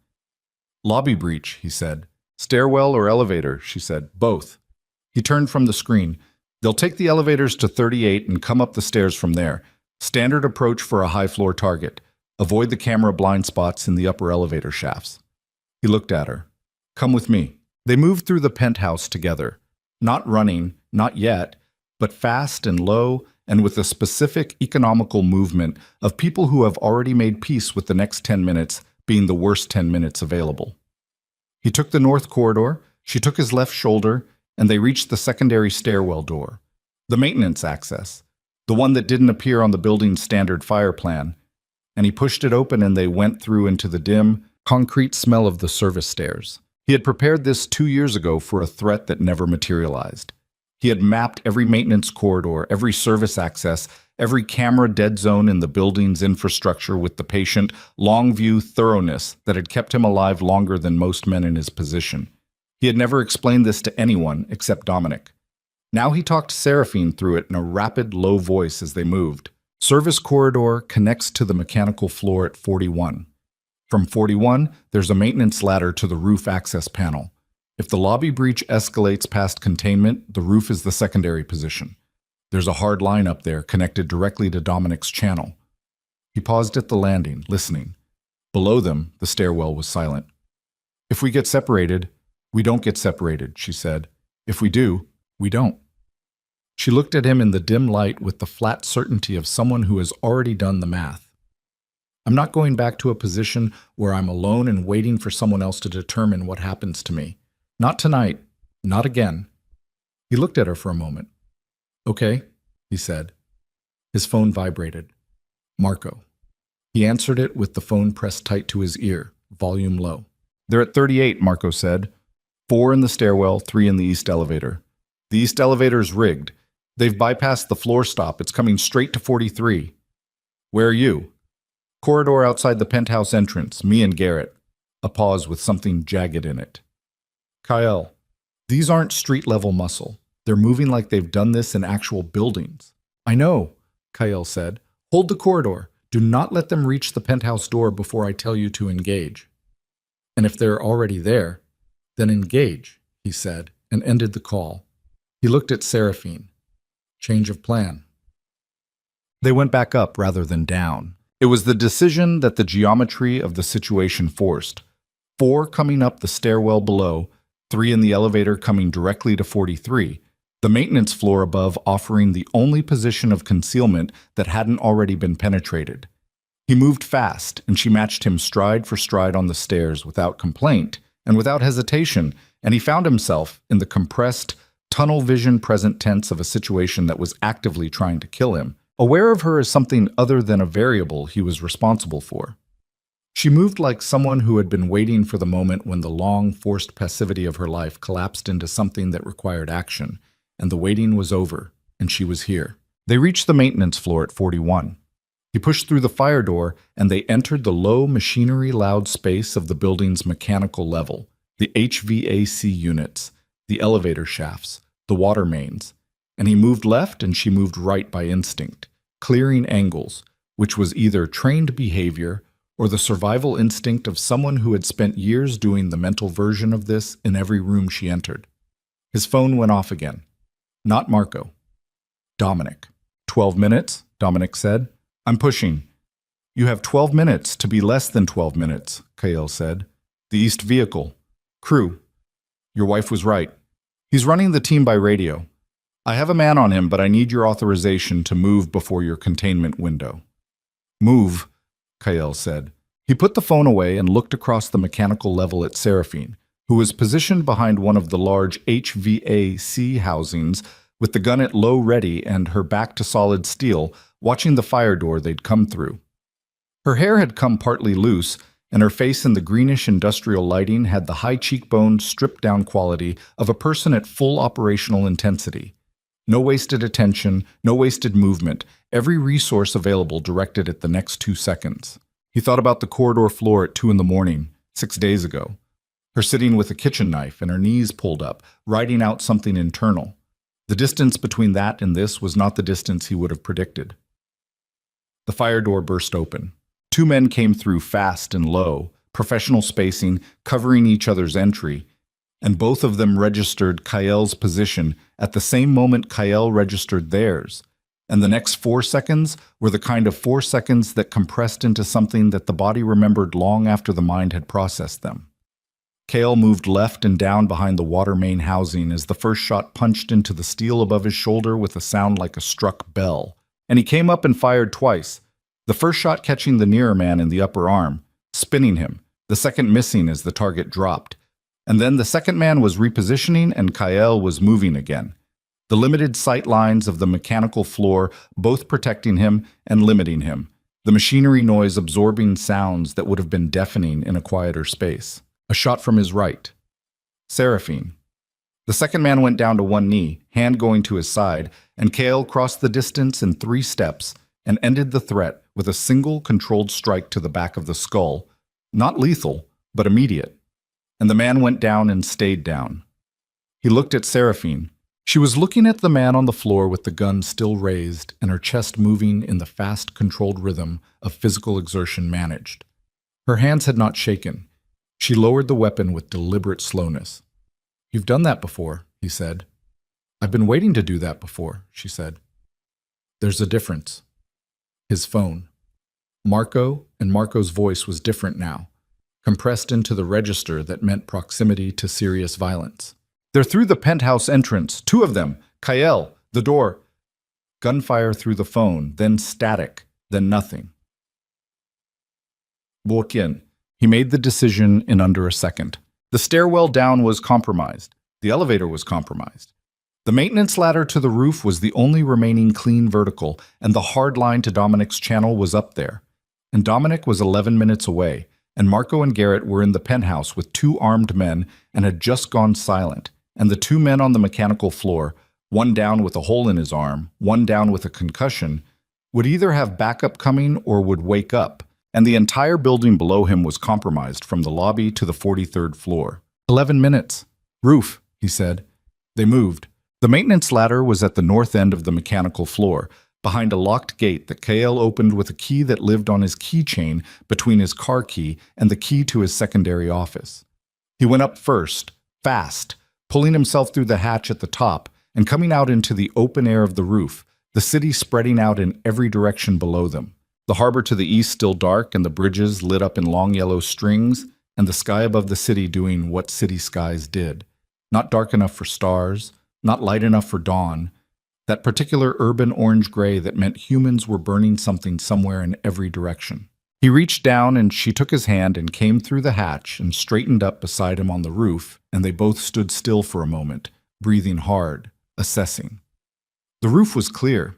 "Lobby breach," he said. Stairwell or elevator, she said. Both. He turned from the screen. They'll take the elevators to 38 and come up the stairs from there. Standard approach for a high-floor target. Avoid the camera blind spots in the upper elevator shafts. He looked at her. Come with me. They moved through the penthouse together. Not running, not yet, but fast and low, and with a specific economical movement of people who have already made peace with the next 10 minutes being the worst 10 minutes available. He took the north corridor, she took his left shoulder, and they reached the secondary stairwell door. The maintenance access, the one that didn't appear on the building's standard fire plan, and he pushed it open and they went through into the dim, concrete smell of the service stairs. He had prepared this 2 years ago for a threat that never materialized. He had mapped every maintenance corridor, every service access, every camera dead zone in the building's infrastructure with the patient, long-view thoroughness that had kept him alive longer than most men in his position. He had never explained this to anyone except Dominic. Now he talked Seraphine through it in a rapid, low voice as they moved. Service corridor connects to the mechanical floor at 41. From 41, there's a maintenance ladder to the roof access panel. If the lobby breach escalates past containment, the roof is the secondary position. There's a hard line up there connected directly to Dominic's channel. He paused at the landing, listening. Below them, the stairwell was silent. If we get separated, we don't get separated, she said. If we do, we don't. She looked at him in the dim light with the flat certainty of someone who has already done the math. I'm not going back to a position where I'm alone and waiting for someone else to determine what happens to me. Not tonight. Not again. He looked at her for a moment. Okay, he said. His phone vibrated. Marco. He answered it with the phone pressed tight to his ear, volume low. They're at 38, Marco said. 4 in the stairwell, 3 in the east elevator. The east elevator's rigged. They've bypassed the floor stop. It's coming straight to 43. Where are you? Corridor outside the penthouse entrance, me and Garrett. A pause with something jagged in it. Kyle, these aren't street-level muscle. They're moving like they've done this in actual buildings. I know, Kyle said. Hold the corridor. Do not let them reach the penthouse door before I tell you to engage. And if they're already there, then engage, he said, and ended the call. He looked at Seraphine. Change of plan. They went back up rather than down. It was the decision that the geometry of the situation forced. 4 coming up the stairwell below, 3 in the elevator coming directly to 43, the maintenance floor above offering the only position of concealment that hadn't already been penetrated. He moved fast, and she matched him stride for stride on the stairs without complaint and without hesitation, and he found himself in the compressed, tunnel vision present tense of a situation that was actively trying to kill him, aware of her as something other than a variable he was responsible for. She moved like someone who had been waiting for the moment when the long, forced passivity of her life collapsed into something that required action, and the waiting was over, and she was here. They reached the maintenance floor at 41. He pushed through the fire door, and they entered the low, machinery-loud space of the building's mechanical level, the HVAC units, the elevator shafts, the water mains, and he moved left and she moved right by instinct, clearing angles, which was either trained behavior or the survival instinct of someone who had spent years doing the mental version of this in every room she entered. His phone went off again. Not Marco. Dominic. 12 minutes, Dominic said. I'm pushing. You have 12 minutes to be less than 12 minutes, Kael said. The east vehicle. Crew. Your wife was right. He's running the team by radio. I have a man on him, but I need your authorization to move before your containment window. Move, Kael said. He put the phone away and looked across the mechanical level at Seraphine, who was positioned behind one of the large HVAC housings with the gun at low ready and her back to solid steel, watching the fire door they'd come through. Her hair had come partly loose, and her face in the greenish industrial lighting had the high cheekbone, stripped-down quality of a person at full operational intensity. No wasted attention, no wasted movement, every resource available directed at the next 2 seconds. He thought about the corridor floor at 2 a.m, 6 days ago. Her sitting with a kitchen knife and her knees pulled up, writing out something internal. The distance between that and this was not the distance he would have predicted. The fire door burst open. 2 men came through fast and low, professional spacing, covering each other's entry, and both of them registered Kael's position at the same moment Kael registered theirs. And the next 4 seconds were the kind of 4 seconds that compressed into something that the body remembered long after the mind had processed them. Kael moved left and down behind the water main housing as the first shot punched into the steel above his shoulder with a sound like a struck bell. And he came up and fired twice, the first shot catching the nearer man in the upper arm, spinning him, the second missing as the target dropped. And then the second man was repositioning and Kael was moving again. The limited sight lines of the mechanical floor both protecting him and limiting him, the machinery noise absorbing sounds that would have been deafening in a quieter space. A shot from his right. Seraphine. The second man went down to one knee, hand going to his side, and Kael crossed the distance in 3 steps and ended the threat with a single controlled strike to the back of the skull, not lethal, but immediate. And the man went down and stayed down. He looked at Seraphine. She was looking at the man on the floor with the gun still raised and her chest moving in the fast, controlled rhythm of physical exertion managed. Her hands had not shaken. She lowered the weapon with deliberate slowness. "You've done that before," he said. "I've been waiting to do that before," she said. "There's a difference." His phone. Marco, and Marco's voice was different now, compressed into the register that meant proximity to serious violence. "They're through the penthouse entrance, 2 of them. Kael, the door." Gunfire through the phone, then static, then nothing. Walk in. He made the decision in under a second. The stairwell down was compromised. The elevator was compromised. The maintenance ladder to the roof was the only remaining clean vertical, and the hard line to Dominic's channel was up there. And Dominic was 11 minutes away, and Marco and Garrett were in the penthouse with 2 armed men and had just gone silent. And the 2 men on the mechanical floor, one down with a hole in his arm, one down with a concussion, would either have backup coming or would wake up. And the entire building below him was compromised from the lobby to the 43rd floor. 11 minutes. "Roof," he said. They moved. The maintenance ladder was at the north end of the mechanical floor, behind a locked gate that Kael opened with a key that lived on his keychain between his car key and the key to his secondary office. He went up first, fast, pulling himself through the hatch at the top and coming out into the open air of the roof, the city spreading out in every direction below them. The harbor to the east still dark and the bridges lit up in long yellow strings, and the sky above the city doing what city skies did. Not dark enough for stars, not light enough for dawn, that particular urban orange-gray that meant humans were burning something somewhere in every direction. He reached down and she took his hand and came through the hatch and straightened up beside him on the roof, and they both stood still for a moment, breathing hard, assessing. The roof was clear.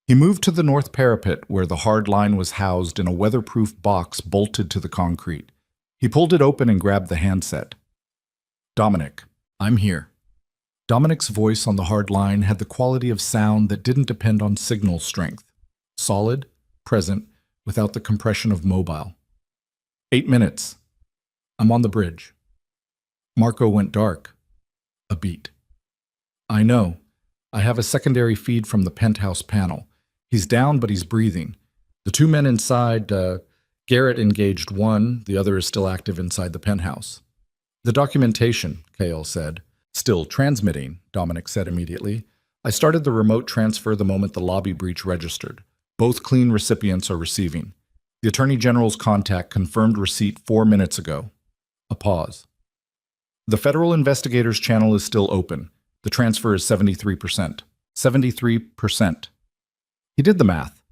He moved to the north parapet where the hard line was housed in a weatherproof box bolted to the concrete. He pulled it open and grabbed the handset. "Dominic, I'm here." Dominic's voice on the hard line had the quality of sound that didn't depend on signal strength. Solid, present, without the compression of mobile. 8 minutes. I'm on the bridge. Marco went dark. A beat. "I know. I have a secondary feed from the penthouse panel. He's down, but he's breathing. The 2 men inside, Garrett engaged one, the other is still active inside the penthouse." "The documentation," Kael said. "Still transmitting," Dominic said immediately. "I started the remote transfer the moment the lobby breach registered. Both clean recipients are receiving. The Attorney General's contact confirmed receipt 4 minutes ago." A pause. "The federal investigators channel is still open. The transfer is 73%. 73%. He did the math.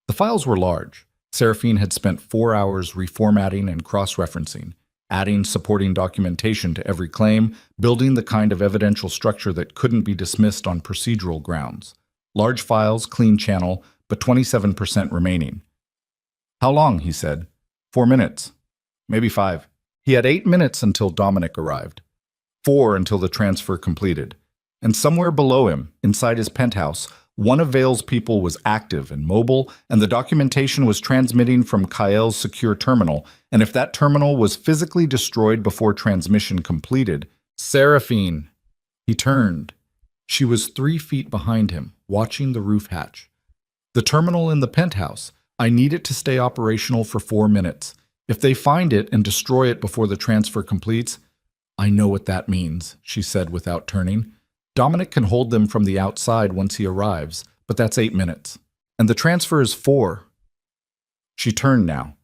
The files were large. Seraphine had spent 4 hours reformatting and cross-referencing, adding supporting documentation to every claim, building the kind of evidential structure that couldn't be dismissed on procedural grounds. Large files, clean channel, but 27% remaining. "How long?" he said. 4 minutes. Maybe 5. He had 8 minutes until Dominic arrived. 4 until the transfer completed. And somewhere below him, inside his penthouse, one of Vale's people was active and mobile, and the documentation was transmitting from Kael's secure terminal, and if that terminal was physically destroyed before transmission completed, Seraphine. He turned. She was 3 feet behind him, watching the roof hatch. "The terminal in the penthouse. I need it to stay operational for 4 minutes. If they find it and destroy it before the transfer completes, I know what that means, she said without turning. Dominic can hold them from the outside once he arrives, but that's 8 minutes. And the transfer is 4. She turned now.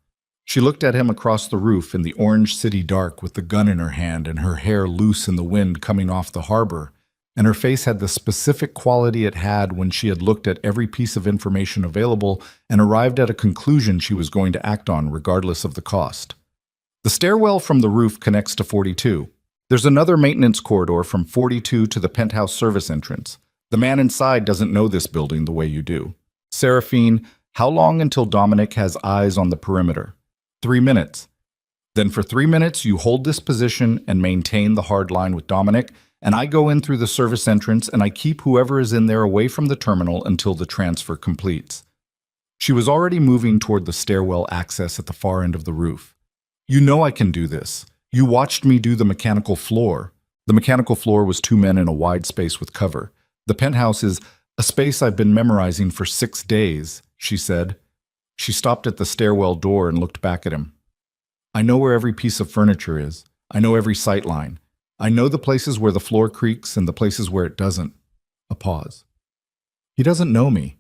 She looked at him across the roof in the orange city dark with the gun in her hand and her hair loose in the wind coming off the harbor, and her face had the specific quality it had when she had looked at every piece of information available and arrived at a conclusion she was going to act on regardless of the cost. The stairwell from the roof connects to 42. There's another maintenance corridor from 42 to the penthouse service entrance. The man inside doesn't know this building the way you do. Seraphine, how long until Dominic has eyes on the perimeter? 3 minutes. Then for 3 minutes, you hold this position and maintain the hard line with Dominic, and I go in through the service entrance and I keep whoever is in there away from the terminal until the transfer completes. She was already moving toward the stairwell access at the far end of the roof. You know I can do this. You watched me do the mechanical floor. The mechanical floor was 2 men in a wide space with cover. The penthouse is a space I've been memorizing for 6 days, she said. She stopped at the stairwell door and looked back at him. I know where every piece of furniture is. I know every sight line. I know the places where the floor creaks and the places where it doesn't. A pause. He doesn't know me,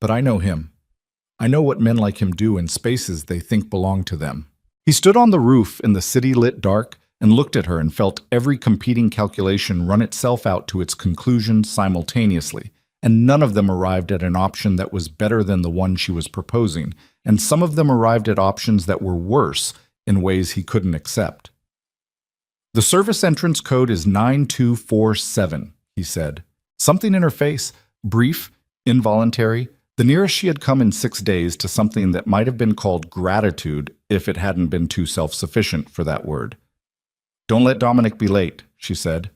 but I know him. I know what men like him do in spaces they think belong to them. He stood on the roof in the city-lit dark and looked at her and felt every competing calculation run itself out to its conclusion simultaneously, and none of them arrived at an option that was better than the one she was proposing, and some of them arrived at options that were worse in ways he couldn't accept. The service entrance code is 9247, he said. Something in her face, brief, involuntary, the nearest she had come in 6 days to something that might have been called gratitude if it hadn't been too self-sufficient for that word. Don't let Dominic be late, she said.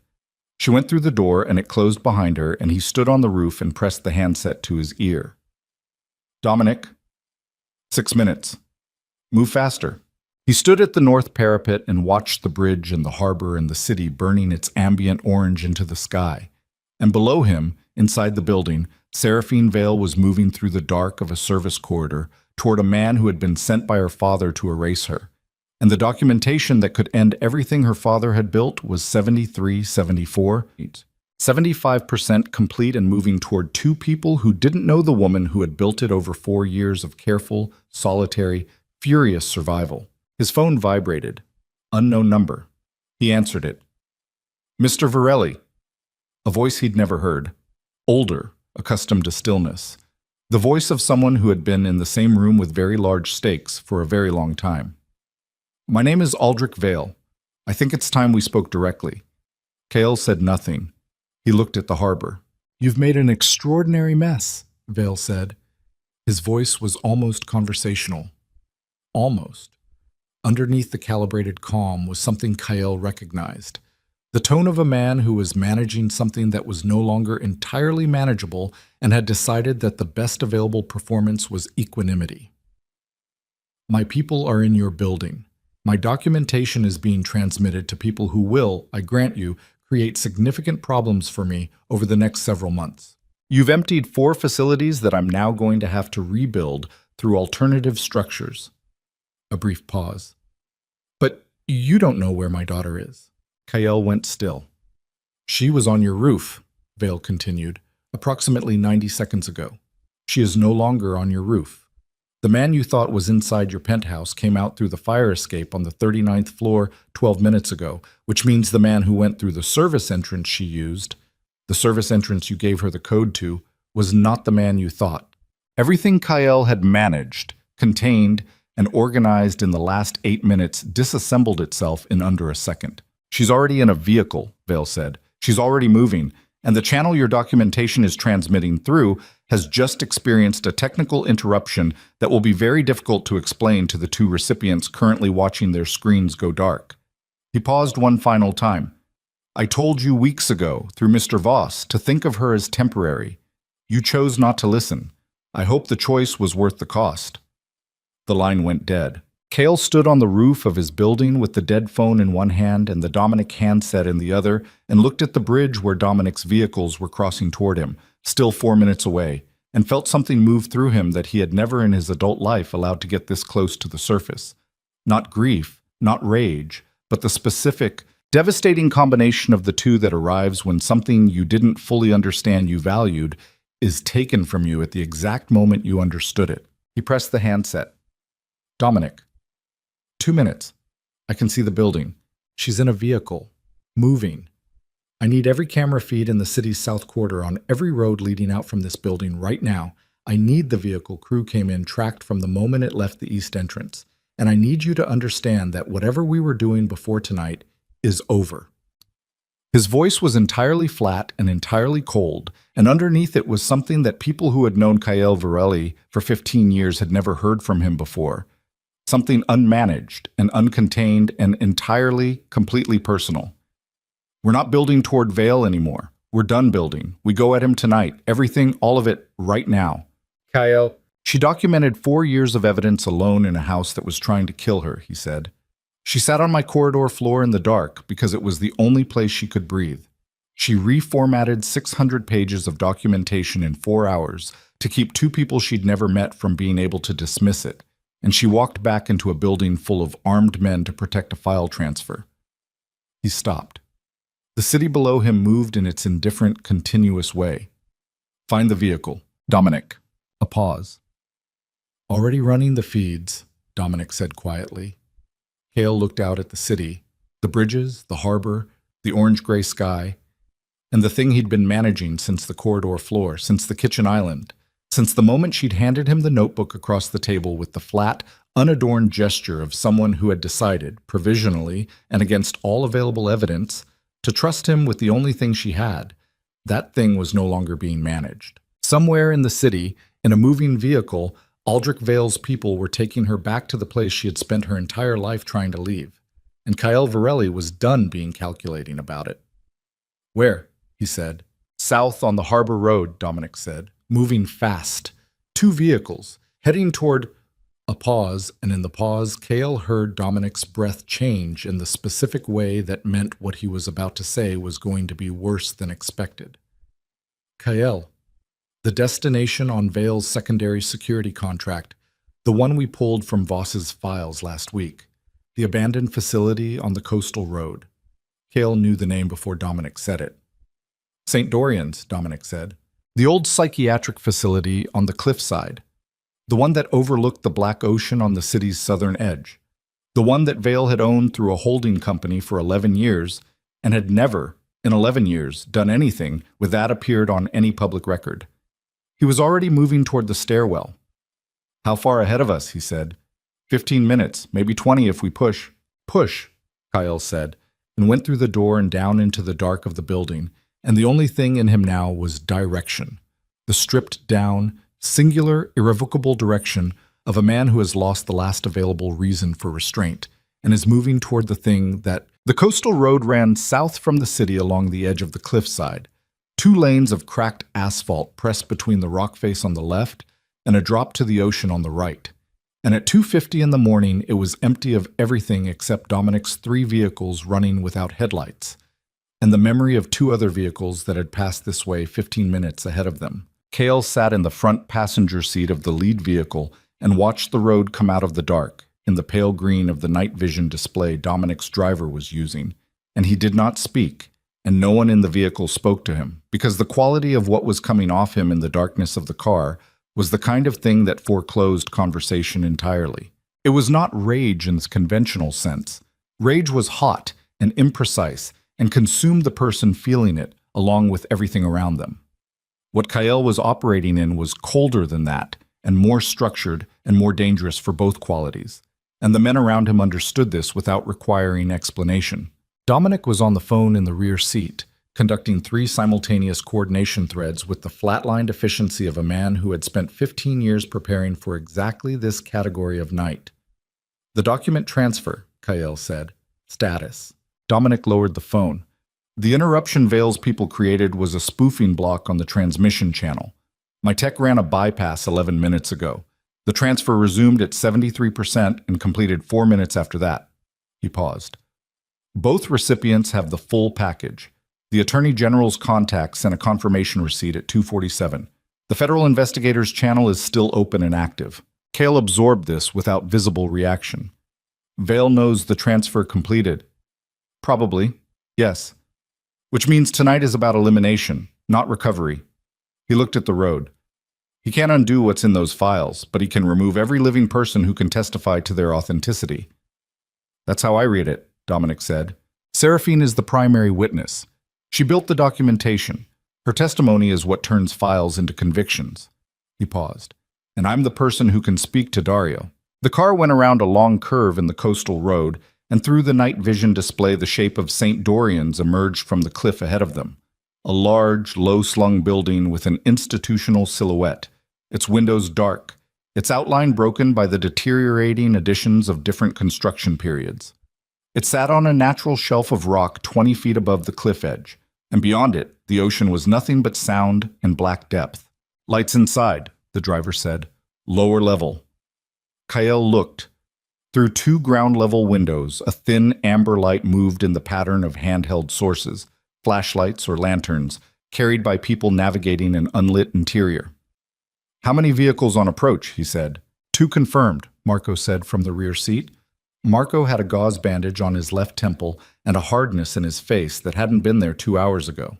She went through the door and it closed behind her, and he stood on the roof and pressed the handset to his ear. Dominic, 6 minutes. Move faster. He stood at the north parapet and watched the bridge and the harbor and the city burning its ambient orange into the sky. And below him, inside the building, Seraphine Vale was moving through the dark of a service corridor toward a man who had been sent by her father to erase her. And the documentation that could end everything her father had built was 7374, 75% complete and moving toward 2 people who didn't know the woman who had built it over 4 years of careful, solitary, furious survival. His phone vibrated. Unknown number. He answered it. Mr. Varelli. A voice he'd never heard. Older, accustomed to stillness. The voice of someone who had been in the same room with very large stakes for a very long time. My name is Aldrich Vale. I think it's time we spoke directly. Cale said nothing. He looked at the harbor. You've made an extraordinary mess, Vale said. His voice was almost conversational. Almost. Underneath the calibrated calm was something Cale recognized. The tone of a man who was managing something that was no longer entirely manageable and had decided that the best available performance was equanimity. My people are in your building. My documentation is being transmitted to people who will, I grant you, create significant problems for me over the next several months. You've emptied 4 facilities that I'm now going to have to rebuild through alternative structures. A brief pause. But you don't know where my daughter is. Kael went still. She was on your roof, Vale continued, approximately 90 seconds ago. She is no longer on your roof. The man you thought was inside your penthouse came out through the fire escape on the 39th floor 12 minutes ago, which means the man who went through the service entrance she used, the service entrance you gave her the code to, was not the man you thought. Everything Kael had managed, contained, and organized in the last 8 minutes disassembled itself in under a second. She's already in a vehicle, Vale said. She's already moving, and the channel your documentation is transmitting through has just experienced a technical interruption that will be very difficult to explain to the 2 recipients currently watching their screens go dark. He paused one final time. I told you weeks ago, through Mr. Voss, to think of her as temporary. You chose not to listen. I hope the choice was worth the cost. The line went dead. Cale stood on the roof of his building with the dead phone in one hand and the Dominic handset in the other, and looked at the bridge where Dominic's vehicles were crossing toward him, still 4 minutes away, and felt something move through him that he had never in his adult life allowed to get this close to the surface. Not grief, not rage, but the specific, Devastating combination of the two that arrives when something you didn't fully understand you valued is taken from you at the exact moment you understood it. He pressed the handset. Dominic. 2 minutes. I can see the building. She's in a vehicle. Moving. I need every camera feed in the city's south quarter on every road leading out from this building right now. I need the vehicle crew came in tracked from the moment it left the east entrance. And I need you to understand that whatever we were doing before tonight is over. His voice was entirely flat and entirely cold, and underneath it was something that people who had known Kyle Varelli for 15 years had never heard from him before. Something unmanaged and uncontained and entirely, completely personal. We're not building toward Vale anymore. We're done building. We go at him tonight. Everything, all of it, right now. Kyle. She documented 4 years of evidence alone in a house that was trying to kill her, he said. She sat on my corridor floor in the dark because it was the only place she could breathe. She reformatted 600 pages of documentation in 4 hours to keep 2 people she'd never met from being able to dismiss it, and she walked back into a building full of armed men to protect a file transfer. He stopped. The city below him moved in its indifferent, continuous way. Find the vehicle. Dominic. A pause. Already running the feeds, Dominic said quietly. Hale looked out at the city, the bridges, the harbor, the orange-gray sky, and the thing he'd been managing since the corridor floor, since the kitchen island, since the moment she'd handed him the notebook across the table with the flat, unadorned gesture of someone who had decided, provisionally and against all available evidence, to trust him with the only thing she had. That thing was no longer being managed. Somewhere in the city, in a moving vehicle, Aldrich Vale's people were taking her back to the place she had spent her entire life trying to leave, and Kyle Varelli was done being calculating about it. Where? He said. South on the harbor road, Dominic said, moving fast. 2 vehicles, heading toward a pause, and in the pause, Kyle heard Dominic's breath change in the specific way that meant what he was about to say was going to be worse than expected. Kyle. The destination on Vale's secondary security contract, the one we pulled from Voss's files last week, the abandoned facility on the coastal road. Kale knew the name before Dominic said it. St. Dorian's, Dominic said. The old psychiatric facility on the cliffside. The one that overlooked the Black Ocean on the city's southern edge. The one that Vale had owned through a holding company for 11 years and had never, in 11 years, done anything with that appeared on any public record. He was already moving toward the stairwell. How far ahead of us, he said. 15 minutes, maybe 20 if we push. Push, Kyle said, and went through the door and down into the dark of the building, and the only thing in him now was direction. The stripped down, singular, irrevocable direction of a man who has lost the last available reason for restraint and is moving toward the thing that... The coastal road ran south from the city along the edge of the cliffside. 2 lanes of cracked asphalt pressed between the rock face on the left and a drop to the ocean on the right. And at 2:50 in the morning, it was empty of everything except Dominic's 3 vehicles running without headlights, and the memory of 2 other vehicles that had passed this way 15 minutes ahead of them. Kale sat in the front passenger seat of the lead vehicle and watched the road come out of the dark, in the pale green of the night vision display Dominic's driver was using, and he did not speak. And no one in the vehicle spoke to him, because the quality of what was coming off him in the darkness of the car was the kind of thing that foreclosed conversation entirely. It was not rage in the conventional sense. Rage was hot and imprecise and consumed the person feeling it, along with everything around them. What Kyle was operating in was colder than that, and more structured and more dangerous for both qualities, and the men around him understood this without requiring explanation. Dominic was on the phone in the rear seat, conducting 3 simultaneous coordination threads with the flatlined efficiency of a man who had spent 15 years preparing for exactly this category of night. The document transfer, Kyle said. Status. Dominic lowered the phone. The interruption Vale's people created was a spoofing block on the transmission channel. My tech ran a bypass 11 minutes ago. The transfer resumed at 73% and completed 4 minutes after that. He paused. Both recipients have the full package. The Attorney General's contact sent a confirmation receipt at 2:47. The federal investigators' channel is still open and active. Kale absorbed this without visible reaction. Vale knows the transfer completed. Probably, Yes. Which means tonight is about elimination, not recovery. He looked at the road. He can't undo what's in those files, but he can remove every living person who can testify to their authenticity. That's how I read it, Dominic said. Seraphine is the primary witness. She built the documentation. Her testimony is what turns files into convictions. He paused. And I'm the person who can speak to Dario. The car went around a long curve in the coastal road, and through the night vision display the shape of St. Dorian's emerged from the cliff ahead of them. A large, low-slung building with an institutional silhouette, its windows dark, its outline broken by the deteriorating additions of different construction periods. It sat on a natural shelf of rock 20 feet above the cliff edge, and beyond it, the ocean was nothing but sound and black depth. Lights inside, the driver said. Lower level. Kael looked. Through two ground-level windows, a thin amber light moved in the pattern of handheld sources, flashlights or lanterns, carried by people navigating an unlit interior. How many vehicles on approach, he said. 2 confirmed, Marco said from the rear seat. Marco had a gauze bandage on his left temple and a hardness in his face that hadn't been there 2 hours ago.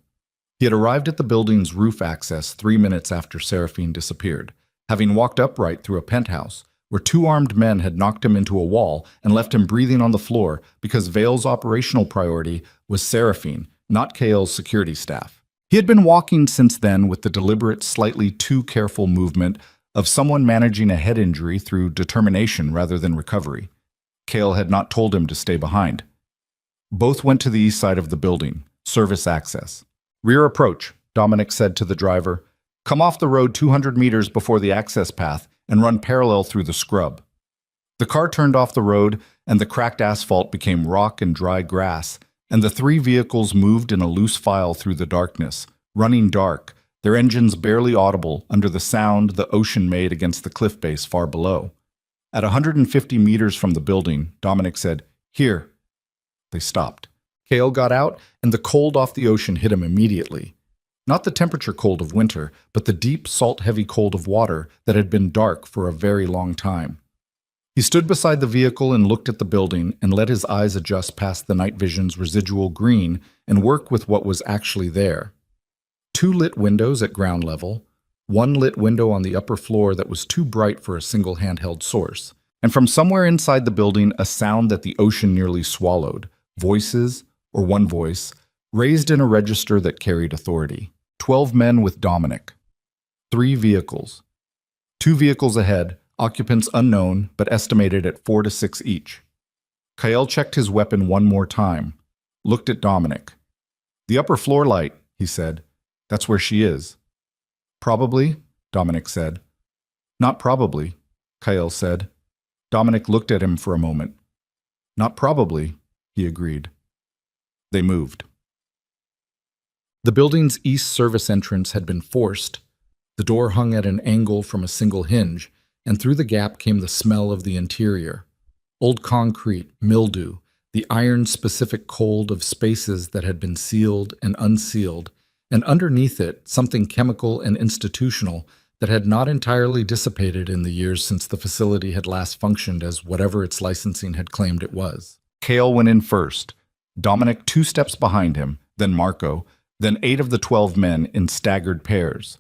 He had arrived at the building's roof access 3 minutes after Seraphine disappeared, having walked upright through a penthouse, where 2 armed men had knocked him into a wall and left him breathing on the floor because Vale's operational priority was Seraphine, not Kael's security staff. He had been walking since then with the deliberate, slightly too careful movement of someone managing a head injury through determination rather than recovery. Kael had not told him to stay behind. Both went to the east side of the building, service access. Rear approach, Dominic said to the driver. Come off the road 200 meters before the access path and run parallel through the scrub. The car turned off the road, and the cracked asphalt became rock and dry grass, and the 3 vehicles moved in a loose file through the darkness, running dark, their engines barely audible under the sound the ocean made against the cliff base far below. At 150 meters from the building, Dominic said, Here. They stopped. Kael got out, and the cold off the ocean hit him immediately. Not the temperature cold of winter, but the deep, salt-heavy cold of water that had been dark for a very long time. He stood beside the vehicle and looked at the building and let his eyes adjust past the night vision's residual green and work with what was actually there. 2 lit windows at ground level, 1 lit window on the upper floor that was too bright for a single handheld source, and from somewhere inside the building a sound that the ocean nearly swallowed, voices, or 1 voice, raised in a register that carried authority. 12 men with Dominic. 3 vehicles. 2 vehicles ahead, occupants unknown, but estimated at 4 to 6 each. Kael checked his weapon one more time, looked at Dominic. The upper floor light, he said. That's where she is. Probably, Dominic said. Not probably, Kael said. Dominic looked at him for a moment. Not probably, he agreed. They moved. The building's east service entrance had been forced. The door hung at an angle from a single hinge, and through the gap came the smell of the interior. Old concrete, mildew, the iron-specific cold of spaces that had been sealed and unsealed, and underneath it, something chemical and institutional that had not entirely dissipated in the years since the facility had last functioned as whatever its licensing had claimed it was. Kael went in first, Dominic 2 steps behind him, then Marco, then 8 of the 12 men in staggered pairs.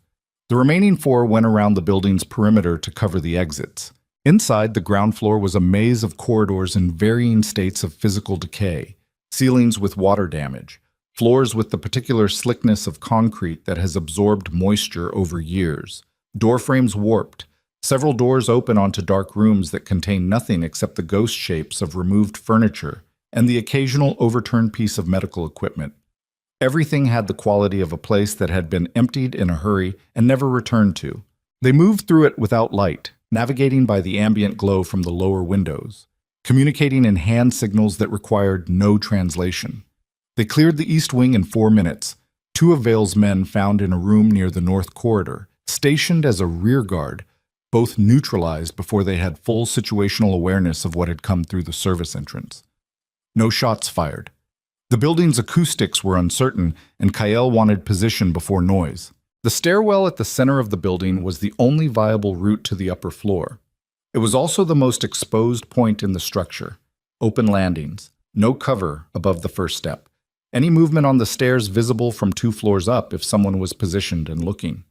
The remaining 4 went around the building's perimeter to cover the exits. Inside, the ground floor was a maze of corridors in varying states of physical decay, ceilings with water damage, floors with the particular slickness of concrete that has absorbed moisture over years, door frames warped, several doors open onto dark rooms that contain nothing except the ghost shapes of removed furniture and the occasional overturned piece of medical equipment. Everything had the quality of a place that had been emptied in a hurry and never returned to. They moved through it without light, navigating by the ambient glow from the lower windows, communicating in hand signals that required no translation. They cleared the east wing in 4 minutes, 2 of Vale's men found in a room near the north corridor, stationed as a rear guard, both neutralized before they had full situational awareness of what had come through the service entrance. No shots fired. The building's acoustics were uncertain, and Kael wanted position before noise. The stairwell at the center of the building was the only viable route to the upper floor. It was also the most exposed point in the structure. Open landings, no cover above the first step. Any movement on the stairs visible from 2 floors up if someone was positioned and looking.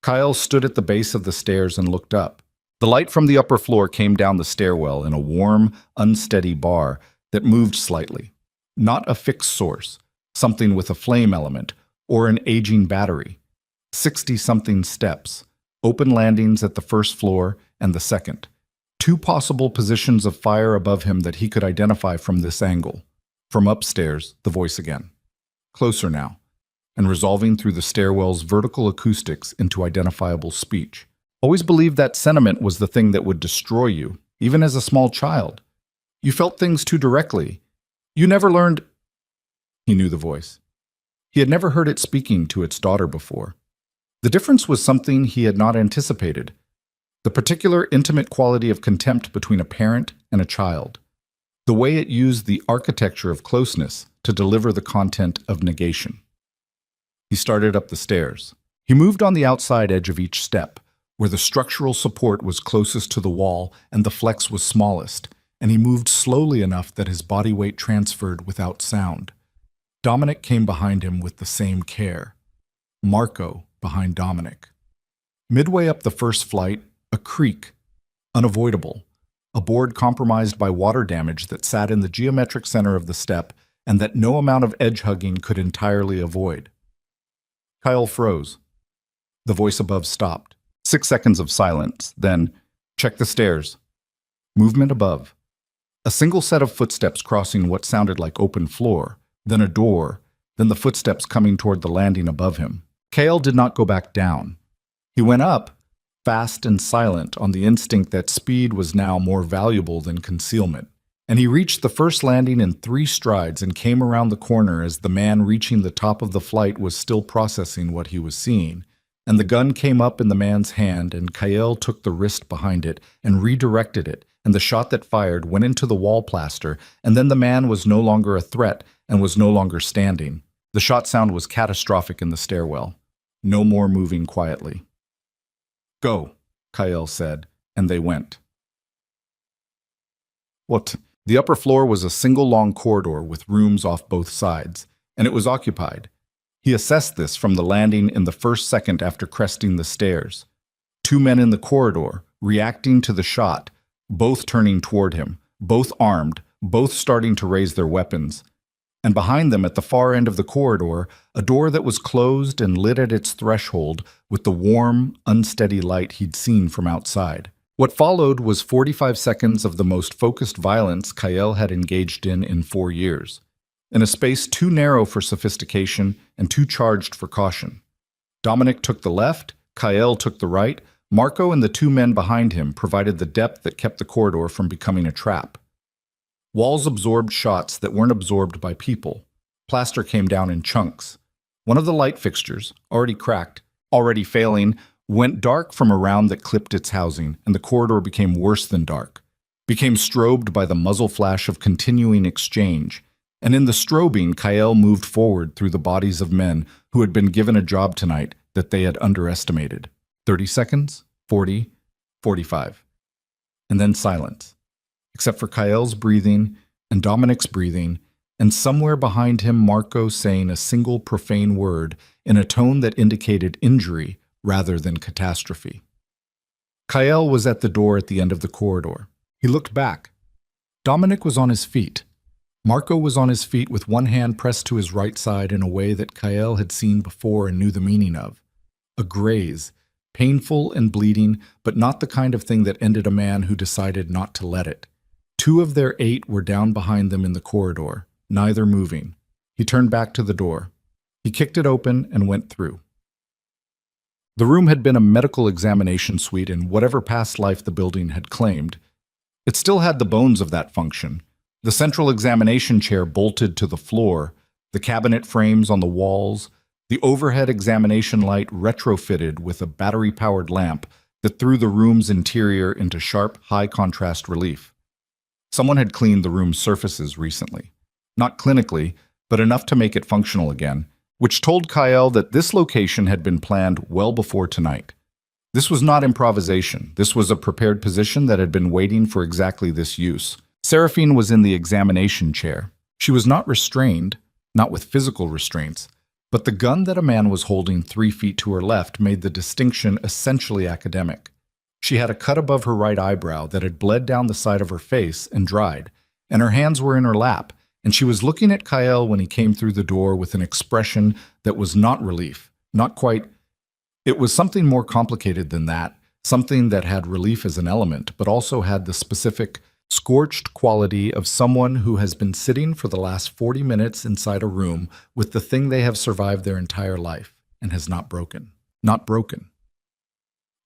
Kyle stood at the base of the stairs and looked up. The light from the upper floor came down the stairwell in a warm, unsteady bar that moved slightly. Not a fixed source, something with a flame element, or an aging battery. 60-something steps, open landings at the first floor and the second. 2 possible positions of fire above him that he could identify from this angle. From upstairs, the voice again. Closer now, and resolving through the stairwell's vertical acoustics into identifiable speech. Always believed that sentiment was the thing that would destroy you, even as a small child. You felt things too directly. You never learned. He knew the voice. He had never heard it speaking to its daughter before. The difference was something he had not anticipated. The particular intimate quality of contempt between a parent and a child. The way it used the architecture of closeness to deliver the content of negation. He started up the stairs. He moved on the outside edge of each step, where the structural support was closest to the wall and the flex was smallest, and he moved slowly enough that his body weight transferred without sound. Dominic came behind him with the same care. Marco behind Dominic. Midway up the first flight, a creak, unavoidable, a board compromised by water damage that sat in the geometric center of the step and that no amount of edge-hugging could entirely avoid. Kyle froze. The voice above stopped. 6 seconds of silence, then, check the stairs. Movement above. A single set of footsteps crossing what sounded like open floor, then a door, then the footsteps coming toward the landing above him. Kyle did not go back down. He went up, fast and silent on the instinct that speed was now more valuable than concealment. And he reached the first landing in 3 strides and came around the corner as the man reaching the top of the flight was still processing what he was seeing. And the gun came up in the man's hand, and Kyle took the wrist behind it and redirected it, and the shot that fired went into the wall plaster, and then the man was no longer a threat and was no longer standing. The shot sound was catastrophic in the stairwell. No more moving quietly. Go, Kyle said, and they went. What? The upper floor was a single long corridor with rooms off both sides, and it was occupied. He assessed this from the landing in the first second after cresting the stairs. 2 men in the corridor, reacting to the shot, both turning toward him, both armed, both starting to raise their weapons. And behind them at the far end of the corridor, a door that was closed and lit at its threshold with the warm, unsteady light he'd seen from outside. What followed was 45 seconds of the most focused violence Kyle had engaged in 4 years. In a space too narrow for sophistication and too charged for caution. Dominic took the left, Kyle took the right, Marco and the 2 men behind him provided the depth that kept the corridor from becoming a trap. Walls absorbed shots that weren't absorbed by people. Plaster came down in chunks. One of the light fixtures, already cracked, already failing, went dark from a round that clipped its housing, and the corridor became worse than dark. Became strobed by the muzzle flash of continuing exchange. And in the strobing, Kyle moved forward through the bodies of men who had been given a job tonight that they had underestimated. 30 seconds, 40, 45. And then silence, except for Kyle's breathing and Dominic's breathing, and somewhere behind him Marco saying a single profane word in a tone that indicated injury rather than catastrophe. Kyle was at the door at the end of the corridor. He looked back. Dominic was on his feet. Marco was on his feet with one hand pressed to his right side in a way that Kyle had seen before and knew the meaning of. A graze, painful and bleeding, but not the kind of thing that ended a man who decided not to let it. 2 of their 8 were down behind them in the corridor, neither moving. He turned back to the door. He kicked it open and went through. The room had been a medical examination suite in whatever past life the building had claimed. It still had the bones of that function. The central examination chair bolted to the floor, the cabinet frames on the walls, the overhead examination light retrofitted with a battery-powered lamp that threw the room's interior into sharp, high-contrast relief. Someone had cleaned the room's surfaces recently. Not clinically, but enough to make it functional again, which told Kyle that this location had been planned well before tonight. This was not improvisation. This was a prepared position that had been waiting for exactly this use. Seraphine was in the examination chair. She was not restrained, not with physical restraints, but the gun that a man was holding 3 feet to her left made the distinction essentially academic. She had a cut above her right eyebrow that had bled down the side of her face and dried, and her hands were in her lap, and she was looking at Kyle when he came through the door with an expression that was not relief, not quite. It was something more complicated than that, something that had relief as an element, but also had the specific, scorched quality of someone who has been sitting for the last 40 minutes inside a room with the thing they have survived their entire life and has not broken. Not broken.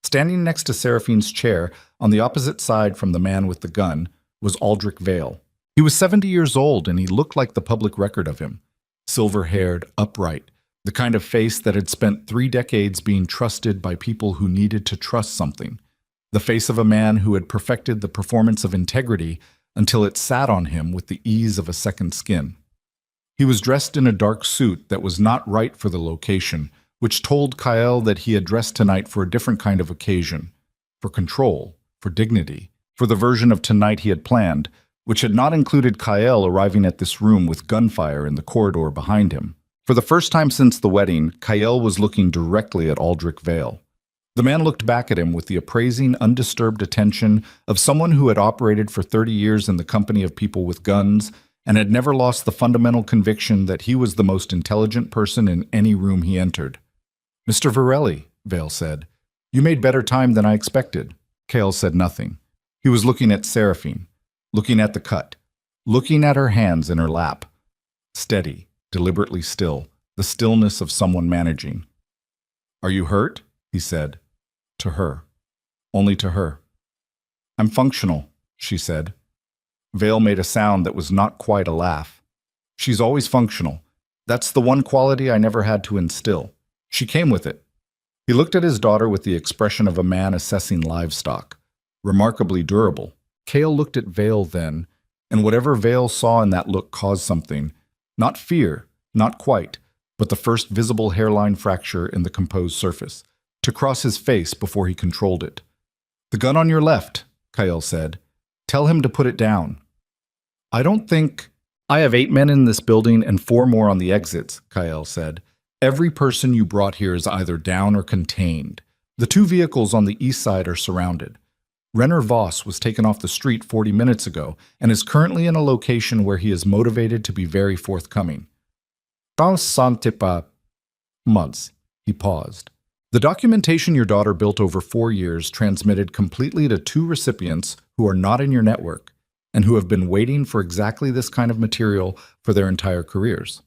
Standing next to Seraphine's chair, on the opposite side from the man with the gun, was Aldrich Vale. He was 70 years old and he looked like the public record of him. Silver-haired, upright, the kind of face that had spent 3 decades being trusted by people who needed to trust something. The face of a man who had perfected the performance of integrity until it sat on him with the ease of a second skin. He was dressed in a dark suit that was not right for the location, which told Kyle that he had dressed tonight for a different kind of occasion, for control, for dignity, for the version of tonight he had planned, which had not included Kyle arriving at this room with gunfire in the corridor behind him. For the first time since the wedding, Kyle was looking directly at Aldrich Vale. The man looked back at him with the appraising, undisturbed attention of someone who had operated for 30 years in the company of people with guns and had never lost the fundamental conviction that he was the most intelligent person in any room he entered. "Mr. Varelli," Vale said, "you made better time than I expected." Kale said nothing. He was looking at Seraphine, looking at the cut, looking at her hands in her lap. Steady, deliberately still, the stillness of someone managing. "Are you hurt?" he said. To her. Only to her. "I'm functional," she said. Vale made a sound that was not quite a laugh. "She's always functional. That's the one quality I never had to instill. She came with it." He looked at his daughter with the expression of a man assessing livestock. Remarkably durable. Kale looked at Vale then, and whatever Vale saw in that look caused something. Not fear, not quite, but the first visible hairline fracture in the composed surface, to cross his face before he controlled it. "The gun on your left," Kyle said. "Tell him to put it down." "I don't think—" "I have 8 men in this building and 4 more on the exits," Kyle said. "Every person you brought here is either down or contained. The 2 vehicles on the east side are surrounded. Renner Voss was taken off the street 40 minutes ago and is currently in a location where he is motivated to be very forthcoming." "Dans Santipa months," he paused. "The documentation your daughter built over 4 years transmitted completely to 2 recipients who are not in your network and who have been waiting for exactly this kind of material for their entire careers.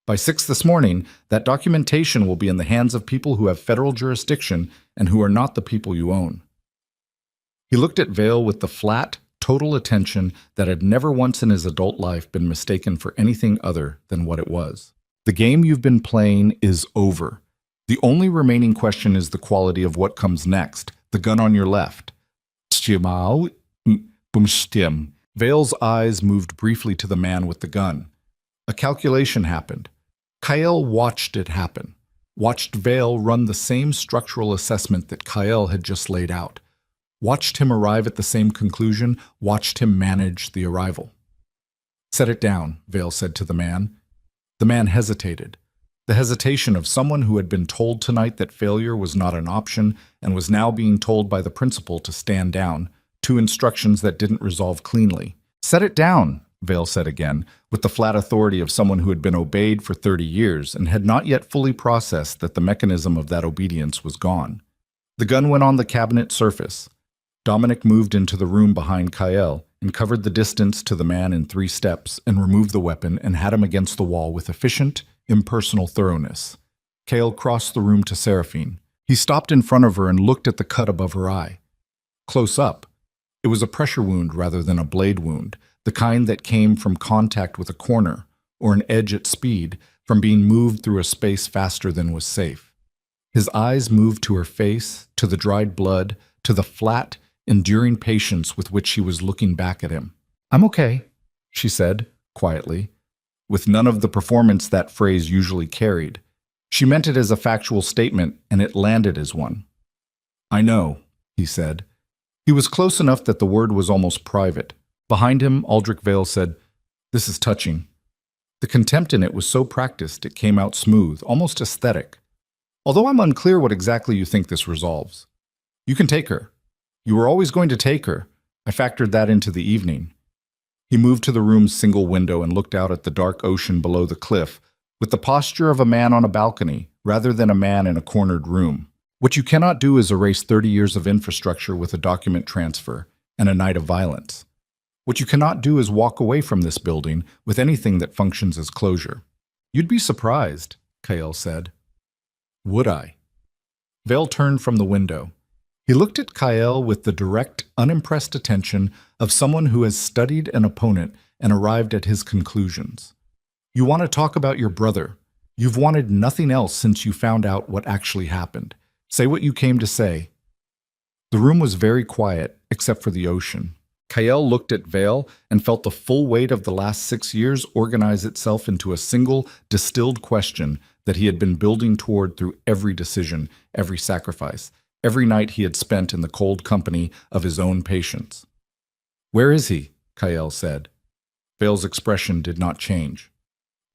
By 6 this morning, that documentation will be in the hands of people who have federal jurisdiction and who are not the people you own." He looked at Vale with the flat, total attention that had never once in his adult life been mistaken for anything other than what it was. "The game you've been playing is over. The only remaining question is the quality of what comes next, the gun on your left." Vale's eyes moved briefly to the man with the gun. A calculation happened. Kyle watched it happen, watched Vale run the same structural assessment that Kyle had just laid out, watched him arrive at the same conclusion, watched him manage the arrival. "Set it down," Vale said to the man. The man hesitated. The hesitation of someone who had been told tonight that failure was not an option and was now being told by the principal to stand down, 2 instructions that didn't resolve cleanly. "Set it down," Vale said again, with the flat authority of someone who had been obeyed for 30 years and had not yet fully processed that the mechanism of that obedience was gone. The gun went on the cabinet surface. Dominic moved into the room behind Kyle and covered the distance to the man in 3 steps and removed the weapon and had him against the wall with efficient, impersonal thoroughness. Kale crossed the room to Seraphine. He stopped in front of her and looked at the cut above her eye. Close up. It was a pressure wound rather than a blade wound, the kind that came from contact with a corner or an edge at speed, from being moved through a space faster than was safe. His eyes moved to her face, to the dried blood, to the flat, enduring patience with which she was looking back at him. "I'm okay," she said, quietly, with none of the performance that phrase usually carried. She meant it as a factual statement, and it landed as one. "I know," he said. He was close enough that the word was almost private. Behind him, Aldrich Vale said, "This is touching." The contempt in it was so practiced it came out smooth, almost aesthetic. Although I'm unclear what exactly you think this resolves. You can take her. You were always going to take her. I factored that into the evening. He moved to the room's single window and looked out at the dark ocean below the cliff, with the posture of a man on a balcony, rather than a man in a cornered room. What you cannot do is erase 30 years of infrastructure with a document transfer and a night of violence. What you cannot do is walk away from this building with anything that functions as closure. You'd be surprised, Kael said. Would I? Vale turned from the window. He looked at Kael with the direct, unimpressed attention of someone who has studied an opponent and arrived at his conclusions. You want to talk about your brother. You've wanted nothing else since you found out what actually happened. Say what you came to say. The room was very quiet, except for the ocean. Kael looked at Vale and felt the full weight of the last 6 years organize itself into a single, distilled question that he had been building toward through every decision, every sacrifice, every night he had spent in the cold company of his own patients. Where is he? Kael said. Vale's expression did not change.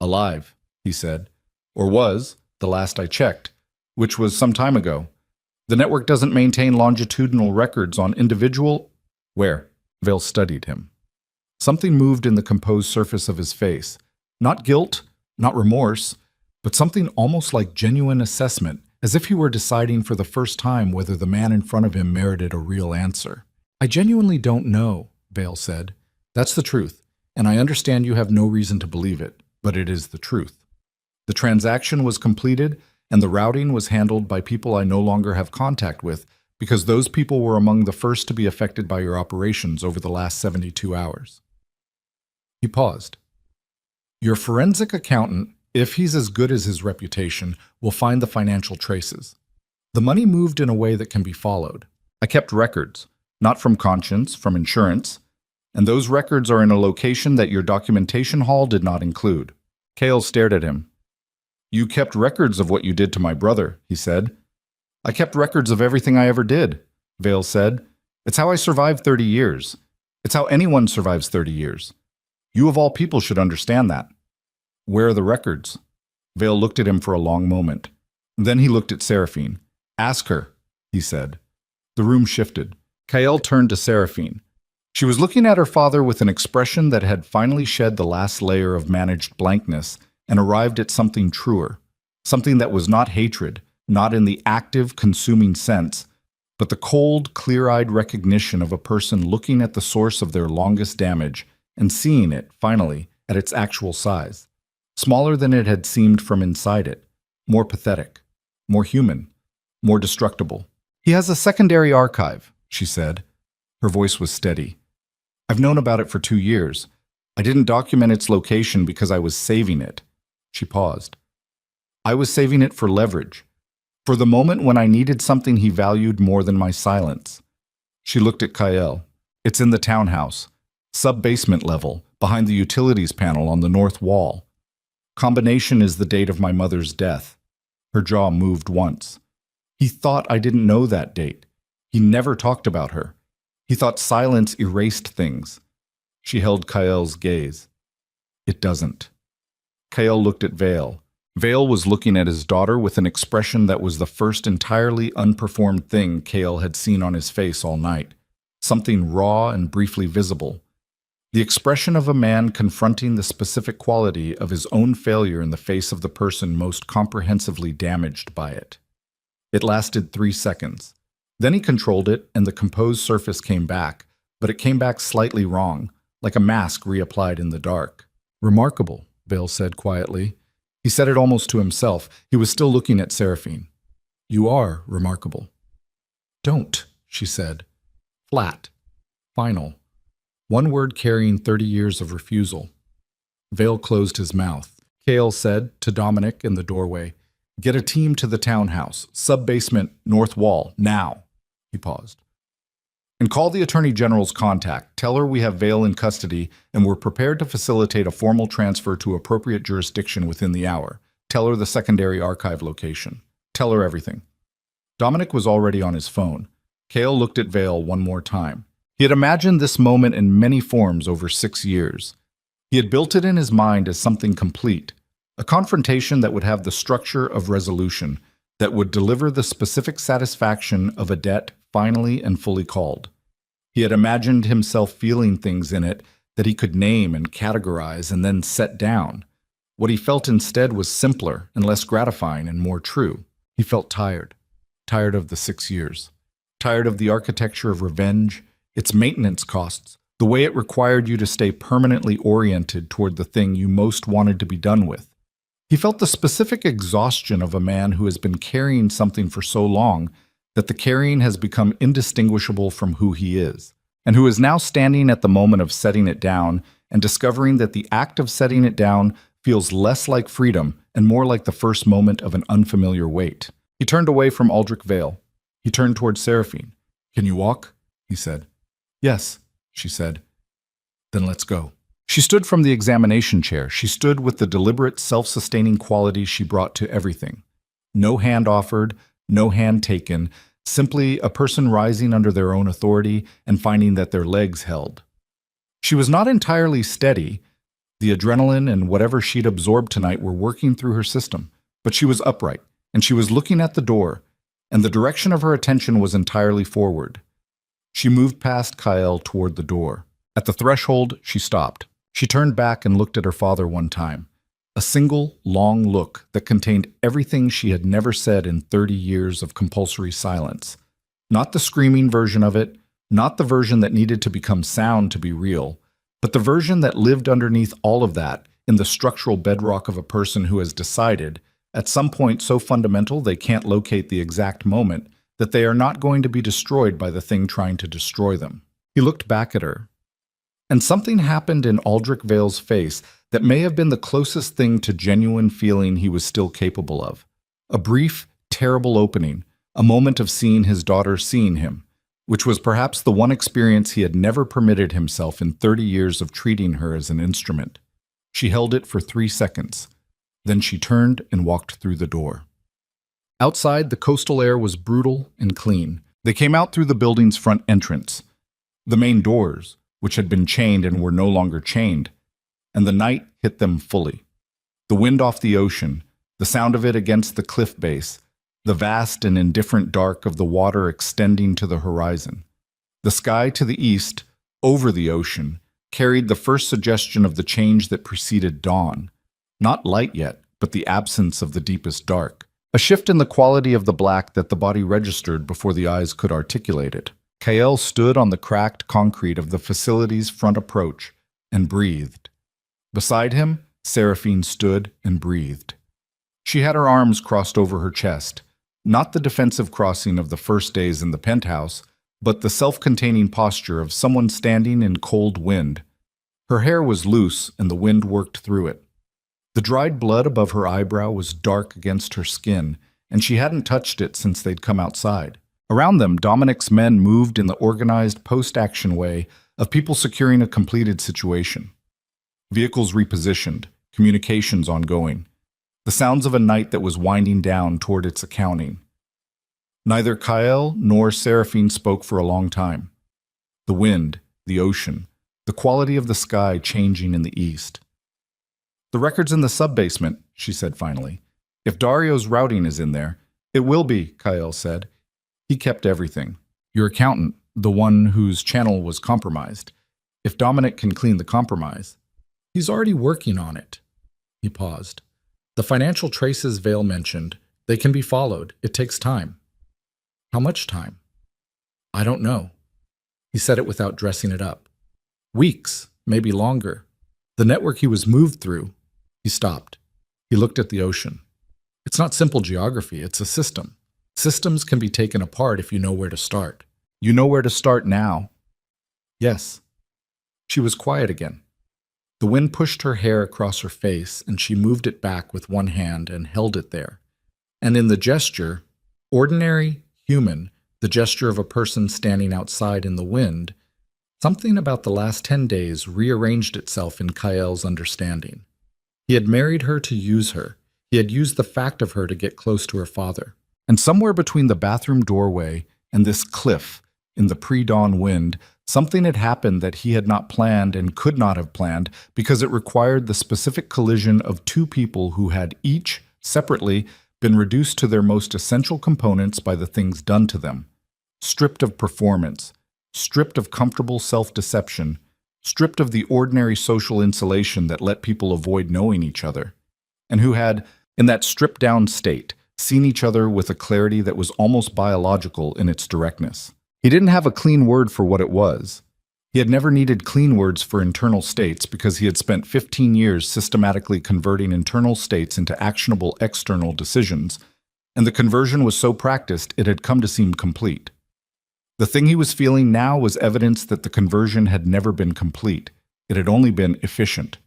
Alive, he said. Or was, the last I checked, which was some time ago. The network doesn't maintain longitudinal records on individual... Where? Vale studied him. Something moved in the composed surface of his face. Not guilt, not remorse, but something almost like genuine assessment, as if he were deciding for the first time whether the man in front of him merited a real answer. I genuinely don't know, Vale said. That's the truth, and I understand you have no reason to believe it, but it is the truth. The transaction was completed, and the routing was handled by people I no longer have contact with, because those people were among the first to be affected by your operations over the last 72 hours. He paused. Your forensic accountant, if he's as good as his reputation, will find the financial traces. The money moved in a way that can be followed. I kept records, not from conscience, from insurance, and those records are in a location that your documentation hall did not include. Kael stared at him. You kept records of what you did to my brother, he said. I kept records of everything I ever did, Vale said. It's how I survived 30 years. It's how anyone survives 30 years. You of all people should understand that. Where are the records? Vale looked at him for a long moment. Then he looked at Seraphine. Ask her, he said. The room shifted. Kael turned to Seraphine. She was looking at her father with an expression that had finally shed the last layer of managed blankness and arrived at something truer, something that was not hatred, not in the active, consuming sense, but the cold, clear-eyed recognition of a person looking at the source of their longest damage and seeing it, finally, at its actual size. Smaller than it had seemed from inside it, more pathetic, more human, more destructible. He has a secondary archive, she said. Her voice was steady. I've known about it for 2 years. I didn't document its location because I was saving it. She paused. I was saving it for leverage. For the moment when I needed something he valued more than my silence. She looked at Kael. It's in the townhouse, sub-basement level, behind the utilities panel on the north wall. Combination is the date of my mother's death. Her jaw moved once. He thought I didn't know that date. He never talked about her. He thought silence erased things. She held Kael's gaze. It doesn't. Kael looked at Vale. Vale was looking at his daughter with an expression that was the first entirely unperformed thing Kael had seen on his face all night. Something raw and briefly visible. The expression of a man confronting the specific quality of his own failure in the face of the person most comprehensively damaged by it. It lasted 3 seconds. Then he controlled it and the composed surface came back, but it came back slightly wrong, like a mask reapplied in the dark. Remarkable, Vale said quietly. He said it almost to himself. He was still looking at Seraphine. You are remarkable. Don't, she said. Flat. Final. One word carrying 30 years of refusal. Vale closed his mouth. Kael said to Dominic in the doorway, Get a team to the townhouse, sub-basement, north wall, now. He paused. And call the Attorney General's contact. Tell her we have Vale in custody and we're prepared to facilitate a formal transfer to appropriate jurisdiction within the hour. Tell her the secondary archive location. Tell her everything. Dominic was already on his phone. Kael looked at Vale one more time. He had imagined this moment in many forms over 6 years. He had built it in his mind as something complete, a confrontation that would have the structure of resolution, that would deliver the specific satisfaction of a debt finally and fully called. He had imagined himself feeling things in it that he could name and categorize and then set down. What he felt instead was simpler and less gratifying and more true. He felt tired. Tired of the 6 years. Tired of the architecture of revenge, its maintenance costs, the way it required you to stay permanently oriented toward the thing you most wanted to be done with. He felt the specific exhaustion of a man who has been carrying something for so long that the carrying has become indistinguishable from who he is, and who is now standing at the moment of setting it down and discovering that the act of setting it down feels less like freedom and more like the first moment of an unfamiliar weight. He turned away from Aldrich Vale. He turned towards Seraphine. "Can you walk?" he said. "Yes," she said. "Then let's go." She stood from the examination chair. She stood with the deliberate, self-sustaining quality she brought to everything. No hand offered, no hand taken, simply a person rising under their own authority and finding that their legs held. She was not entirely steady. The adrenaline and whatever she'd absorbed tonight were working through her system, but she was upright, and she was looking at the door, and the direction of her attention was entirely forward. She moved past Kyle toward the door. At the threshold, she stopped. She turned back and looked at her father one time. A single, long look that contained everything she had never said in 30 years of compulsory silence. Not the screaming version of it, not the version that needed to become sound to be real, but the version that lived underneath all of that in the structural bedrock of a person who has decided, at some point so fundamental they can't locate the exact moment, that they are not going to be destroyed by the thing trying to destroy them. He looked back at her. And something happened in Aldrich Vale's face that may have been the closest thing to genuine feeling he was still capable of. A brief, terrible opening, a moment of seeing his daughter seeing him, which was perhaps the one experience he had never permitted himself in 30 years of treating her as an instrument. She held it for 3 seconds. Then she turned and walked through the door. Outside, the coastal air was brutal and clean. They came out through the building's front entrance. The main doors, which had been chained and were no longer chained, and the night hit them fully. The wind off the ocean, the sound of it against the cliff base, the vast and indifferent dark of the water extending to the horizon. The sky to the east, over the ocean, carried the first suggestion of the change that preceded dawn. Not light yet, but the absence of the deepest dark. A shift in the quality of the black that the body registered before the eyes could articulate it. Kael stood on the cracked concrete of the facility's front approach and breathed. Beside him, Seraphine stood and breathed. She had her arms crossed over her chest, not the defensive crossing of the first days in the penthouse, but the self-containing posture of someone standing in cold wind. Her hair was loose and the wind worked through it. The dried blood above her eyebrow was dark against her skin, and she hadn't touched it since they'd come outside. Around them, Dominic's men moved in the organized post-action way of people securing a completed situation. Vehicles repositioned, communications ongoing. The sounds of a night that was winding down toward its accounting. Neither Kyle nor Seraphine spoke for a long time. The wind, the ocean, the quality of the sky changing in the east. "The record's in the sub-basement," she said finally. "If Dario's routing is in there." "It will be," Kyle said. "He kept everything. Your accountant, the one whose channel was compromised. If Dominic can clean the compromise." "He's already working on it." He paused. "The financial traces Vale mentioned, they can be followed. It takes time." "How much time?" "I don't know." He said it without dressing it up. "Weeks, maybe longer. The network he was moved through." He stopped. He looked at the ocean. "It's not simple geography, it's a system. Systems can be taken apart if you know where to start. You know where to start now." "Yes." She was quiet again. The wind pushed her hair across her face, and she moved it back with one hand and held it there. And in the gesture, ordinary, human, the gesture of a person standing outside in the wind, something about the last 10 days rearranged itself in Kael's understanding. He had married her to use her. He had used the fact of her to get close to her father. And somewhere between the bathroom doorway and this cliff, in the pre-dawn wind, something had happened that he had not planned and could not have planned because it required the specific collision of two people who had each, separately, been reduced to their most essential components by the things done to them. Stripped of performance, stripped of comfortable self-deception, stripped of the ordinary social insulation that let people avoid knowing each other, and who had, in that stripped-down state, seen each other with a clarity that was almost biological in its directness. He didn't have a clean word for what it was. He had never needed clean words for internal states because he had spent 15 years systematically converting internal states into actionable external decisions, and the conversion was so practiced it had come to seem complete. The thing he was feeling now was evidence that the conversion had never been complete. It had only been efficient.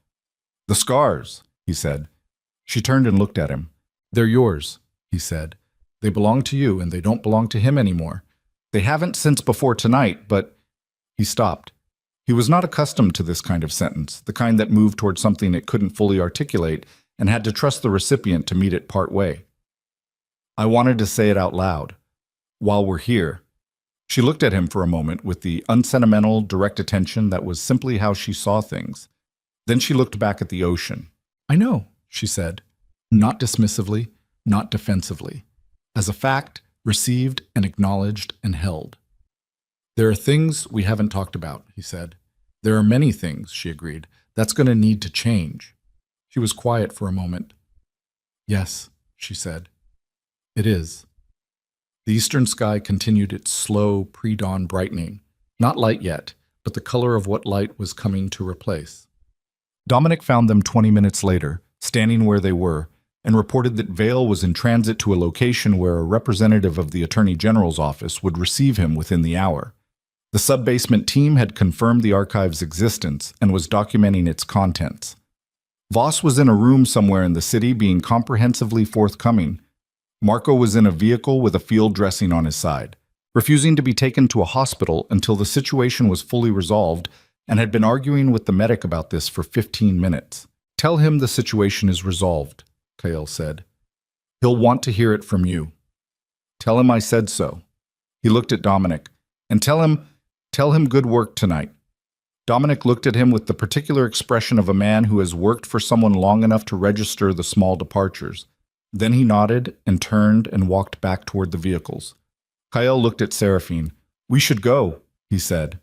"The scars," he said. She turned and looked at him. "They're yours," he said. "They belong to you, and they don't belong to him anymore. They haven't since before tonight, but—" He stopped. He was not accustomed to this kind of sentence, the kind that moved toward something it couldn't fully articulate and had to trust the recipient to meet it part way. "I wanted to say it out loud. While we're here." She looked at him for a moment with the unsentimental, direct attention that was simply how she saw things. Then she looked back at the ocean. "I know," she said, not dismissively, not defensively. As a fact, received and acknowledged and held. "There are things we haven't talked about," he said. "There are many things," she agreed. "That's going to need to change." She was quiet for a moment. "Yes," she said. "It is." The eastern sky continued its slow, pre-dawn brightening. Not light yet, but the color of what light was coming to replace. Dominic found them 20 minutes later, standing where they were, and reported that Vale was in transit to a location where a representative of the Attorney General's office would receive him within the hour. The sub-basement team had confirmed the archive's existence and was documenting its contents. Voss was in a room somewhere in the city being comprehensively forthcoming. Marco was in a vehicle with a field dressing on his side, refusing to be taken to a hospital until the situation was fully resolved, and had been arguing with the medic about this for 15 minutes. "Tell him the situation is resolved," Kael said. "He'll want to hear it from you. Tell him I said so." He looked at Dominic. "And tell him good work tonight." Dominic looked at him with the particular expression of a man who has worked for someone long enough to register the small departures. Then he nodded and turned and walked back toward the vehicles. Kael looked at Seraphine. "We should go," he said.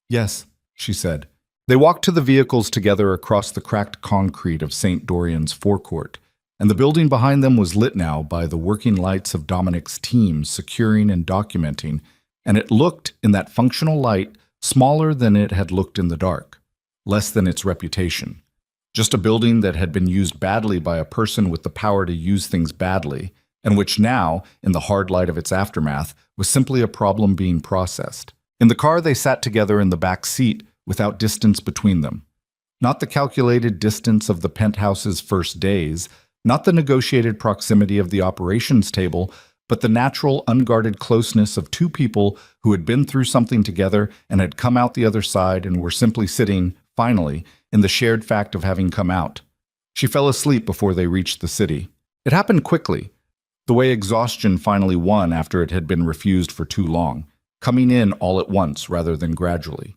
"Yes," she said. They walked to the vehicles together across the cracked concrete of St. Dorian's forecourt, and the building behind them was lit now by the working lights of Dominic's team securing and documenting, and it looked, in that functional light, smaller than it had looked in the dark, less than its reputation. Just a building that had been used badly by a person with the power to use things badly, and which now, in the hard light of its aftermath, was simply a problem being processed. In the car they sat together in the back seat, without distance between them. Not the calculated distance of the penthouse's first days, not the negotiated proximity of the operations table, but the natural, unguarded closeness of two people who had been through something together and had come out the other side and were simply sitting, finally, in the shared fact of having come out. She fell asleep before they reached the city. It happened quickly, the way exhaustion finally won after it had been refused for too long, coming in all at once rather than gradually.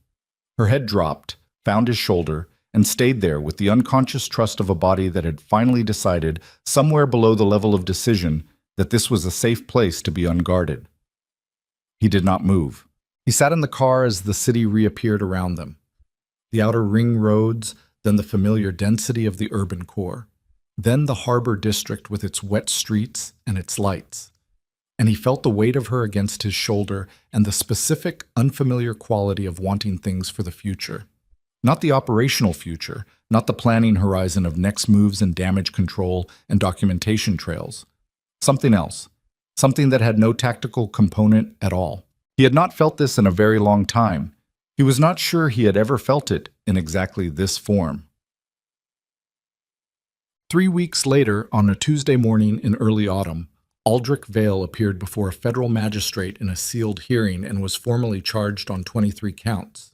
Her head dropped, found his shoulder, and stayed there with the unconscious trust of a body that had finally decided, somewhere below the level of decision, that this was a safe place to be unguarded. He did not move. He sat in the car as the city reappeared around them. The outer ring roads, then the familiar density of the urban core, then the harbor district with its wet streets and its lights. And he felt the weight of her against his shoulder and the specific, unfamiliar quality of wanting things for the future. Not the operational future, not the planning horizon of next moves and damage control and documentation trails. Something else, something that had no tactical component at all. He had not felt this in a very long time. He was not sure he had ever felt it in exactly this form. 3 weeks later, on a Tuesday morning in early autumn, Aldrich Vale appeared before a federal magistrate in a sealed hearing and was formally charged on 23 counts.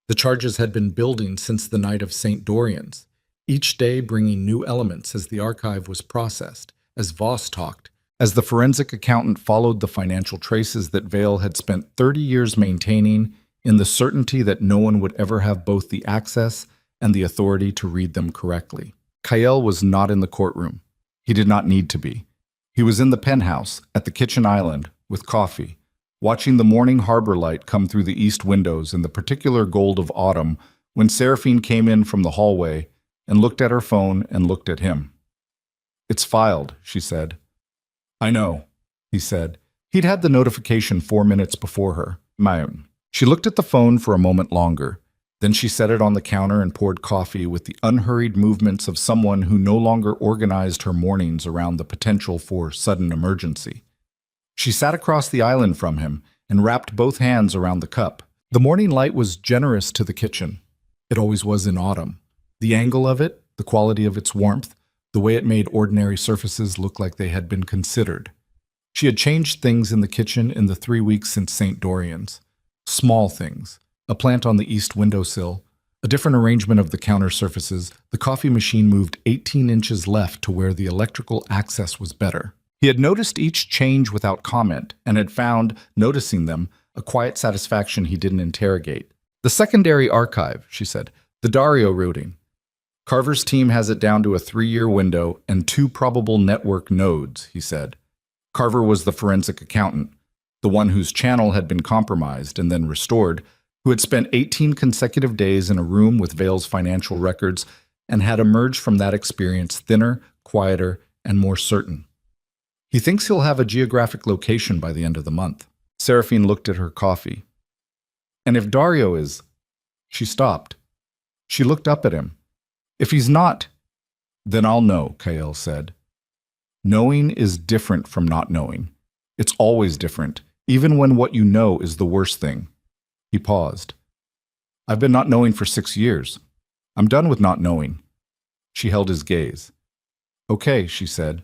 The charges had been building since the night of St. Dorian's, each day bringing new elements as the archive was processed, as Voss talked, as the forensic accountant followed the financial traces that Vale had spent 30 years maintaining in the certainty that no one would ever have both the access and the authority to read them correctly. Kyle was not in the courtroom. He did not need to be. He was in the penthouse, at the kitchen island, with coffee, watching the morning harbor light come through the east windows in the particular gold of autumn when Seraphine came in from the hallway and looked at her phone and looked at him. "It's filed," she said. "I know," he said. He'd had the notification 4 minutes before her. Maun. She looked at the phone for a moment longer. Then she set it on the counter and poured coffee with the unhurried movements of someone who no longer organized her mornings around the potential for sudden emergency. She sat across the island from him and wrapped both hands around the cup. The morning light was generous to the kitchen. It always was in autumn. The angle of it, the quality of its warmth, the way it made ordinary surfaces look like they had been considered. She had changed things in the kitchen in the 3 weeks since St. Dorian's. Small things. A plant on the east windowsill, a different arrangement of the counter surfaces. The coffee machine moved 18 inches left to where the electrical access was better. He had noticed each change without comment and had found, noticing them, a quiet satisfaction he didn't interrogate. "The secondary archive," she said. "The Dario routing. Carver's team has it down to a 3-year window and 2 probable network nodes," he said. Carver was the forensic accountant, the one whose channel had been compromised and then restored, who had spent 18 consecutive days in a room with Vale's financial records and had emerged from that experience thinner, quieter, and more certain. "He thinks he'll have a geographic location by the end of the month." Seraphine looked at her coffee. "And if Dario is—" She stopped. She looked up at him. "If he's not—" "Then I'll know," Kyle said. "Knowing is different from not knowing. It's always different, even when what you know is the worst thing." He paused. "I've been not knowing for 6 years. I'm done with not knowing." She held his gaze. "Okay," she said.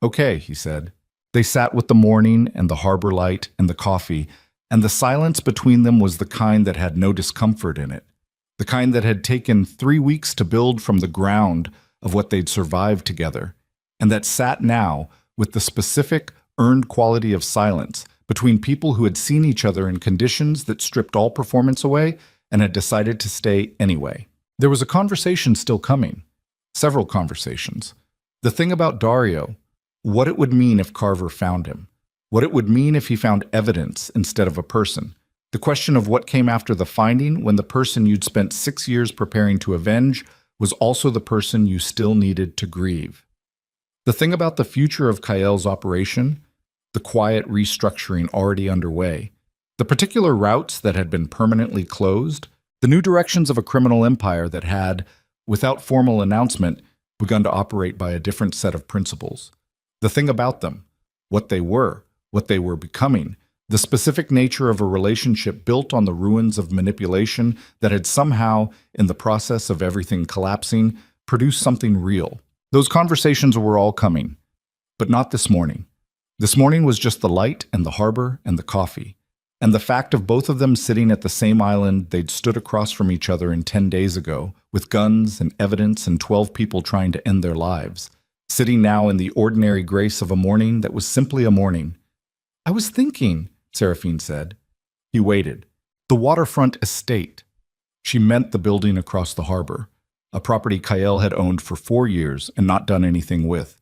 "Okay," he said. They sat with the morning and the harbor light and the coffee, and the silence between them was the kind that had no discomfort in it, the kind that had taken 3 weeks to build from the ground of what they'd survived together, and that sat now with the specific, earned quality of silence between people who had seen each other in conditions that stripped all performance away and had decided to stay anyway. There was a conversation still coming. Several conversations. The thing about Dario, what it would mean if Carver found him, what it would mean if he found evidence instead of a person, the question of what came after the finding when the person you'd spent 6 years preparing to avenge was also the person you still needed to grieve. The thing about the future of Kyle's operation, the quiet restructuring already underway, the particular routes that had been permanently closed, the new directions of a criminal empire that had, without formal announcement, begun to operate by a different set of principles. The thing about them, what they were becoming, the specific nature of a relationship built on the ruins of manipulation that had somehow, in the process of everything collapsing, produced something real. Those conversations were all coming, but not this morning. This morning was just the light and the harbor and the coffee, and the fact of both of them sitting at the same island they'd stood across from each other 10 days ago, with guns and evidence and 12 people trying to end their lives, sitting now in the ordinary grace of a morning that was simply a morning. "I was thinking," Seraphine said. He waited. "The waterfront estate." She meant the building across the harbor, a property Kyle had owned for 4 years and not done anything with.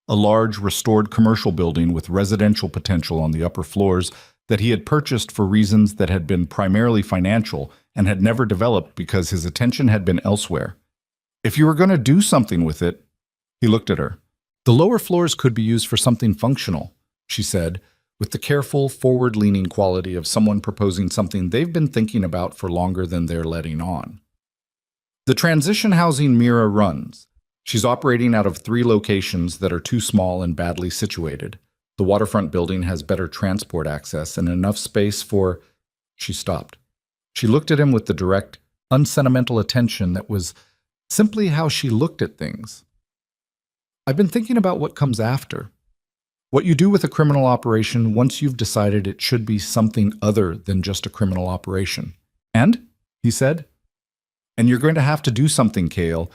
A large, restored commercial building with residential potential on the upper floors that he had purchased for reasons that had been primarily financial and had never developed because his attention had been elsewhere. "If you were going to do something with it—" He looked at her. "The lower floors could be used for something functional," she said, with the careful, forward-leaning quality of someone proposing something they've been thinking about for longer than they're letting on. "The transition housing Mira runs. She's operating out of 3 locations that are too small and badly situated. The waterfront building has better transport access and enough space for—" She stopped. She looked at him with the direct, unsentimental attention that was simply how she looked at things. "I've been thinking about what comes after. What you do with a criminal operation once you've decided it should be something other than just a criminal operation." "And?" he said. "And you're going to have to do something, Kale.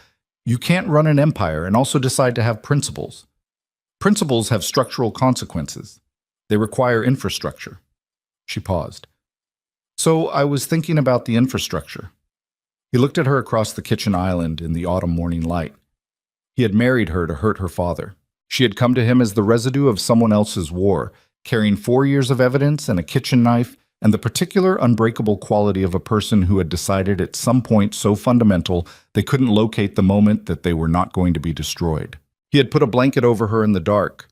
You can't run an empire and also decide to have principles. Principles have structural consequences. They require infrastructure. She paused. So I was thinking about the infrastructure. He looked at her across the kitchen island in the autumn morning light. He had married her to hurt her father. She had come to him as the residue of someone else's war, carrying 4 years of evidence and a kitchen knife and the particular unbreakable quality of a person who had decided at some point so fundamental they couldn't locate the moment that they were not going to be destroyed. He had put a blanket over her in the dark.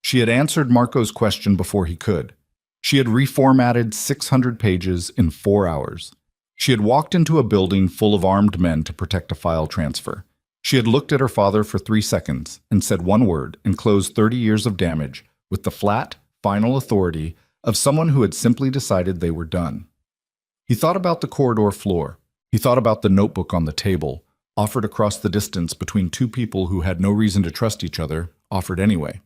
She had answered Marco's question before he could. She had reformatted 600 pages in 4 hours. She had walked into a building full of armed men to protect a file transfer. She had looked at her father for 3 seconds and said one word and closed 30 years of damage with the flat, final authority of someone who had simply decided they were done. He thought about the corridor floor. He thought about the notebook on the table, offered across the distance between two people who had no reason to trust each other, offered anyway.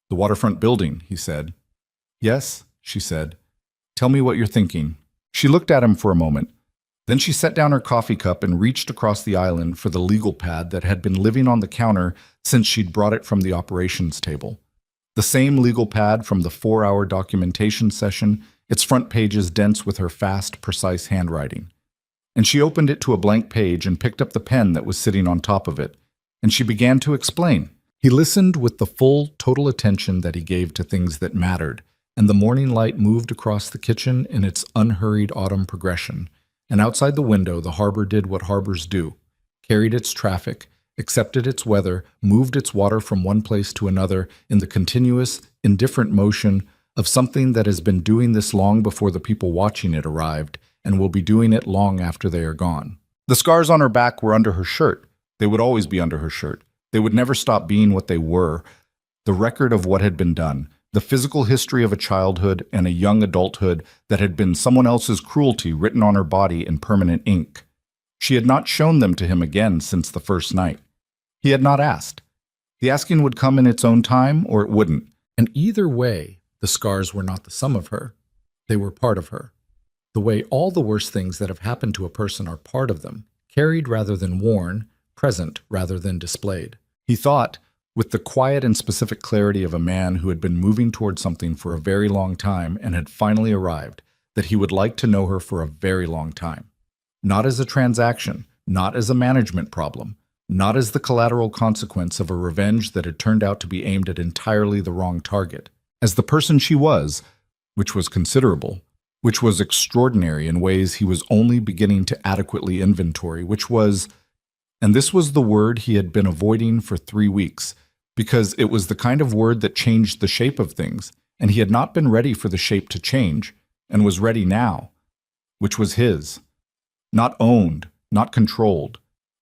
The waterfront building, he said. Yes, she said. Tell me what you're thinking. She looked at him for a moment. Then she set down her coffee cup and reached across the island for the legal pad that had been living on the counter since she'd brought it from the operations table. The same legal pad from the 4-hour documentation session, its front pages dense with her fast, precise handwriting. And she opened it to a blank page and picked up the pen that was sitting on top of it. And she began to explain. He listened with the full, total attention that he gave to things that mattered, and the morning light moved across the kitchen in its unhurried autumn progression. And outside the window, the harbor did what harbors do, carried its traffic, accepted its weather, moved its water from one place to another in the continuous, indifferent motion of something that has been doing this long before the people watching it arrived, and will be doing it long after they are gone. The scars on her back were under her shirt. They would always be under her shirt. They would never stop being what they were, the record of what had been done, the physical history of a childhood and a young adulthood that had been someone else's cruelty written on her body in permanent ink. She had not shown them to him again since the first night. He had not asked. The asking would come in its own time, or it wouldn't. And either way, the scars were not the sum of her. They were part of her. The way all the worst things that have happened to a person are part of them, carried rather than worn, present rather than displayed. He thought, with the quiet and specific clarity of a man who had been moving toward something for a very long time and had finally arrived, that he would like to know her for a very long time. Not as a transaction, not as a management problem, not as the collateral consequence of a revenge that had turned out to be aimed at entirely the wrong target. As the person she was, which was considerable, which was extraordinary in ways he was only beginning to adequately inventory, which was, and this was the word he had been avoiding for 3 weeks, because it was the kind of word that changed the shape of things, and he had not been ready for the shape to change, and was ready now, which was his. Not owned, not controlled,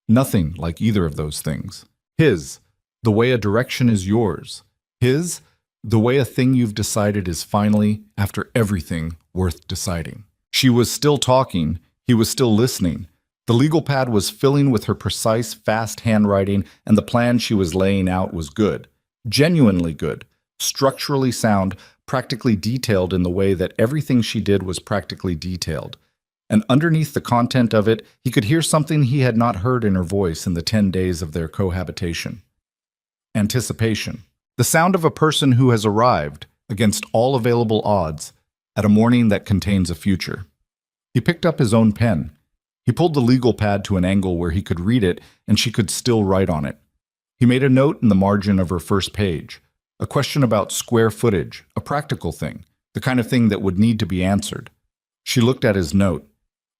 nothing like either of those things. His, the way a direction is yours. His, the way a thing you've decided is finally, after everything, worth deciding. She was still talking, he was still listening. The legal pad was filling with her precise, fast handwriting, and the plan she was laying out was good. Genuinely good. Structurally sound, practically detailed in the way that everything she did was practically detailed. And underneath the content of it, he could hear something he had not heard in her voice in the 10 days of their cohabitation. Anticipation. The sound of a person who has arrived, against all available odds, at a morning that contains a future. He picked up his own pen. He pulled the legal pad to an angle where he could read it and she could still write on it. He made a note in the margin of her first page, a question about square footage, a practical thing, the kind of thing that would need to be answered. She looked at his note.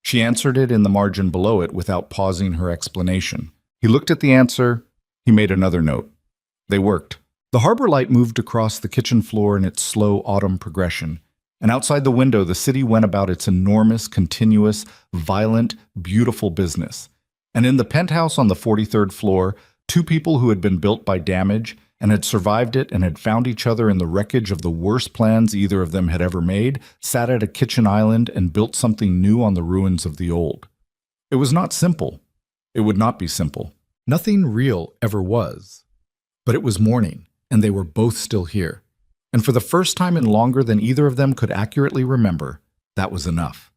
She answered it in the margin below it without pausing her explanation. He looked at the answer. He made another note. They worked. The harbor light moved across the kitchen floor in its slow autumn progression, and outside the window the city went about its enormous, continuous, violent, beautiful business. And in the penthouse on the 43rd floor, 2 people who had been built by damage and had survived it and had found each other in the wreckage of the worst plans either of them had ever made, sat at a kitchen island and built something new on the ruins of the old. It was not simple. It would not be simple. Nothing real ever was. But it was morning, and they were both still here. And for the first time in longer than either of them could accurately remember, that was enough.